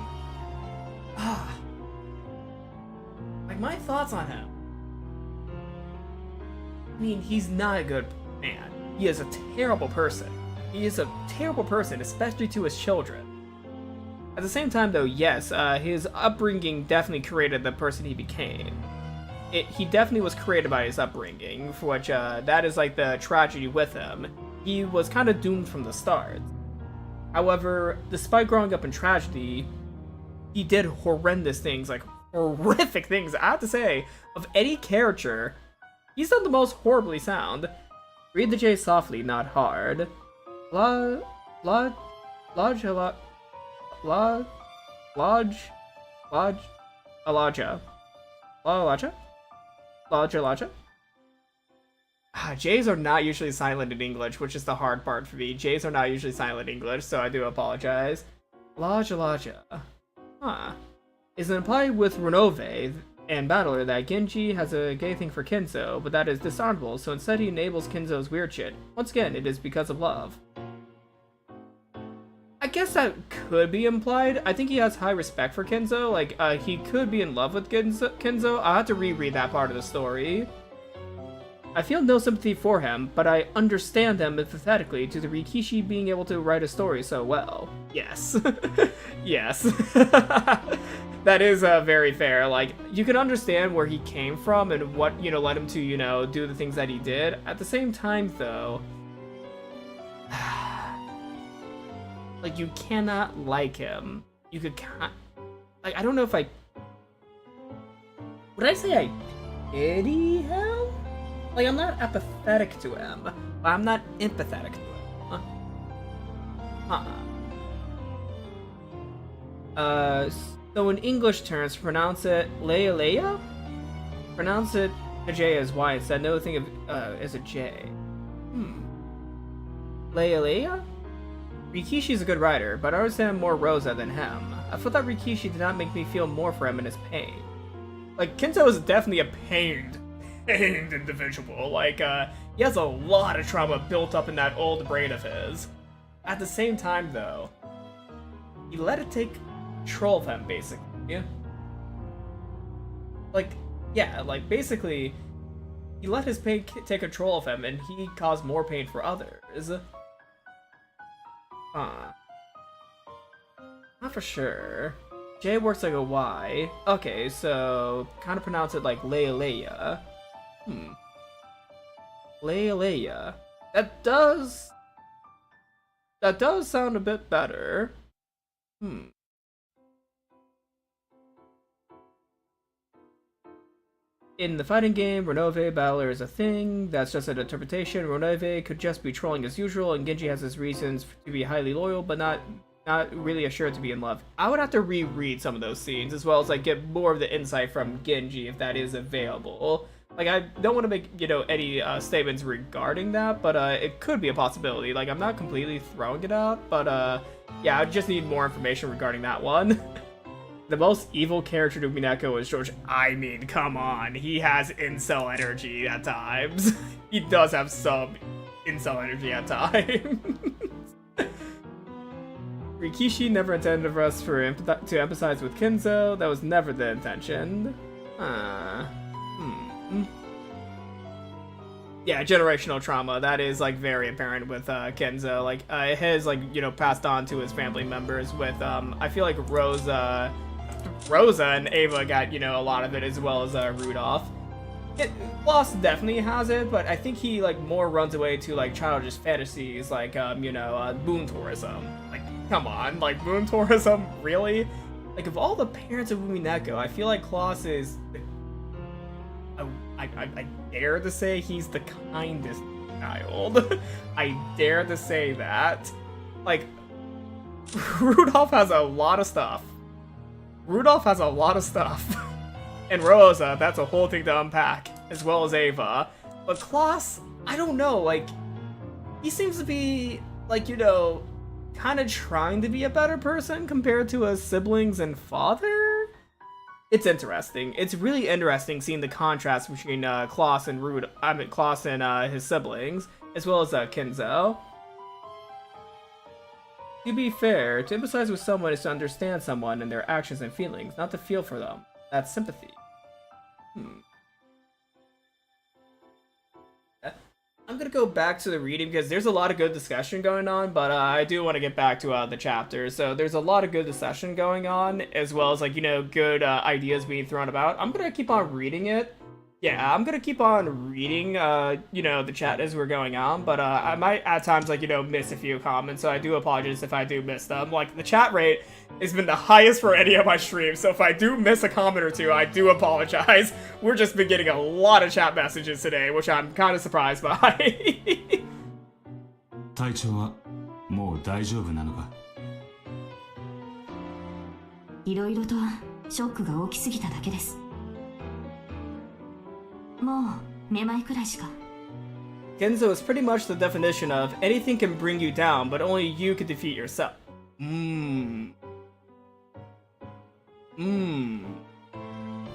Like, my thoughts on him. I mean, he's not a good man. He is a terrible person. He is a terrible person, especially to his children. At the same time, though, yes, his upbringing definitely created the person he became. He definitely was created by his upbringing, for which that is like the tragedy with him. He was kind of doomed from the start. However, despite growing up in tragedy, he did horrendous things, like horrific things. I have to say, of any character, he's done the most horribly sound. Read the J softly, not hard. Lodge, Alaja. J's are not usually silent in English, which is the hard part for me. J's are not usually silent in English, so I do apologize. Alaja. Huh. Is implied with Renove and Battler that Genji has a gay thing for Kinzo, but that is dishonorable, so instead he enables Kinzo's weird shit. Once again, it is because of love. I guess that could be implied. I think he has high respect for Kinzo. Like, he could be in love with Kinzo. I'll have to reread that part of the story. I feel no sympathy for him, but I understand him empathetically to the Rikishi being able to write a story so well. Yes. Yes. That is very fair. Like, you can understand where he came from and what, led him to, do the things that he did. At the same time, though, like, you cannot like him. You could like, I don't know if I... Would I say I pity him? Like, I'm not apathetic to him, but I'm not empathetic to him. So in English terms, pronounce it Leia? Pronounce it a J as Y instead. No, think of as a J. Leia? Rikishi's a good writer, but I understand more Rosa than him. I felt that Rikishi did not make me feel more for him in his pain. Like, Kinzo is definitely a pained individual. Like, he has a lot of trauma built up in that old brain of his. At the same time, though, he let it take control of him, basically. Yeah. Like, yeah, like, basically, he let his pain take control of him, and he caused more pain for others. Not for sure. J works like a Y. Okay, so kind of pronounce it like Leia. Leia. That does sound a bit better. In the fighting game, Renove Battler is a thing. That's just an interpretation. Renove could just be trolling as usual, and Genji has his reasons to be highly loyal, but not really assured to be in love. I would have to reread some of those scenes, as well as like get more of the insight from Genji if that is available. Like, I don't want to make, any statements regarding that, but it could be a possibility. Like, I'm not completely throwing it out, but yeah, I just need more information regarding that one. The most evil character to Umineko is George. I mean, come on. He has incel energy at times. He does have some incel energy at times. Rikishi never intended for us to empathize with Kinzo. That was never the intention. Yeah, generational trauma. That is, like, very apparent with Kinzo. Like, his, like, passed on to his family members with, I feel like Rosa and Ava got, a lot of it, as well as Rudolph. Lost definitely has it, but I think he, like, more runs away to, like, childish fantasies, like, boon tourism. Like, come on, like, boon tourism, really? Like, of all the parents of Umineko, I feel like Klaus is I dare to say he's the kindest child. I dare to say that. Like, Rudolph has a lot of stuff. And Rosa, that's a whole thing to unpack, as well as Ava. But Klaus, I don't know, like, he seems to be, like, kind of trying to be a better person compared to his siblings and father? It's interesting. It's really interesting seeing the contrast between Klaus and Klaus and his siblings, as well as Kinzo. To be fair, to empathize with someone is to understand someone and their actions and feelings, not to feel for them. That's sympathy. I'm gonna go back to the reading because there's a lot of good discussion going on, but I do want to get back to the chapters. So there's a lot of good discussion going on, as well as, like, you know, good ideas being thrown about. I'm gonna keep on reading it. Yeah, I'm gonna keep on reading, you know, the chat as we're going on, but I might at times, like, you know, miss a few comments, so I do apologize if I do miss them. Like, the chat rate has been the highest for any of my streams, so if I do miss a comment or two, I do apologize. We're just been getting a lot of chat messages today, which I'm kind of surprised by. 体調はもう大丈夫なのか？いろいろとショックが大きすぎただけです。もうめまいくらいしか。Kinzo is pretty much the definition of anything can bring you down, but only you can defeat yourself.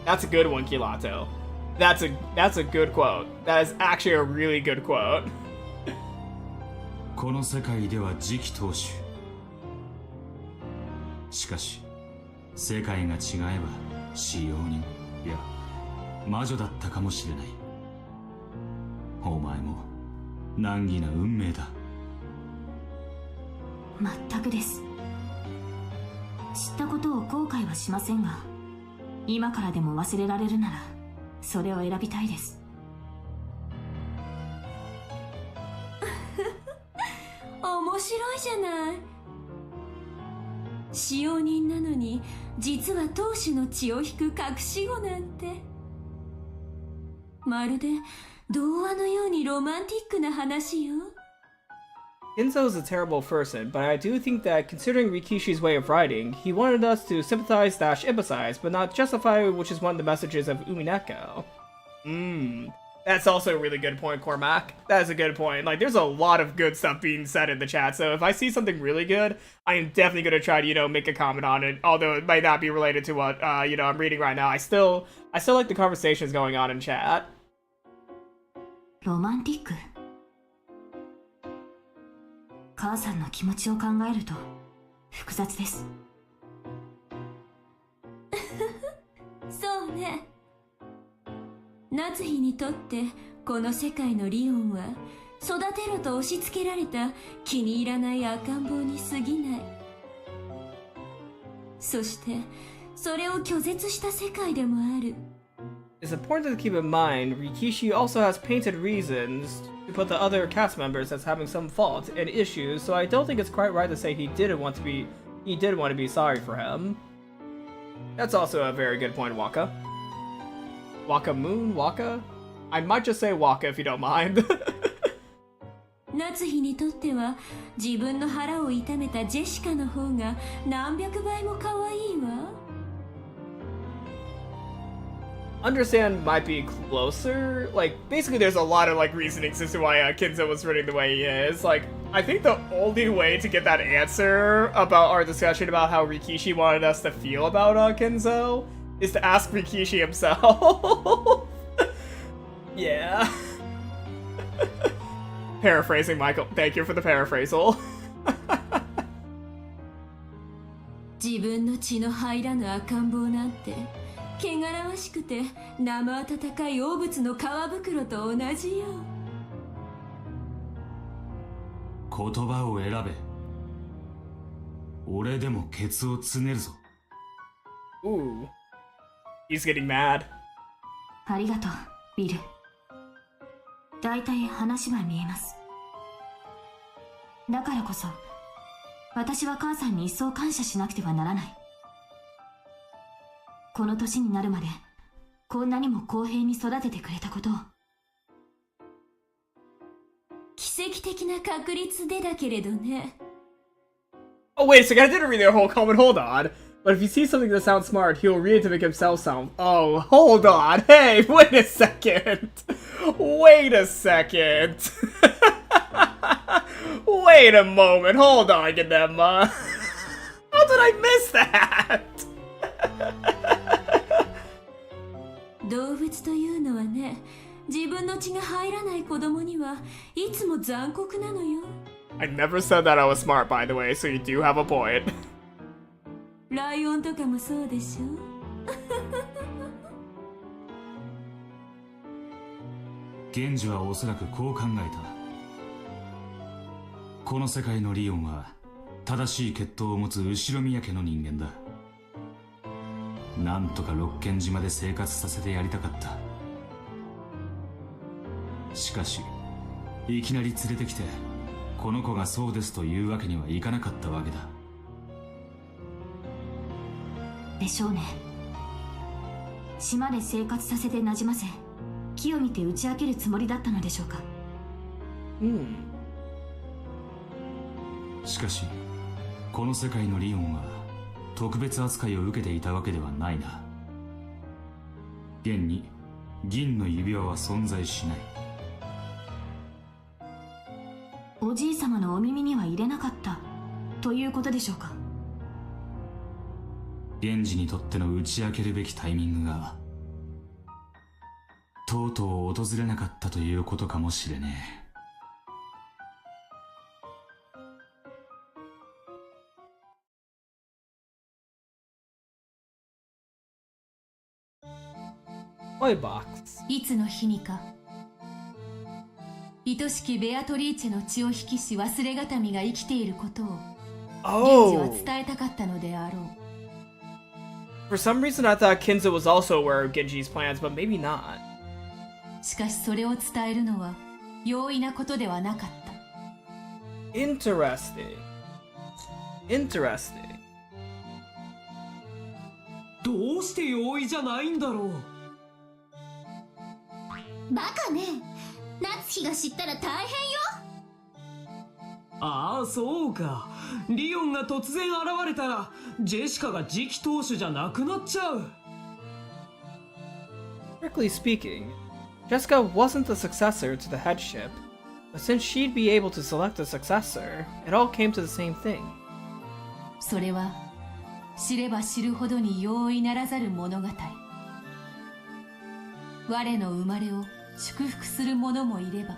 That's a good one, Kilato. That's a good quote. That is actually a really good quote. この世界では次期当主。しかし世界が違えば使用人いや魔女だったかもしれない。お前も難儀な運命だ。全くです。知ったことを後悔はしませんが、今からでも忘れられるならそれを選びたいです。面白いじゃない。使用人なのに実は当主の血を引く隠し子なんて、まるで童話のようにロマンティックな話よ。Kinzo is a terrible person, but I do think that considering Rikishi's way of writing, he wanted us to sympathize/empathize, but not justify, which is one of the messages of Umineko. That's also a really good point, Cormac. That is a good point. Like, there's a lot of good stuff being said in the chat, so if I see something really good, I am definitely going to try to, you know, make a comment on it, although it might not be related to what, you know, I'm reading right now. I still like the conversations going on in chat. ロマンティック。母さんの気持ちを考えると複雑です。そうね。夏日にとってこの世界のリオンは育てろと押し付けられた気に入らない赤ん坊に過ぎない。そしてそれを拒絶した世界でもある。It's important to keep in mind, Rikishi also has painted reasons to put the other cast members as having some fault and issues, so I don't think it's quite right to say he did want to be sorry for him. That's also a very good point, Waka. Waka Moon? Waka? I might just say Waka if you don't mind. 夏日にとっては自分の腹を痛めたジェシカの方が何百倍も可愛いわ。Understand might be closer. Like, basically there's a lot of, like, reasonings as to why Kinzo was written the way he is. Like, I think the only way to get that answer about our discussion about how Rikishi wanted us to feel about Kinzo is to ask Rikishi himself. Yeah. Paraphrasing, Michael. Thank you for the paraphrasal. 自分の血の入らぬ赤ん坊なんて汚らわしくて生温かい汚物の皮袋と同じよ。言葉を選べ。俺でもケツをつねるぞ。Ooh. He's getting mad. ありがとう、ビル。だいたい話は見えます。だからこそ、私は母さんに一層感謝しなくてはならない。この年になるまで、こんなにも公平に育ててくれたことを。奇跡的な確率でだけれどね。Oh, wait a second, I didn't read the whole comment, hold on. But if he sees something that sounds smart, he'll read it to make himself sound... Oh, hold on. Hey, wait a second. Wait a second. Wait a moment. Hold on, Ganema. How did I miss that? 動物というのはね、自分の血が入らない子供にはいつも残酷なのよ。I never said that I was smart, by the way, so you do have a point. ライオンとかもそうでしょ。源氏はおそらくこう考えた。この世界のリオンは正しい血統を持つ後宮家の人間だ。なんとか六軒島で生活させてやりたかった。しかしいきなり連れてきてこの子がそうですというわけにはいかなかったわけだ。でしょうね。島で生活させてなじませ、木を見て打ち明けるつもりだったのでしょうか。しかしこの世界のリオンは特別扱いを受けていたわけではないな。現に銀の指輪は存在しない。おじい様のお耳には入れなかったということでしょうか。源氏にとっての打ち明けるべきタイミングがとうとう訪れなかったということかもしれねえ。いつの日にか愛しきベアトリーチェの血を引きし忘れがたみが生きていることを源氏は伝えたかったのであろう。For some reason, I thought Kinzo was also aware of Genji's plans, but maybe not. しかしそれを伝えるのは容易なことではなかった。Interesting. Interesting. どうして容易じゃないんだろう。バカね、夏日が知ったら大変よ。ああ、そうか。リオンが突然現れたらジェシカが次期当主じゃなくなっちゃう。 Strictly speaking, Jessica wasn't the successor to the headship, but since she'd be able to select a successor, it all came to the same thing. それは知れば知るほどに容易ならざる物語。我の生まれを祝福する者もいれば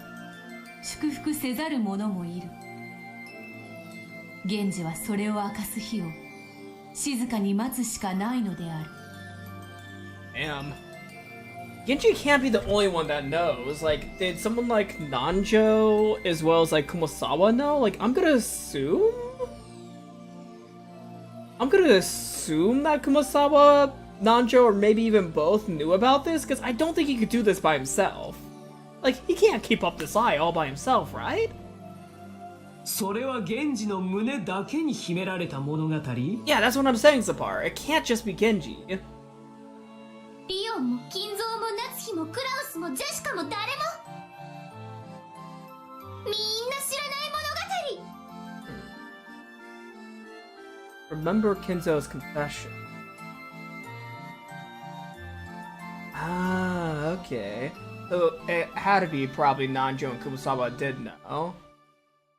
祝福せざる者もいる。源氏はそれを明かす日を静かに待つしかないのである。Damn. Genji can't be the only one that knows. Like, did someone like Nanjo as well as like Kumasawa know? Like, I'm gonna assume that Kumasawa, Nanjo, or maybe even both knew about this, because I don't think he could do this by himself. Like, he can't keep up this lie all by himself, right? それは源氏の胸だけに秘められた物語。 Yeah, that's what I'm saying, Sapar. It can't just be Genji. リオンも金蔵も夏日もクラウスもジェシカも誰もみんな知らない物語。 Remember Kinzo's confession. Ah, okay. So it had to be probably Nanjo and Kumasawa did know.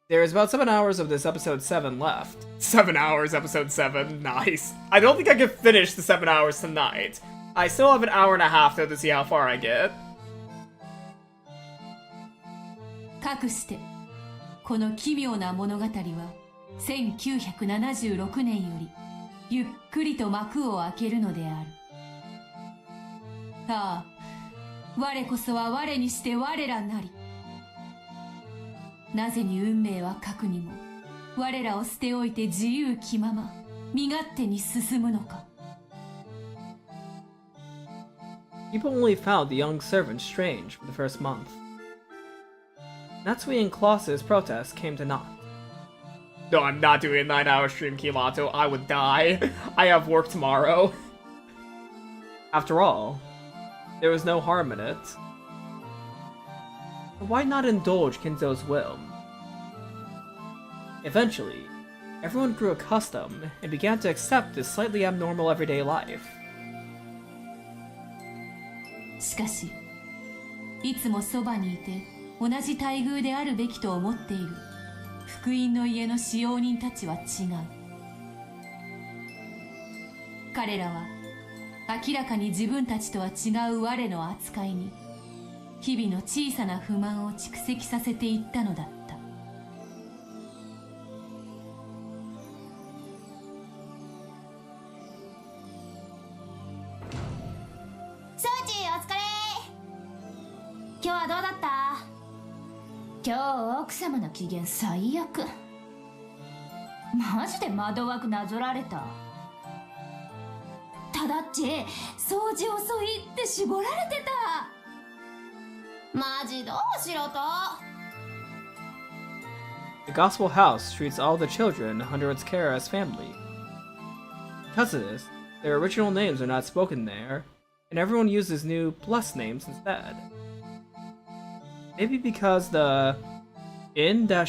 There's about 7 hours of this episode 7 left. 7 hours, episode 7. Nice. I don't think I can finish the 7 hours tonight. I still have an hour and a half though to see how far I get. かくしてこの奇妙な物語は1976年よりゆっくりと幕を開けるのである。ああ、我こそは我にして我らなり。なぜに運命は核にも我らを捨ておいて自由気まま身勝手に進むのか。 People only found the young servant strange for the first month. Natsui and Klaus's protests came to naught. No, I'm not doing a 9-hour stream, Kimato. I would die. I have work tomorrow. After all, there was no harm in it. Why not indulge Kinzo's will? Eventually, everyone grew accustomed and began to accept this slightly abnormal everyday life. しかしいつもそばにいて同じ待遇であるべきと思っている福音の家の使用人たちは違う。彼らは明らかに自分たちとは違う我の扱いに日々の小さな不満を蓄積させていったのだった。ソーチお疲れ。今日はどうだった？今日奥様の機嫌最悪。マジで窓枠なぞられた。ただっち掃除遅いって絞られてた。マジどうしろと。 The Gospel House treats all the children under its care as family. Because of this, their original names are not spoken there, and everyone uses new plus names instead. Maybe because the in-on-non-ne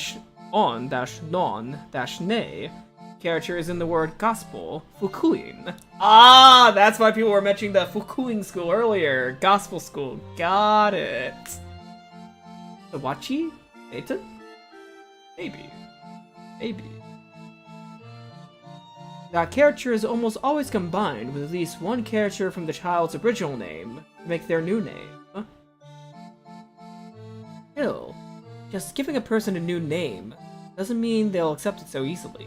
character is in the word gospel, fukuin. Ah, that's why people were mentioning the fukuin school earlier. Gospel school. Got it. The Wachi? Nathan? Maybe. Maybe. That character is almost always combined with at least one character from the child's original name to make their new name. Still, just giving a person a new name doesn't mean they'll accept it so easily.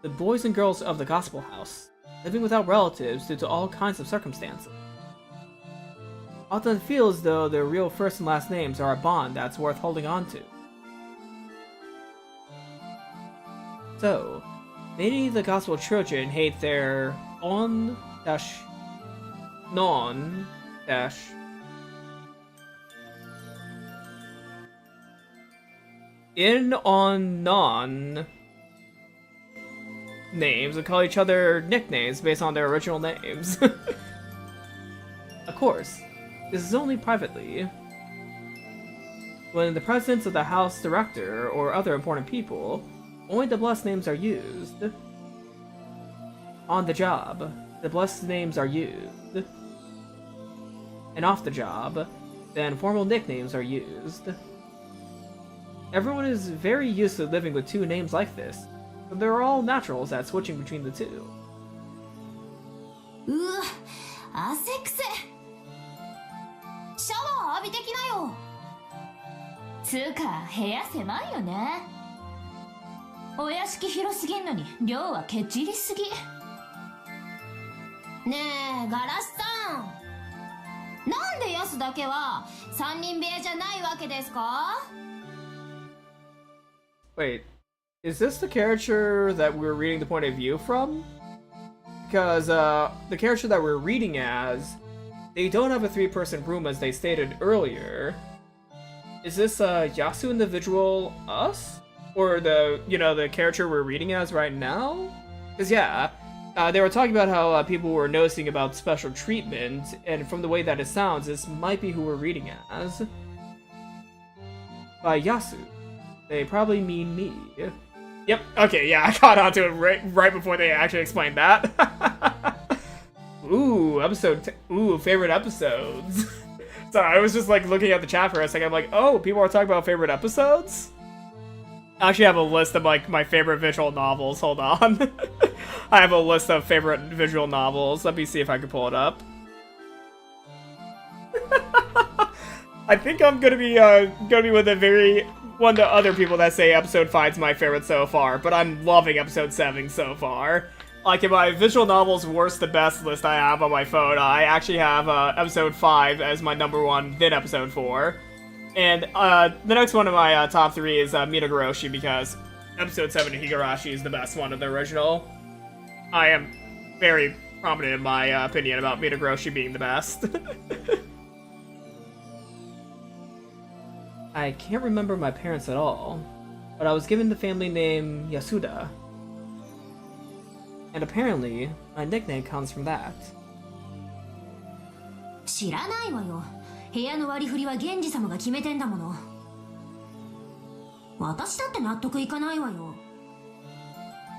The boys and girls of the Gospel House, living without relatives due to all kinds of circumstances, often feel as though their real first and last names are a bond that's worth holding on to. So, many of the Gospel children hate their non names and call each other nicknames based on their original names. Of course, this is only privately. When in the presence of the house director or other important people, only the blessed names are used. On the job, the blessed names are used. And off the job, then formal nicknames are used. Everyone is very used to living with two names like this, so they're all naturals at switching between the two. うわ、汗くせ。シャワー浴びてきなよ。つうか部屋狭いよね。お屋敷広すぎんのに量はケチりすぎ。ねえガラスさん、なんでヤスだけは三人部屋じゃないわけですか？ Wait, is this the character that we're reading the point of view from? Because the character that we're reading as, they don't have a three-person room as they stated earlier. Is this Yasu individual us? Or the character we're reading as right now? Because yeah, they were talking about how people were noticing about special treatment, and from the way that it sounds, this might be who we're reading as. By Yasu, they probably mean me. Yep, okay, yeah, I caught on to it right before they actually explained that. Ooh, favorite episodes. Sorry, I was just like looking at the chat for a second, I'm like, oh, people are talking about favorite episodes? I actually have a list of like my favorite visual novels, hold on. I have a list of favorite visual novels, let me see if I can pull it up. I think I'm gonna be with one of the other people that say episode 5 is my favorite so far, but I'm loving episode 7 so far. Like in my visual novels worst to best list I have on my phone, I actually have episode 5 as my number 1, then episode 4. And the next one of my top 3 is Minagoroshi, because episode 7 of Higurashi is the best one of the original. I am very prominent in my opinion about Minagoroshi being the best. I can't remember my parents at all, but I was given the family name Yasuda. And apparently, my nickname comes from that. 知らないわよ。部屋の割り振りは源氏様が決めてんだもの。私だって納得いかないわよ。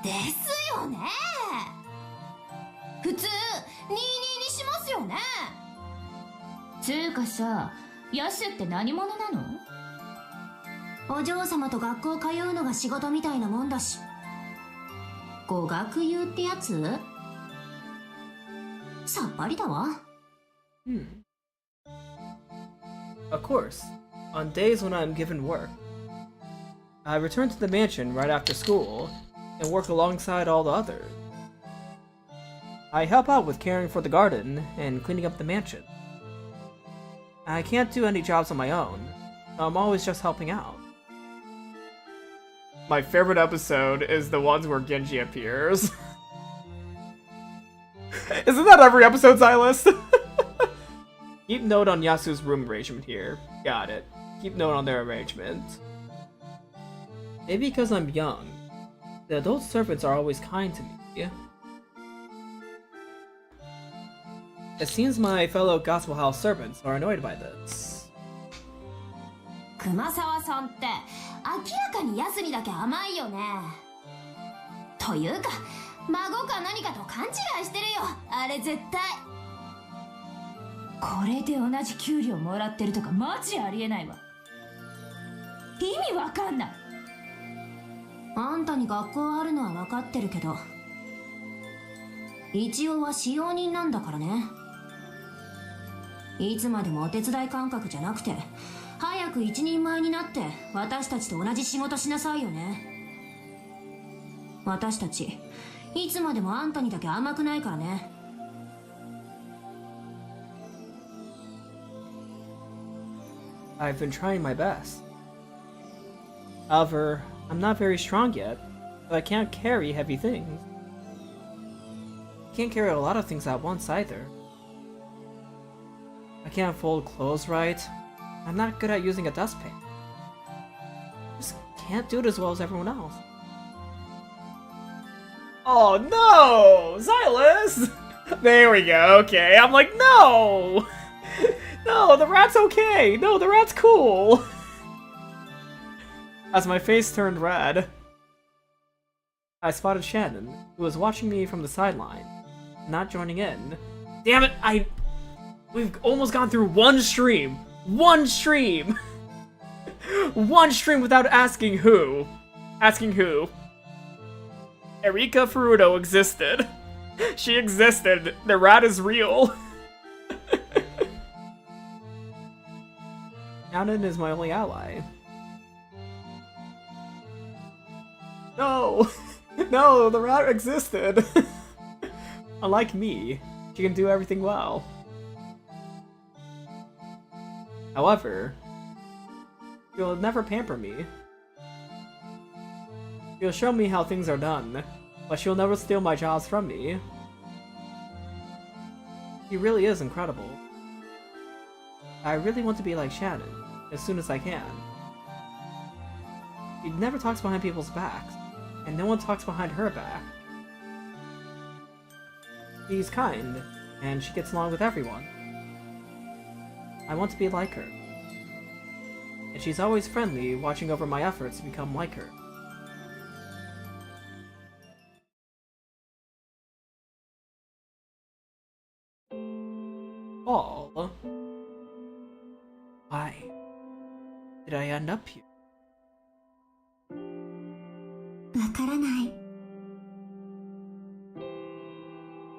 ですよね。普通22にしますよね。つうかさ、ヤスって何者なの？お嬢様と学校通うのが仕事みたいなもんだし。語学友ってやつ？さっぱりだわ。Of course, on days when I'm given work, I return to the mansion right after school and work alongside all the others. I help out with caring for the garden and cleaning up the mansion. I can't do any jobs on my own. I'm always just helping out. My favorite episode is the ones where Genji appears. Isn't that every episode, Silas? Keep note on Yasu's room arrangement here. Got it. Keep note on their arrangement. Maybe because I'm young, the adult servants are always kind to me. It seems my fellow Gospel House servants are annoyed by this. 熊沢さんって明らかにヤスにだけ甘いよね。というか孫か何かと勘違いしてるよ、あれ絶対。これで同じ給料もらってるとかマジありえないわ。意味わかんない。あんたに学校あるのは分かってるけど、一応は使用人なんだからね。いつまでもお手伝い感覚じゃなくて、早く一人前になって私たちと同じ仕事しなさいよね。私たちいつまでもあんたにだけ甘くないからね。I've been trying my best. However, I'm not very strong yet, but I can't carry heavy things. I can't carry a lot of things at once either. I can't fold clothes right. I'm not good at using a dustpan. Just can't do it as well as everyone else. Oh no! Silas! There we go, okay. I'm like, no! No, the rat's okay! No, the rat's cool! As my face turned red, I spotted Shannon, who was watching me from the sideline, not joining in. Damn it, we've almost gone through one stream! One stream! One stream without asking who. Asking who. Erika Furuto existed. She existed. The rat is real. Shannon is my only ally. No! No, the rat existed! Unlike me, she can do everything well. However, she'll never pamper me. She'll show me how things are done, but she'll never steal my jobs from me. She really is incredible. I really want to be like Shannon, as soon as I can. She never talks behind people's backs, and no one talks behind her back. She's kind, and she gets along with everyone. I want to be like her. And she's always friendly, watching over my efforts to become like her. Paul? Why did I end up here? わからない。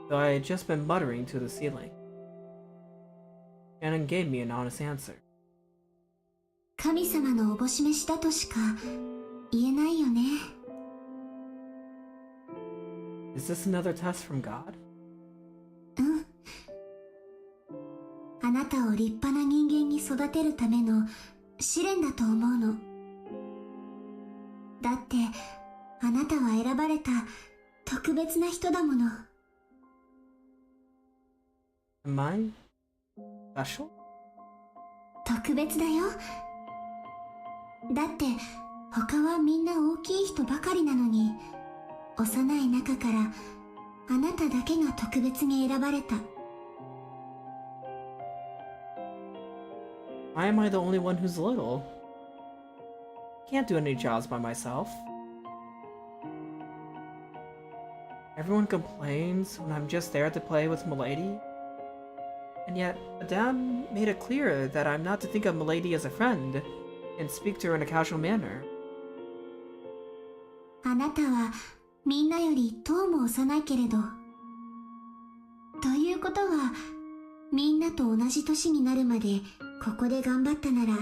So I had just been muttering to the ceiling. Shannon gave me an honest answer. 神様のおぼし飯だとしか言えないよね。 Is this another test from God? うん。あなたを立派な人間に育てるための試練だと思うの。だってあなたは選ばれた特別な人だもの。 Am I special? 特別だよ。だって他はみんな大きい人ばかりなのに、幼い中からあなただけが特別に選ばれた。 Why am I the only one who's little? Can't do any jobs by myself. Everyone complains when I'm just there to play with Milady. And yet, Madame made it clear that I'm not to think of Milady as a friend and speak to her in a casual manner. あなたはみんなよりとうも幼いけれど。ということは、みんなと同じ年になるまでここで頑張ったなら、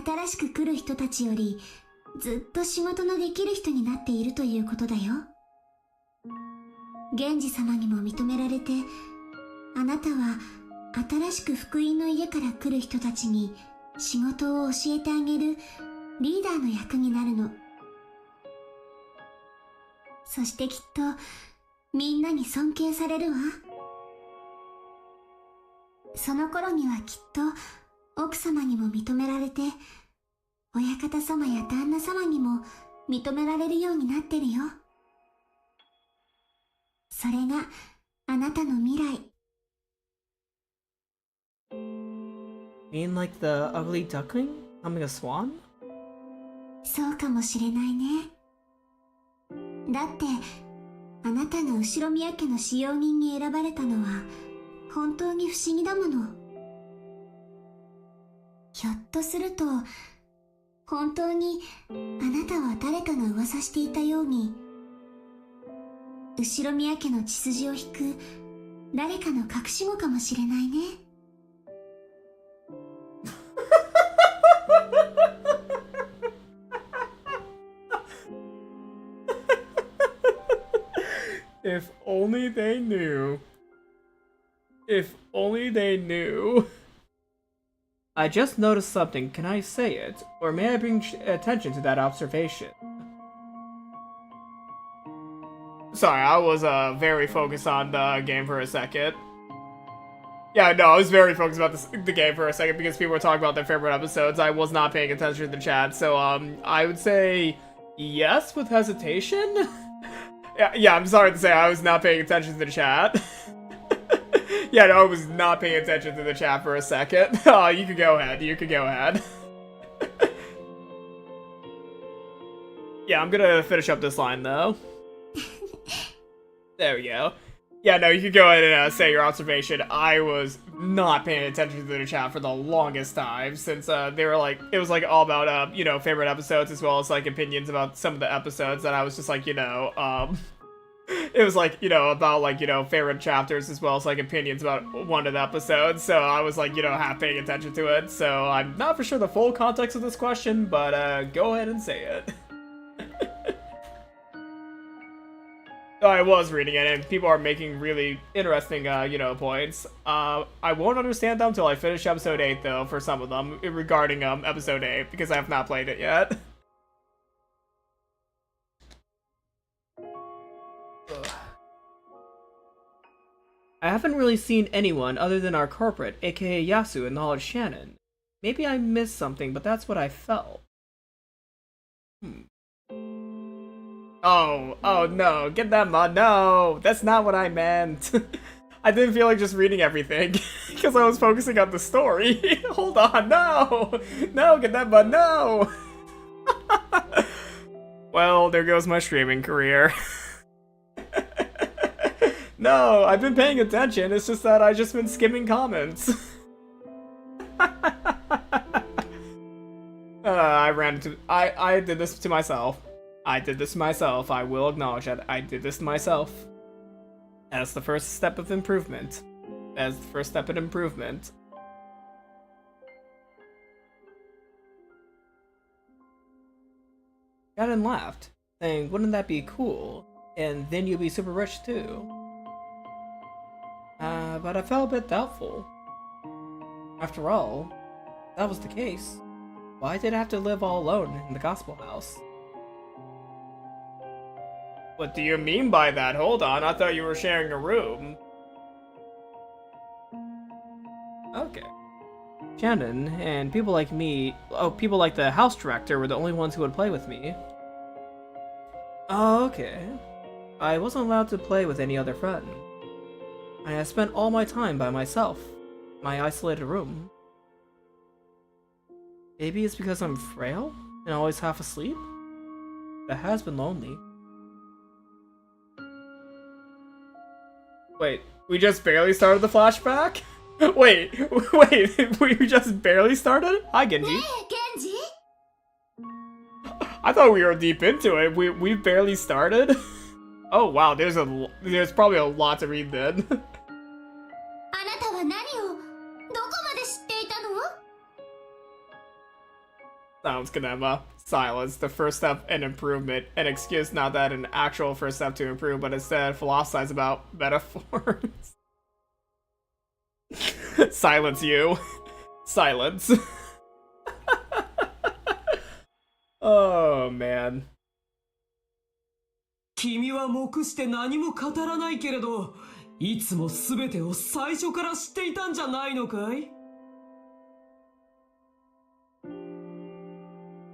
新しく来る人たちよりずっと仕事のできる人になっているということだよ。源氏様にも認められて、あなたは新しく福音の家から来る人たちに仕事を教えてあげるリーダーの役になるの。そしてきっとみんなに尊敬されるわ。その頃にはきっと奥様にも認められて、親方様や旦那様にも認められるようになってるよ。それがあなたの未来。Mean like the ugly duckling becoming a swan? そうかもしれないね。だってあなたが後宮家の使用人に選ばれたのは本当に不思議だもの。ひょっとすると本当にあなたは誰かが噂していたように後宮家の血筋を引く誰かの隠し子かもしれないね。If only they knew. If only they knew. I just noticed something. Can I say it? Or may I bring attention to that observation? Sorry, I was very focused on the game for a second. Yeah, no, I was very focused about the game for a second because people were talking about their favorite episodes. I was not paying attention to the chat, so I would say yes with hesitation. Yeah, I'm sorry to say I was not paying attention to the chat. Yeah, no, I was not paying attention to the chat for a second. Oh, you could go ahead. You could go ahead. Yeah, I'm gonna finish up this line, though. There we go. Yeah, no, you could go ahead and say your observation. I was not paying attention to the chat for the longest time, since they were like, it was like all about, you know, favorite episodes as well as like opinions about some of the episodes, and I was just like, you know, it was like, you know, about like, you know, favorite chapters as well as like opinions about one of the episodes, so I was like, you know, half paying attention to it, so I'm not for sure the full context of this question, but go ahead and say it. I was reading it, and people are making really interesting, you know, points. I won't understand them until I finish episode 8, though, for some of them, regarding, episode 8, because I have not played it yet. I haven't really seen anyone other than our corporate, aka Yasu and Knowledge Shannon. Maybe I missed something, but that's what I felt. Oh no, get that mod, no, that's not what I meant. I didn't feel like just reading everything, because I was focusing on the story. Hold on, no, get that mod, no. Well, there goes my streaming career. No, I've been paying attention, it's just that I've just been skimming comments. I did this to myself. I did this myself. I will acknowledge that I did this myself. That's the first step of improvement. That's the first step in improvement. Shannon laughed, saying, "Wouldn't that be cool? And then you'll be super rich too." But I felt a bit doubtful. After all, if that was the case, why did I have to live all alone in the gospel house? What do you mean by that? Hold on, I thought you were sharing a room. Okay. Shannon and people like me, people like the house director were the only ones who would play with me. Oh, okay. I wasn't allowed to play with any other friend. I spent all my time by myself, in my isolated room. Maybe it's because I'm frail and always half asleep? It has been lonely. Wait, we just barely started the flashback? Wait, we just barely started? Hi, Genji. Genji? I thought we were deep into it. We barely started? Oh wow, there's probably a lot to read then. Sounds Kanema. Silence, the first step in improvement. An excuse not that an actual first step to improve, but instead philosophize about metaphors. Silence you. Silence. Oh, man. 君は黙して何も語らないけれど、いつも全てを最初から知っていたんじゃないのかい？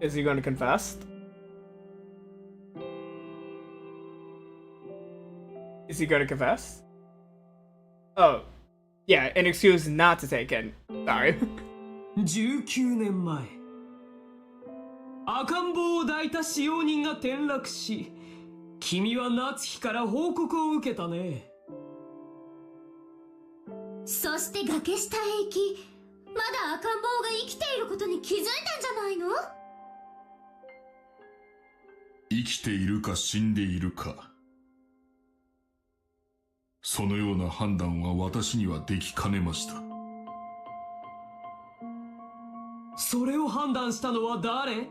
Is he going to confess? Is he going to confess? Oh, yeah, an excuse not to take in. Sorry. 19年前、赤ん坊を抱いた使用人が転落し、君は夏日から報告を受けたね。そして崖下へ行き、まだ赤ん坊が生きていることに気づいたんじゃないの？生きているか死んでいるか、そのような判断は私にはできかねました。それを判断したのは誰？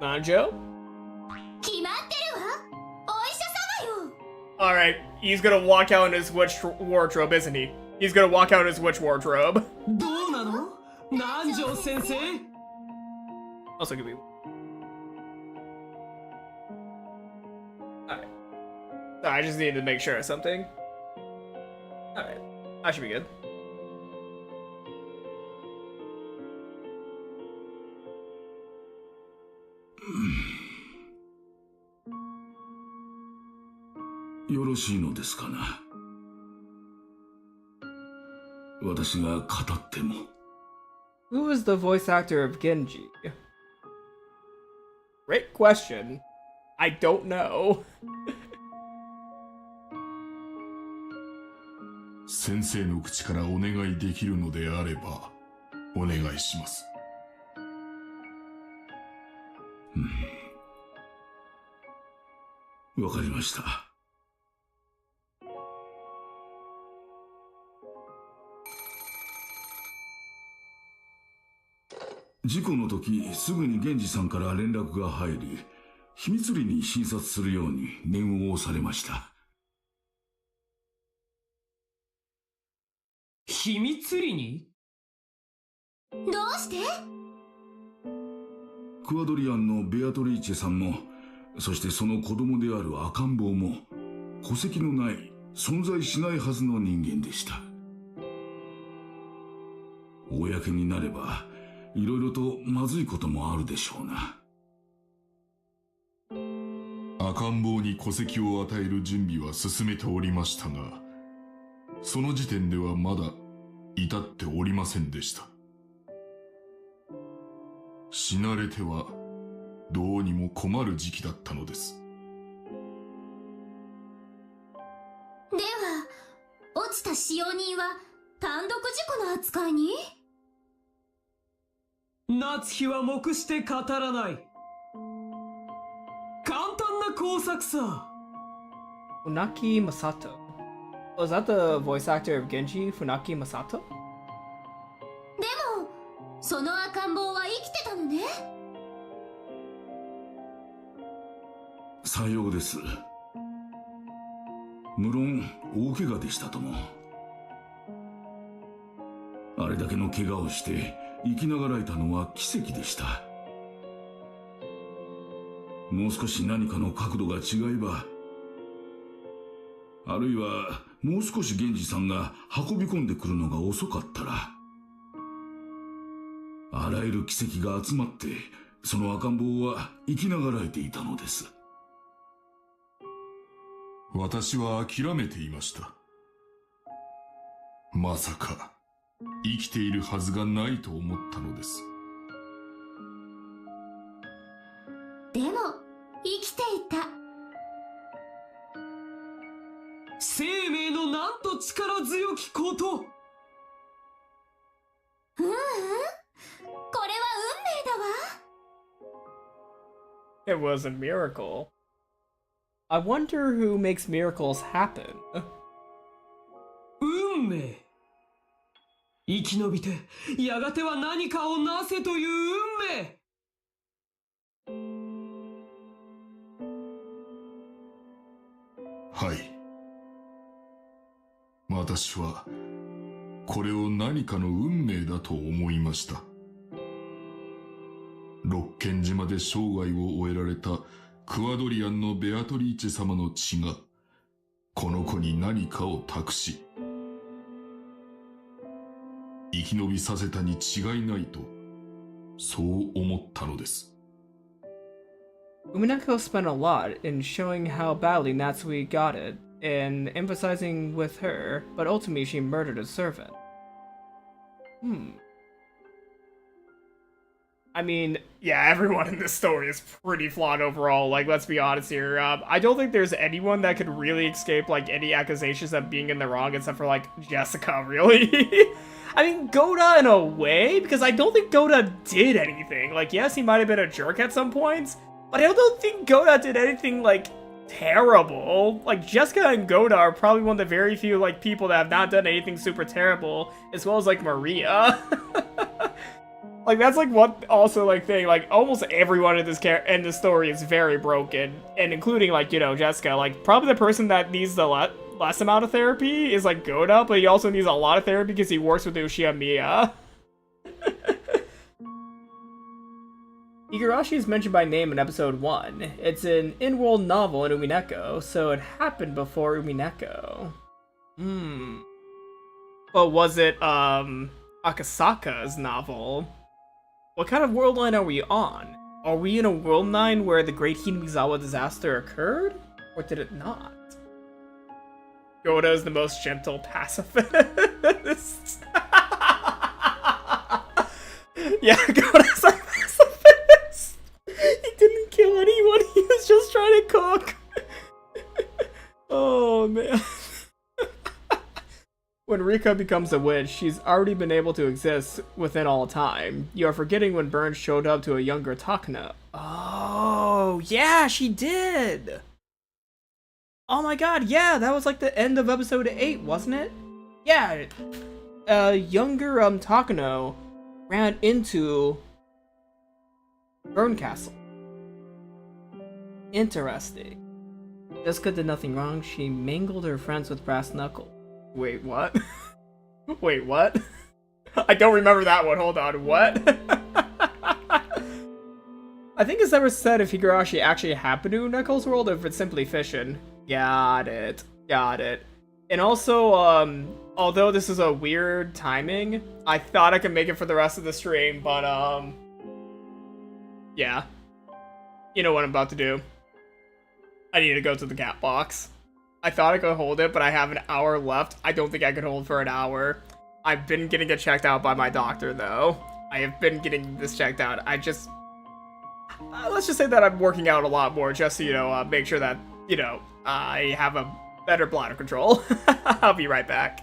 Manjo? 決まってるわ。お医者様よ。Alright, he's gonna walk out in his witch wardrobe, isn't he? He's gonna walk out in his witch wardrobe. どうなの？南條先生？ Also give me... Alright. So I just need to make sure of something. Alright. I should be good. よろしいのですかな。私が語っても。 Who is the voice actor of Genji? Great question. I don't know. 先生の口からお願いできるのであればお願いします。わかりました。事故の時、すぐに源氏さんから連絡が入り、秘密裏に診察するように念を押されました。秘密裏に？どうして？クアドリアンのベアトリーチェさんも、そしてその子供である赤ん坊も、戸籍のない存在しないはずの人間でした。公になればいろいろとまずいこともあるでしょうな。赤ん坊に戸籍を与える準備は進めておりましたが、その時点ではまだ至っておりませんでした。死なれてはどうにも困る時期だったのです。では、落ちた使用人は単独事故の扱いに？夏日は黙して語らない。簡単な工作さ。Funaki Masato. Was that the voice actor of Genji, Funaki Masato? でも、その赤ん坊は生きてたのね。さようです。無論大怪我でしたとも。あれだけの怪我をして生きながらえたのは奇跡でした。もう少し何かの角度が違えば、あるいはもう少し源氏さんが運び込んでくるのが遅かったら、あらゆる奇跡が集まってその赤ん坊は生きながらえていたのです。私は諦めていました。まさか生きているはずがないと思ったのです。でも、生きていた。生命のなんと力強きこと。これは運命だわ。 It was a miracle. I wonder who makes miracles happen. 運命。生き延びて、やがては何かをなせという運命。はい。私はこれを何かの運命だと思いました。六軒島で生涯を終えられたクワドリアンのベアトリーチェ様の血がこの子に何かを託し生き延びさせたに違いないとそう思ったのです。Umineko spent a lot in showing how badly Natsui got it and emphasizing with her, but ultimately she murdered a servant. I mean, yeah, everyone in this story is pretty flawed overall, like, let's be honest here. I don't think there's anyone that could really escape, like, any accusations of being in the wrong except for, like, Jessica, really. I mean, Goda in a way, because I don't think Goda did anything. Like, yes, he might have been a jerk at some points, but I don't think Goda did anything, like, terrible. Like, Jessica and Goda are probably one of the very few, like, people that have not done anything super terrible, as well as, like, Maria. Like, that's, like, what also, like, thing, like, almost everyone in this story is very broken, and including, like, you know, Jessica. Like, probably the person that needs the less amount of therapy is, like, Goda, but he also needs a lot of therapy because he works with Ushiromiya. Igarashi is mentioned by name in episode 1. It's an in-world novel in Umineko, so it happened before Umineko. But was it, Akasaka's novel? What kind of world line are we on? Are we in a world line where the Great Hinamizawa disaster occurred? Or did it not? Goda is the most gentle pacifist. Yeah, Goda's a pacifist. He didn't kill anyone, he was just trying to cook. Oh, man. When Rika becomes a witch, she's already been able to exist within all time. You are forgetting when Burns showed up to a younger Takana. Oh, yeah, she did! Oh my god, yeah, that was like the end of episode 8, wasn't it? Yeah, younger Takano ran into Burn Castle. Interesting. Jessica did nothing wrong, she mangled her friends with brass knuckles. Wait, what? Wait, what? I don't remember that one, hold on, what? I think it's never said if Higurashi actually happened to Knuckles World or if it's simply fiction. Got it. Got it. And also, although this is a weird timing, I thought I could make it for the rest of the stream, but, yeah. You know what I'm about to do. I need to go to the cat box. I thought I could hold it, but I have an hour left. I don't think I could hold for an hour. I've been getting it checked out by my doctor, though. I have been getting this checked out. I just... let's just say that I'm working out a lot more just to, you know, make sure that, you know, I have a better bladder control. I'll be right back.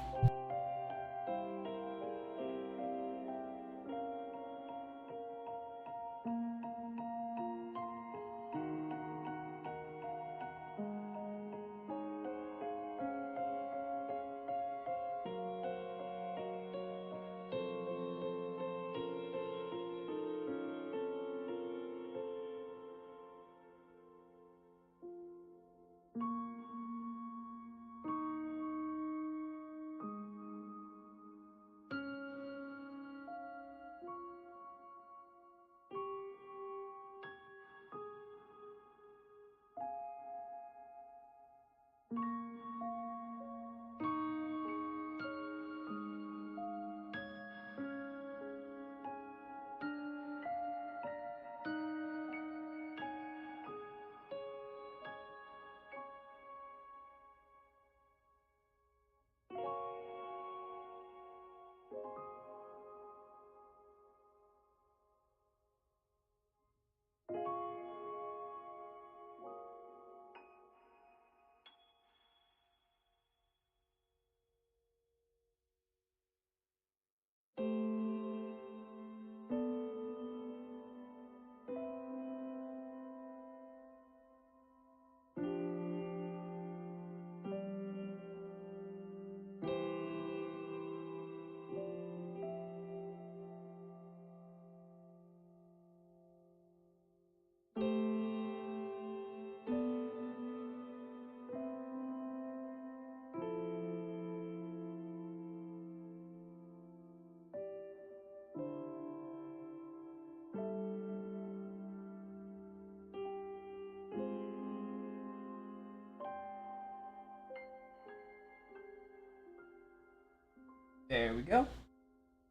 There we go.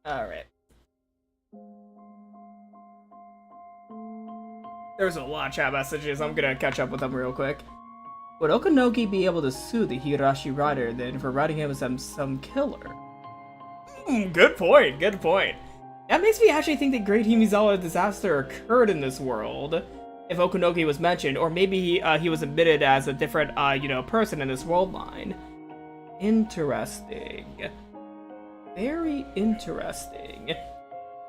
Alright. There's a lot of chat messages. I'm gonna catch up with them real quick. Would Okanoki be able to sue the Hirashi rider then for writing him as some killer? Good point, good point. That makes me actually think the Great Himizawa disaster occurred in this world. If Okanoki was mentioned, or maybe he was admitted as a different, person in this world line. Interesting. Very interesting.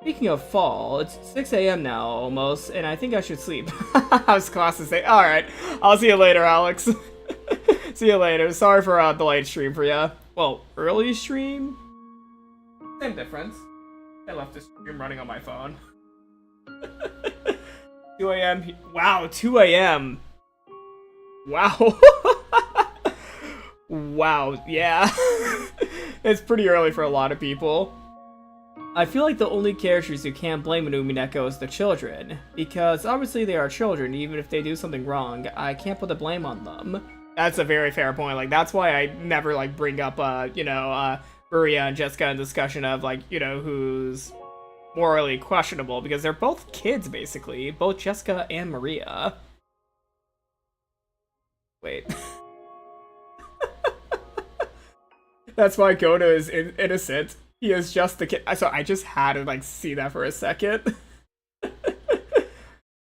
Speaking of fall, it's 6 a.m. now, almost, and I think I should sleep. I was class to say, alright, I'll see you later, Alex. See you later. Sorry for the late stream for ya. Well, early stream? Same difference. I left this stream running on my phone. 2 a.m. Wow, 2 a.m. Wow. Wow, yeah. It's pretty early for a lot of people. I feel like the only characters who can't blame in Umineko is the children, because obviously they are children. Even if they do something wrong, I can't put the blame on them. That's a very fair point. Like, that's why I never, like, bring up, Maria and Jessica in discussion of, like, who's morally questionable, because they're both kids, basically. Both Jessica and Maria. Wait. That's why Goda is innocent. He is just the kid. So I just had to, like, see that for a second.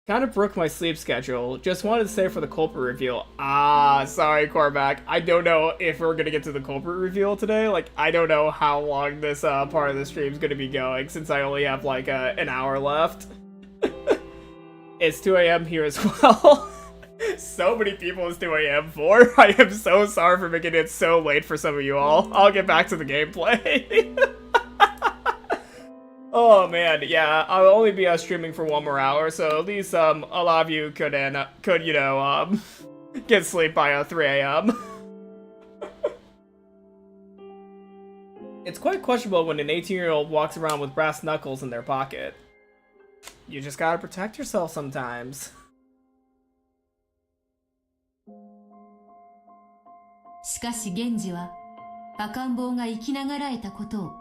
Kind of broke my sleep schedule. Just wanted to say for the culprit reveal. Sorry, Cormac. I don't know if we're gonna get to the culprit reveal today. Like, I don't know how long this part of the stream is gonna be going, since I only have, like, an hour left. It's 2 a.m. here as well. So many people it's 2 a.m. for. I am so sorry for making it so late for some of you all. I'll get back to the gameplay. Oh man, yeah, I'll only be streaming for 1 more hour, so at least a lot of you could get sleep by 3 a.m. It's quite questionable when an 18-year-old walks around with brass knuckles in their pocket. You just gotta protect yourself sometimes. しかし源氏は赤ん坊が生きながらえたことを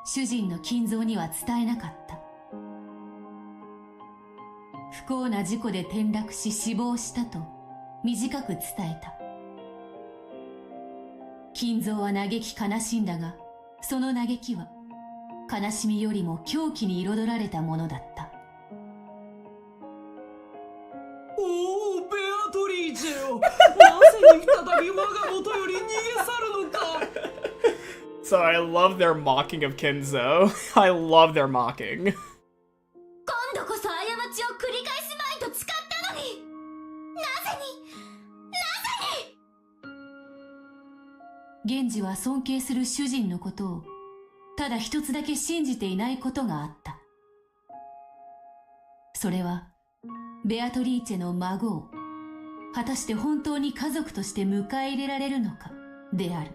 主人の金蔵には伝えなかった。不幸な事故で転落し死亡したと短く伝えた。金蔵は嘆き悲しんだが、その嘆きは悲しみよりも狂気に彩られたものだった。おお、ベアトリーチェよ。なぜに再び我が元より逃げ去るのか。So I love their mocking of Kinzo. I love their mocking. 今度こそ過ちを繰り返すまいと誓ったのに、なぜに源氏は尊敬する主人のことをただ一つだけ信じていないことがあった。それはベアトリーチェの孫を果たして本当に家族として迎え入れられるのかである。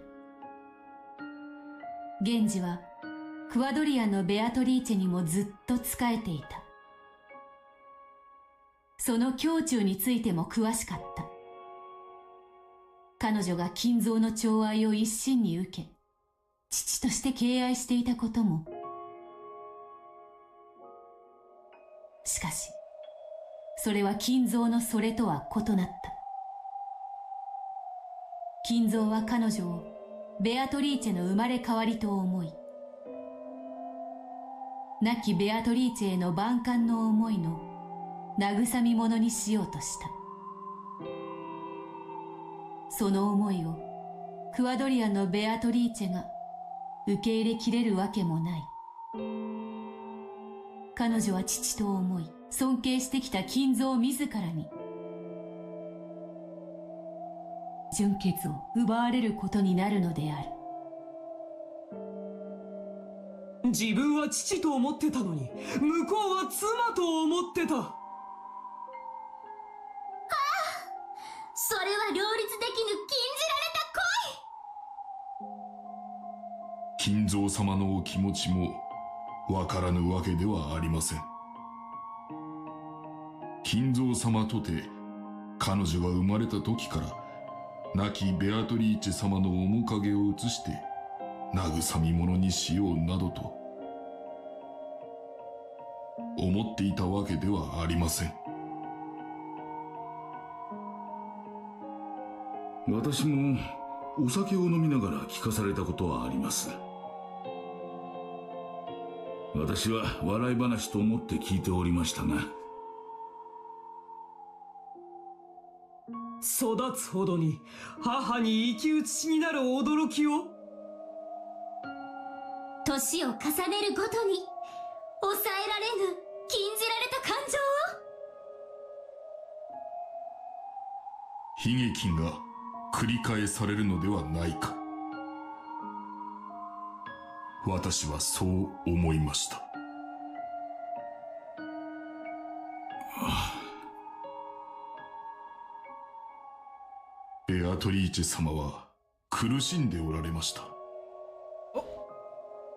源氏はクワドリアンのベアトリーチェにもずっと仕えていた。その胸中についても詳しかった。彼女が金蔵の寵愛を一身に受け、父として敬愛していたことも。しかし、それは金蔵のそれとは異なった。金蔵は彼女をベアトリーチェの生まれ変わりと思い、亡きベアトリーチェへの万感の思いの慰み者にしようとした。その思いをクワドリアンのベアトリーチェが受け入れきれるわけもない。彼女は父と思い尊敬してきた金蔵自らに純血を奪われることになるのである。自分は父と思ってたのに、向こうは妻と思ってた。それは両立できぬ禁金蔵様のお気持ちもわからぬわけではありません。金蔵様とて彼女が生まれた時から亡きベアトリーチェ様の面影を移して慰み者にしようなどと思っていたわけではありません。私もお酒を飲みながら聞かされたことはあります。私は笑い話と思って聞いておりましたが、育つほどに母に生き写しになる驚きを。年を重ねるごとに抑えられぬ禁じられた感情を。悲劇が繰り返されるのではないか。私はそう思いました。ベアトリーチェ様は苦しんでおられました。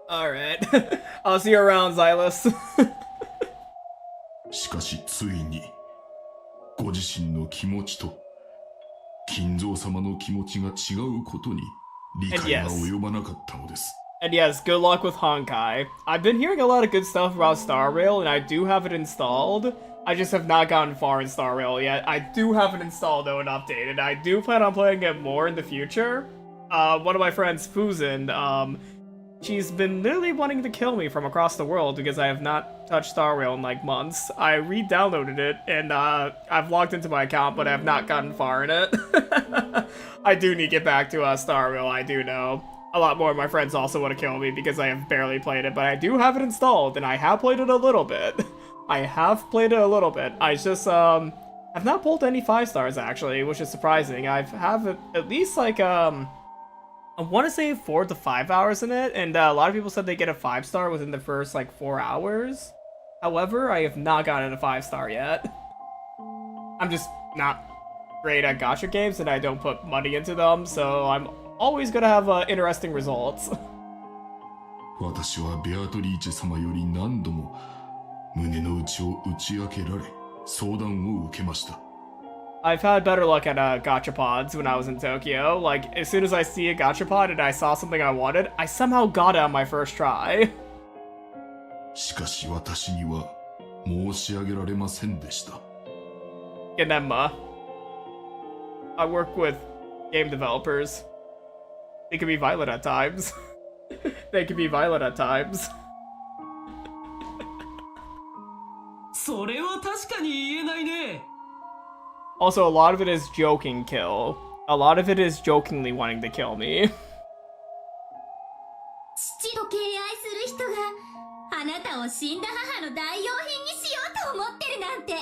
Alright. I'll see you around, Xylus. しかしついにご自身の気持ちと金蔵様の気持ちが違うことに理解が及ばなかったのです。And yes, good luck with Honkai. I've been hearing a lot of good stuff about Star Rail, and I do have it installed. I just have not gotten far in Star Rail yet. I do have it installed though and updated. I do plan on playing it more in the future. One of my friends, Fuzin, she's been literally wanting to kill me from across the world because I have not touched Star Rail in like months. I re-downloaded it and I've logged into my account, but I have not gotten far in it. I do need to get back to Star Rail, I do know. A lot more of my friends also want to kill me because I have barely played it, but I do have it installed and I have played it a little bit. I have played it a little bit. I just, I've not pulled any 5 stars actually, which is surprising. I have at least like, I want to say 4 to 5 hours in it, and a lot of people said they get a 5-star within the first like 4 hours. However, I have not gotten a 5-star yet. I'm just not great at gacha games, and I don't put money into them, so I'm always gonna have interesting results. 私はベアトリーチェ様より何度も胸の内を打ち明けられ相談を受けました。I've had better luck at gachapods when I was in Tokyo. Like, as soon as I see a gachapod and I saw something I wanted, I somehow got it on my first try. しかし私には申し上げられませんでした。Genema. I work with game developers. They can be violent at times. They can be violent at times. それは確かに言えないね。Also, a lot of it is joking kill. A lot of it is jokingly wanting to kill me. 父と敬愛する人があなたを死んだ母の代用品にしようと思ってるなんて。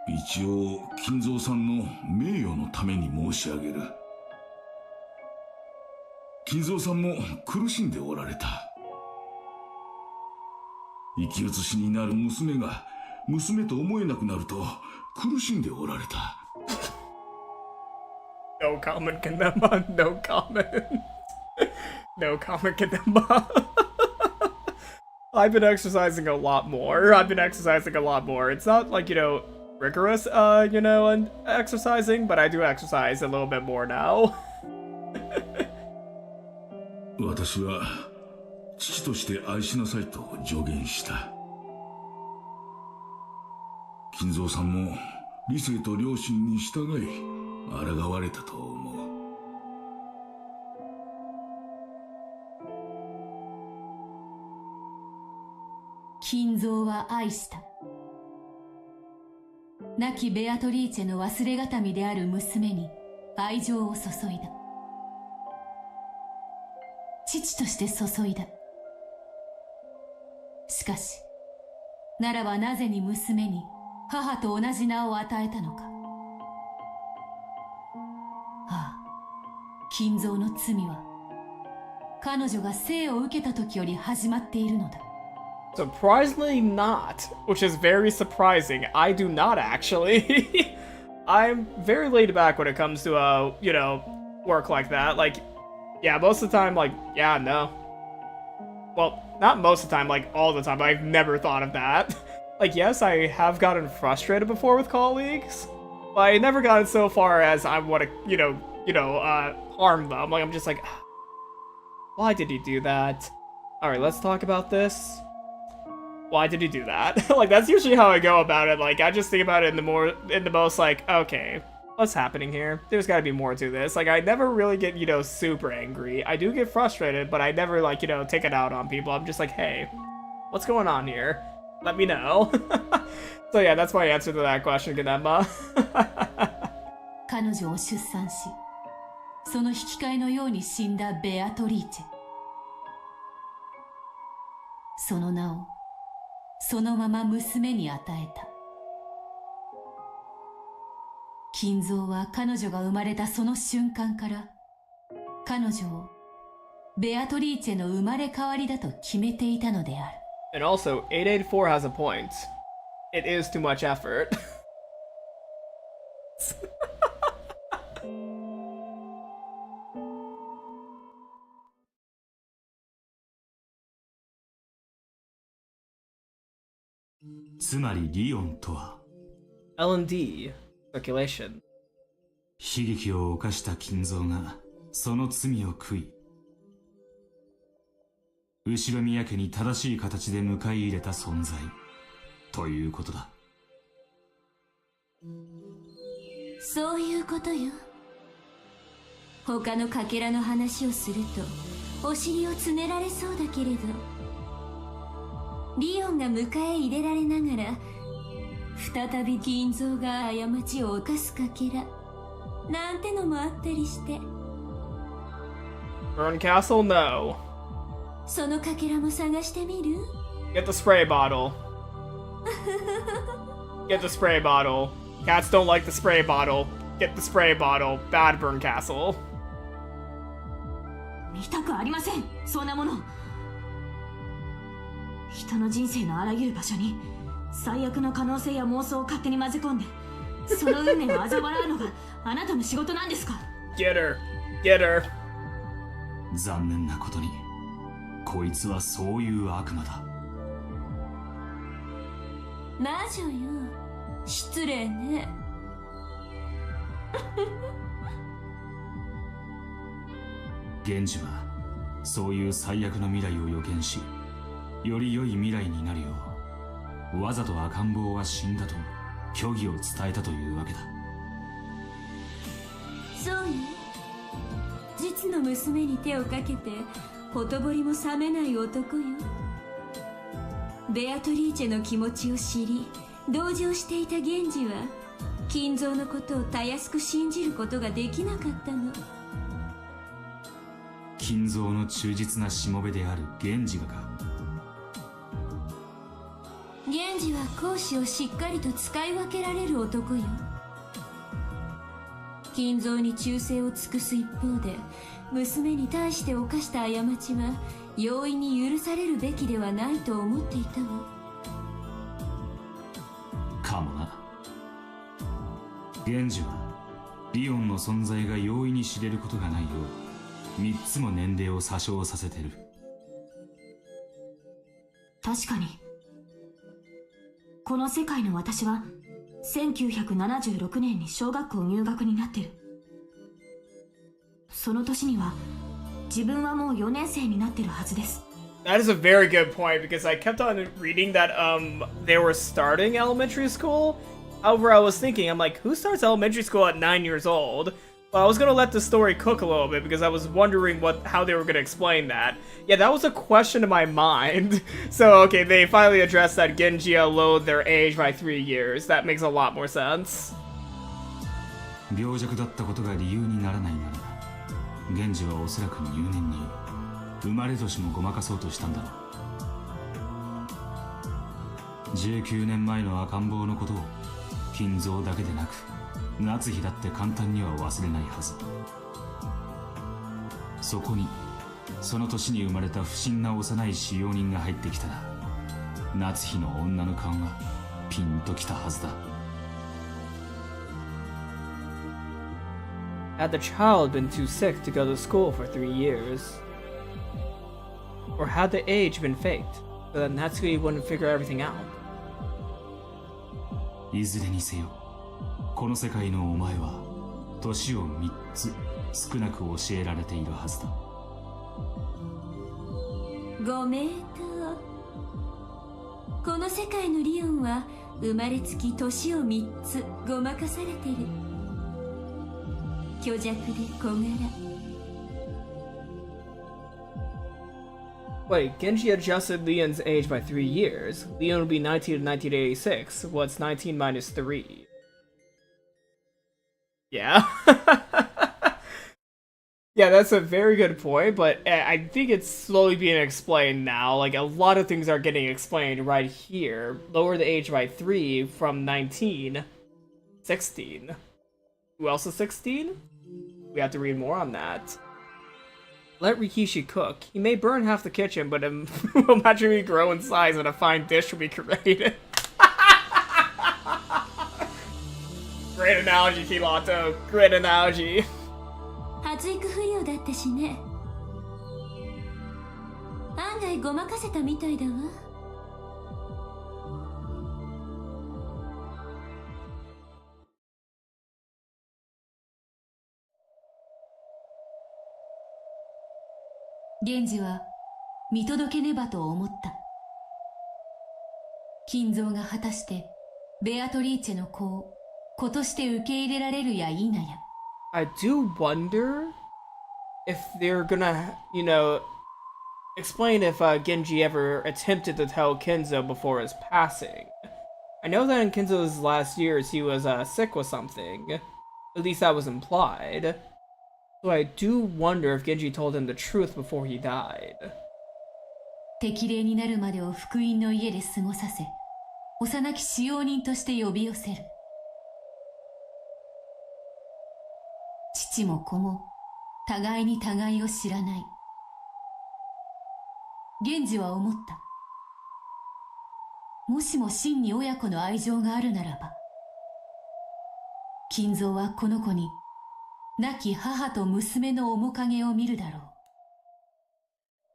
一応金蔵さんの名誉のために申し上げる。金蔵さんも苦しんでおられた。生き写しになる娘が娘と思えなくなると苦しんでおられた。No comment, Kanema. No comment. No comment, Kanema. I've been exercising a lot more. It's not like, rigorous, and exercising, but I do exercise a little bit more now. 私は父として愛しなさいと助言した。金蔵さんも理性と良心に従い抗われたと思う。金蔵は愛した。亡きベアトリーチェの忘れがたみである娘に愛情を注いだ。父として注いだ。しかし、ならばなぜに娘に母と同じ名を与えたのか。ああ、金蔵の罪は彼女が生を受けた時より始まっているのだ。Surprisingly not, which is very surprising. I do not actually. I'm very laid back when it comes to, work like that. Like, yeah, most of the time, like, yeah, no. Well, not most of the time, like, all the time. I've never thought of that. Like, yes, I have gotten frustrated before with colleagues, but I never gotten so far as I want to, harm them. Like, I'm just like, why did he do that? Alright, let's talk about this. Why did he do that? Like, that's usually how I go about it. Like, I just think about it in the most, like, okay, what's happening here? There's gotta be more to this. Like, I never really get, super angry. I do get frustrated, but I never, like, take it out on people. I'm just like, hey, what's going on here? Let me know. So yeah, that's my answer to that question, Ganema. 彼女を出産し、その引き換えのように死んだベアトリーチェ。その名をそのまま娘に与えた。金蔵は彼女が生まれたその瞬間から彼女をベアトリーチェの生まれ変わりだと決めていたのである。And also, 884 has a point. It is too much effort. L&D, circulation. 悲劇を犯した金蔵がその罪を悔い、後ろ宮家に正しい形で迎え入れた存在ということだ。そういうことよ。他のかけらの話をするとお尻をつねられそうだけれど、リオンが迎え入れられながら再び金蔵が過ちを犯すかけらなんてのもあったりして。 Burn Castle, no. そのかけらも探してみる？ Get the spray bottle. Get the spray bottle. Cats don't like the spray bottle. Get the spray bottle. Bad Burn Castle. 見たくありません、そんなもの。人の人生のあらゆる場所に最悪の可能性や妄想を勝手に混ぜ込んで、その運命を嘲笑うのがあなたの仕事なんですか？ Get her. Get her. 残念なことにこいつはそういう悪魔だ。魔女よ、失礼ね。源氏はそういう最悪の未来を予見し、より良い未来になるようわざと赤ん坊は死んだと虚偽を伝えたというわけだ。そうよ、実の娘に手をかけてほとぼりも冷めない男よ。ベアトリーチェの気持ちを知り同情していた源氏は金蔵のことをたやすく信じることができなかったの。金蔵の忠実なしもべである源氏がか？源氏は公私をしっかりと使い分けられる男よ。金蔵に忠誠を尽くす一方で娘に対して犯した過ちは容易に許されるべきではないと思っていたの。かもな。源氏はリオンの存在が容易に知れることがないよう3つも年齢を詐称させてる。確かにこの世界の私は1976年に小学校入学になってる。その年には自分はもう4年生になってるはずです。 That is a very good point because I kept on reading that they were starting elementary school. However, I was thinking, I'm like, who starts elementary school at 9 years old? Well, I was gonna let the story cook a little bit because I was wondering how they were gonna explain that. Yeah, that was a question in my mind. So, okay, they finally addressed that Genji lowered their age by 3 years. That makes a lot more sense. 病弱だったことが理由にならないなら、源氏はおそらく入念に生まれ年もごまかそうとしたんだろう。19年前の赤ん坊のことを金蔵だけでなく夏日だって簡単には忘れないはず。そこにその年に生まれた不審な幼い使用人が入ってきたら、夏日の女の顔がピンときたはずだ。Had the child been too sick to go to school for 3 years? Or had the age been faked, so that Natsuki wouldn't figure everything out? いずれにせよこの世界のお前は年を3つ少なく教えられているはずだ。ご名答。この世界のリオンは生まれつき年を3つごまかされてる。虚弱で小柄。Wait, Genji adjusted Leon's age by 3 years. Leon would be 19 in 1986. What's 19 minus 3? Yeah. Yeah, that's a very good point, but I think it's slowly being explained now. Like, a lot of things are getting explained right here. Lower the age by 3 from 19. 16. Who else is 16? We have to read more on that. Let Rikishi cook. He may burn half the kitchen, but imagine me grow in size and a fine dish will be created. Great analogy, Kilato. Great analogy. 発育不良だったしね。案外ごまかせたみたいだわ。源氏は見届けねばと思った。金蔵が果たしてベアトリーチェの子を子として受け入れられるや否や。I do wonder if they're gonna, you know, explain if Genji ever attempted to tell Kinzo before his passing. I know that in Kinzo's last years he was sick with something. At least that was implied. So I do wonder if Genji told him the truth before he died. 適齢になるまでを福音の家で過ごさせ、幼き使用人として呼び寄せる。父も子も互いに互いを知らない。源氏は思った。もしも真に親子の愛情があるならば、金蔵はこの子に亡き母と娘の面影を見るだろ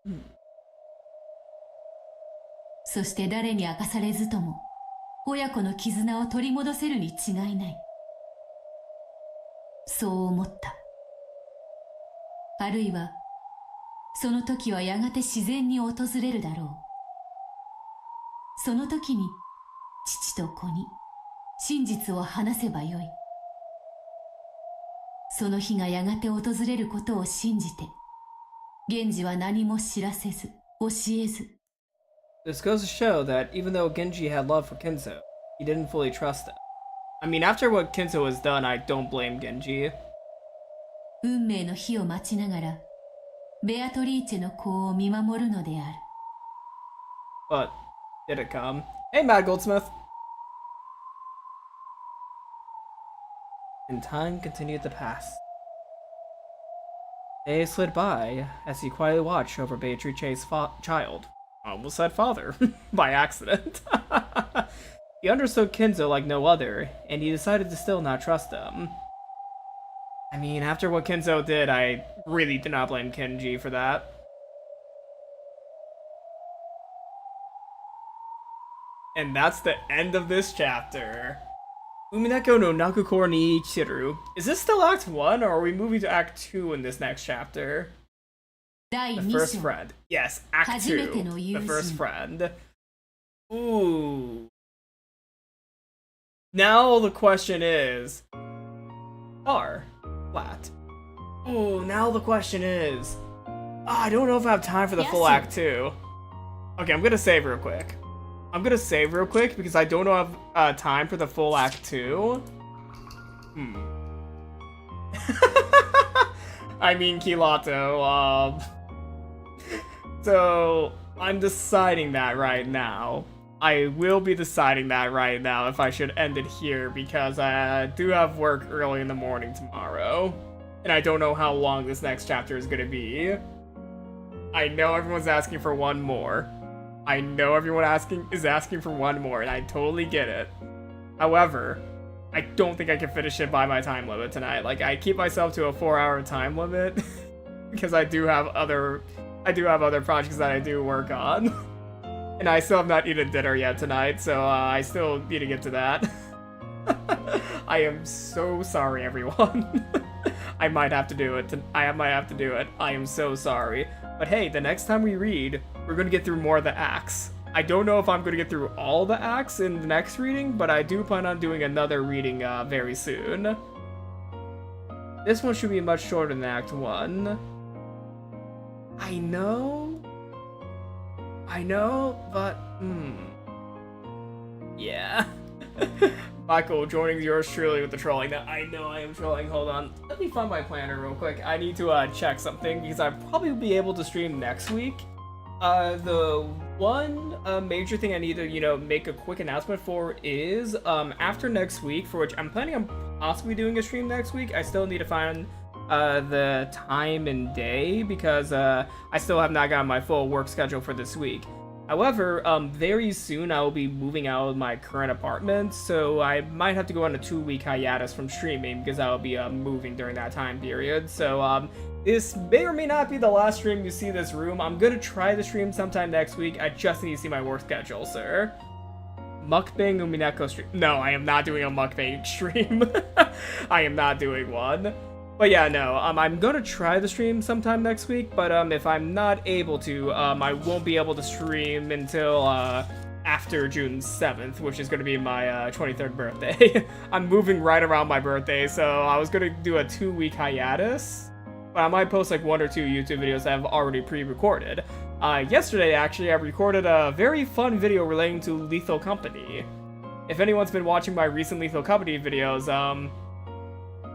う。そして誰に明かされずとも親子の絆を取り戻せるに違いない。そう思った。あるいはその時はやがて自然に訪れるだろう。その時に父と子に真実を話せばよい。その日がやがて訪れることを信じて、源氏は何も知らせず、教えず。This goes to show that even though Genji had love for Kinzo, he didn't fully trust him. I mean, after what Kinzo has done, I don't blame Genji. 運命の日を待ちながら、ベアトリーチェの子を見守るのである。But, did it come? Hey, Mad Goldsmith! And time continued to pass. Days slid by as he quietly watched over Beatrice's child. I almost said father, by accident. He understood Kinzo like no other, and he decided to still not trust him. I mean, after what Kinzo did, I really do not blame Kenji for that. And that's the end of this chapter. Umineko no naku頃に Chiru. Is this still Act 1, or are we moving to Act 2 in this next chapter? The first friend. Yes, Act 2. The first friend. Ooh. Now the question is... R. Flat. Ooh, now the question is... I don't know if I have time for the full Act 2. Okay, I'm gonna save real quick. Because I don't know if I have time for the full Act 2. I mean, Kilato, So, I'm deciding that right now. I will be deciding that right now if I should end it here, because I do have work early in the morning tomorrow. And I don't know how long this next chapter is gonna be. I know everyone's asking for one more. Is asking for one more, and I totally get it. However, I don't think I can finish it by my time limit tonight. Like, I keep myself to a 4-hour time limit because I do have other projects that I do work on. And I still have not eaten dinner yet tonight, so I still need to get to that. I am so sorry, everyone. I might have to do it. I might have to do it. I am so sorry. But hey, the next time we read, we're gonna get through more of the acts. I don't know if I'm gonna get through all the acts in the next reading, but I do plan on doing another reading very soon. This one should be much shorter than Act 1. I know, but yeah. Michael joining yours truly with the trolling. Now, I know I am trolling. Hold on. Let me find my planner real quick. I need to check something because I'll probably be able to stream next week. The one major thing I need to, you know, make a quick announcement for is after next week, for which I'm planning on possibly doing a stream next week. I still need to find the time and day because I still have not gotten my full work schedule for this week. However, very soon I will be moving out of my current apartment, so I might have to go on a 2-week hiatus from streaming because I will be moving during that time period. So this may or may not be the last stream you see this room. I'm gonna try the stream sometime next week. I just need to see my work schedule, sir. Mukbang Umineko stream. No, I am not doing a mukbang stream. I am not doing one. But yeah, no, I'm gonna try the stream sometime next week, but if I'm not able to, I won't be able to stream until after June 7th, which is gonna be my 23rd birthday. I'm moving right around my birthday, so I was gonna do a 2-week hiatus, but I might post like 1 or 2 YouTube videos that I've already pre-recorded. Yesterday, actually, I recorded a very fun video relating to Lethal Company. If anyone's been watching my recent Lethal Company videos,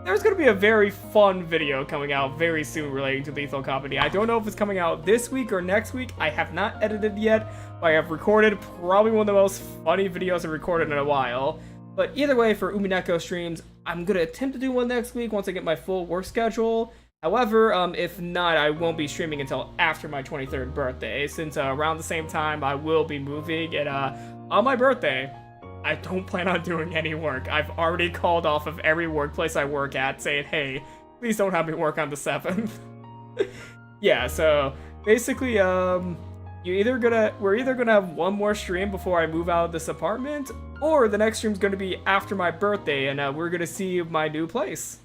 there's going to be a very fun video coming out very soon relating to Lethal Company. I don't know if it's coming out this week or next week. I have not edited yet, but I have recorded probably one of the most funny videos I've recorded in a while. But either way, for Umineko streams, I'm going to attempt to do one next week once I get my full work schedule. However, if not, I won't be streaming until after my 23rd birthday, since around the same time I will be moving, and on my birthday, I don't plan on doing any work. I've already called off of every workplace I work at saying, hey, please don't have me work on the 7th. Yeah, so basically, we're either gonna have one more stream before I move out of this apartment, or the next stream's gonna be after my birthday, and we're gonna see my new place.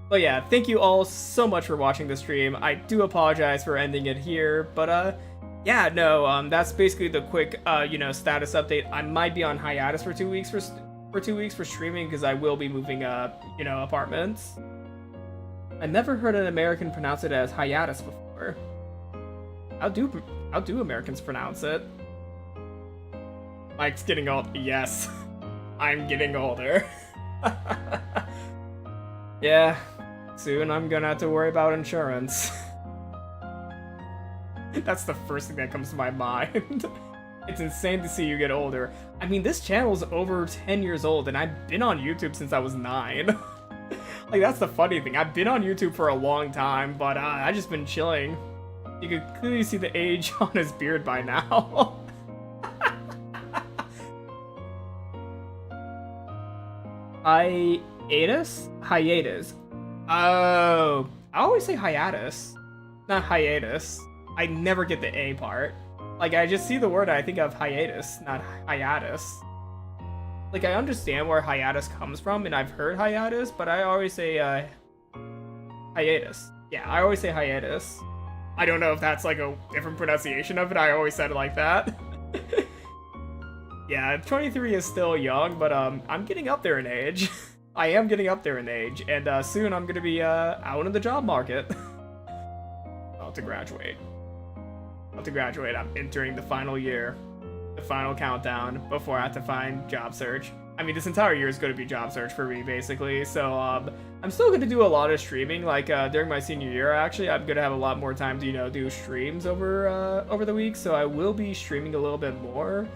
But yeah, thank you all so much for watching the stream. I do apologize for ending it here, but yeah, no, that's basically the quick, you know, status update. I might be on hiatus for 2 weeks for streaming because I will be moving, you know, apartments. I never heard an American pronounce it as hiatus before. How do Americans pronounce it? Mike's getting old. Yes, I'm getting older. Yeah, soon I'm gonna have to worry about insurance. That's the first thing that comes to my mind. It's insane to see you get older. I mean, this channel's over 10 years old, and I've been on YouTube since I was 9. Like, that's the funny thing. I've been on YouTube for a long time, but I've just been chilling. You can clearly see the age on his beard by now. Hiatus? Hiatus. Oh, I always say hiatus, not hiatus. I never get the A part. Like, I just see the word and I think of hiatus, not hiatus. Like, I understand where hiatus comes from, and I've heard hiatus, but I always say, hiatus. Yeah, I always say hiatus. I don't know if that's, like, a different pronunciation of it. I always said it like that. Yeah, 23 is still young, but, I'm getting up there in age. I am getting up there in age, and, soon I'm gonna be, out in the job market. About to graduate. I'm entering the final year, the final countdown before I have to find job search. I mean, this entire year is going to be job search for me, basically. So I'm still going to do a lot of streaming. Like during my senior year, actually, I'm going to have a lot more time to, you know, do streams over the week. So I will be streaming a little bit more.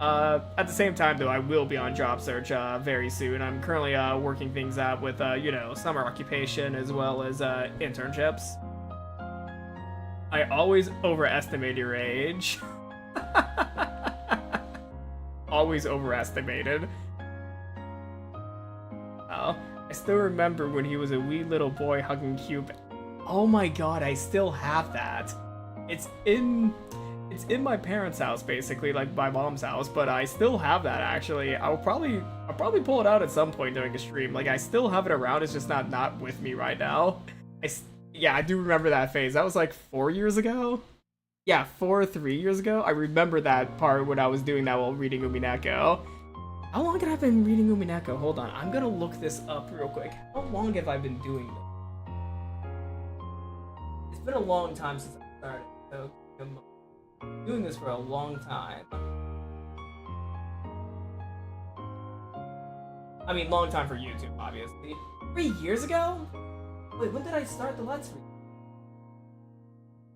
At the same time, though, I will be on job search very soon. I'm currently working things out with, you know, summer occupation as well as internships. I always overestimate your age. Always overestimated. Oh, I still remember when he was a wee little boy hugging Cupid. Oh my god, I still have that. It's in It's in my parents' house, basically, like my mom's house, but I still have that, actually. I'll probably pull it out at some point during a stream. Like, I still have it around, it's just not with me right now. Yeah, I do remember that phase. That was like 4 years ago? Yeah, 4 or 3 years ago. I remember that part when I was doing that while reading Umineko. How long have I been reading Umineko? Hold on, I'm gonna look this up real quick. How long have I been doing this? It's been a long time since I started, so I'm doing this for a long time. I mean, long time for YouTube, obviously. 3 years ago? Wait, when did I start the Let's Read?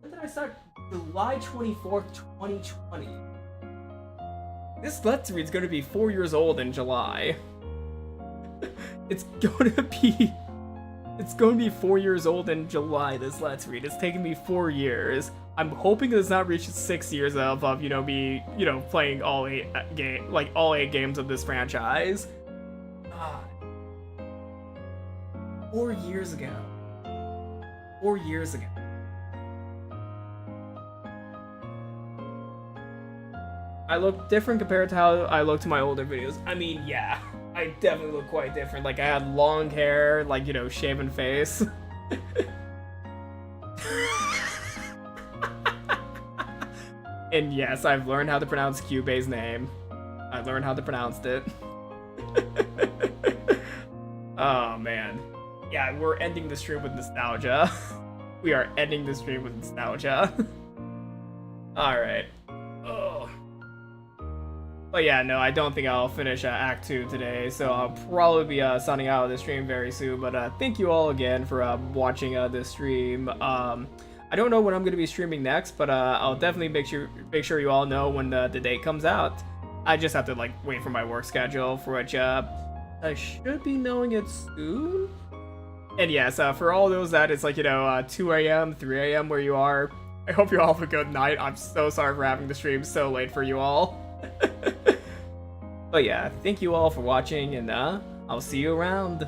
When did I start? July 24th, 2020. This Let's Read's gonna be 4 years old in July. It's gonna be 4 years old in July, this Let's Read. It's taken me 4 years. I'm hoping it does not reach 6 years of you know, me, you know, playing all 8 games of this franchise. God. 4 years ago. 4 years ago. I look different compared to how I look to my older videos. I mean, yeah, I definitely look quite different. Like, I had long hair, like, you know, shaven face. And yes, I've learned how to pronounce Kyubei's name. I learned how to pronounce it. Oh, man. Yeah, we're ending the stream with nostalgia. We are ending the stream with nostalgia. Alright. Oh. But yeah, no, I don't think I'll finish Act 2 today, so I'll probably be signing out of the stream very soon. But thank you all again for watching this stream. I don't know when I'm going to be streaming next, but I'll definitely make sure you all know when the date comes out. I just have to like wait for my work schedule, for which I should be knowing it soon. And yes, for all those that it's like, you know, 2 a.m., 3 a.m. where you are, I hope you all have a good night. I'm so sorry for having the stream so late for you all. But yeah, thank you all for watching, and I'll see you around.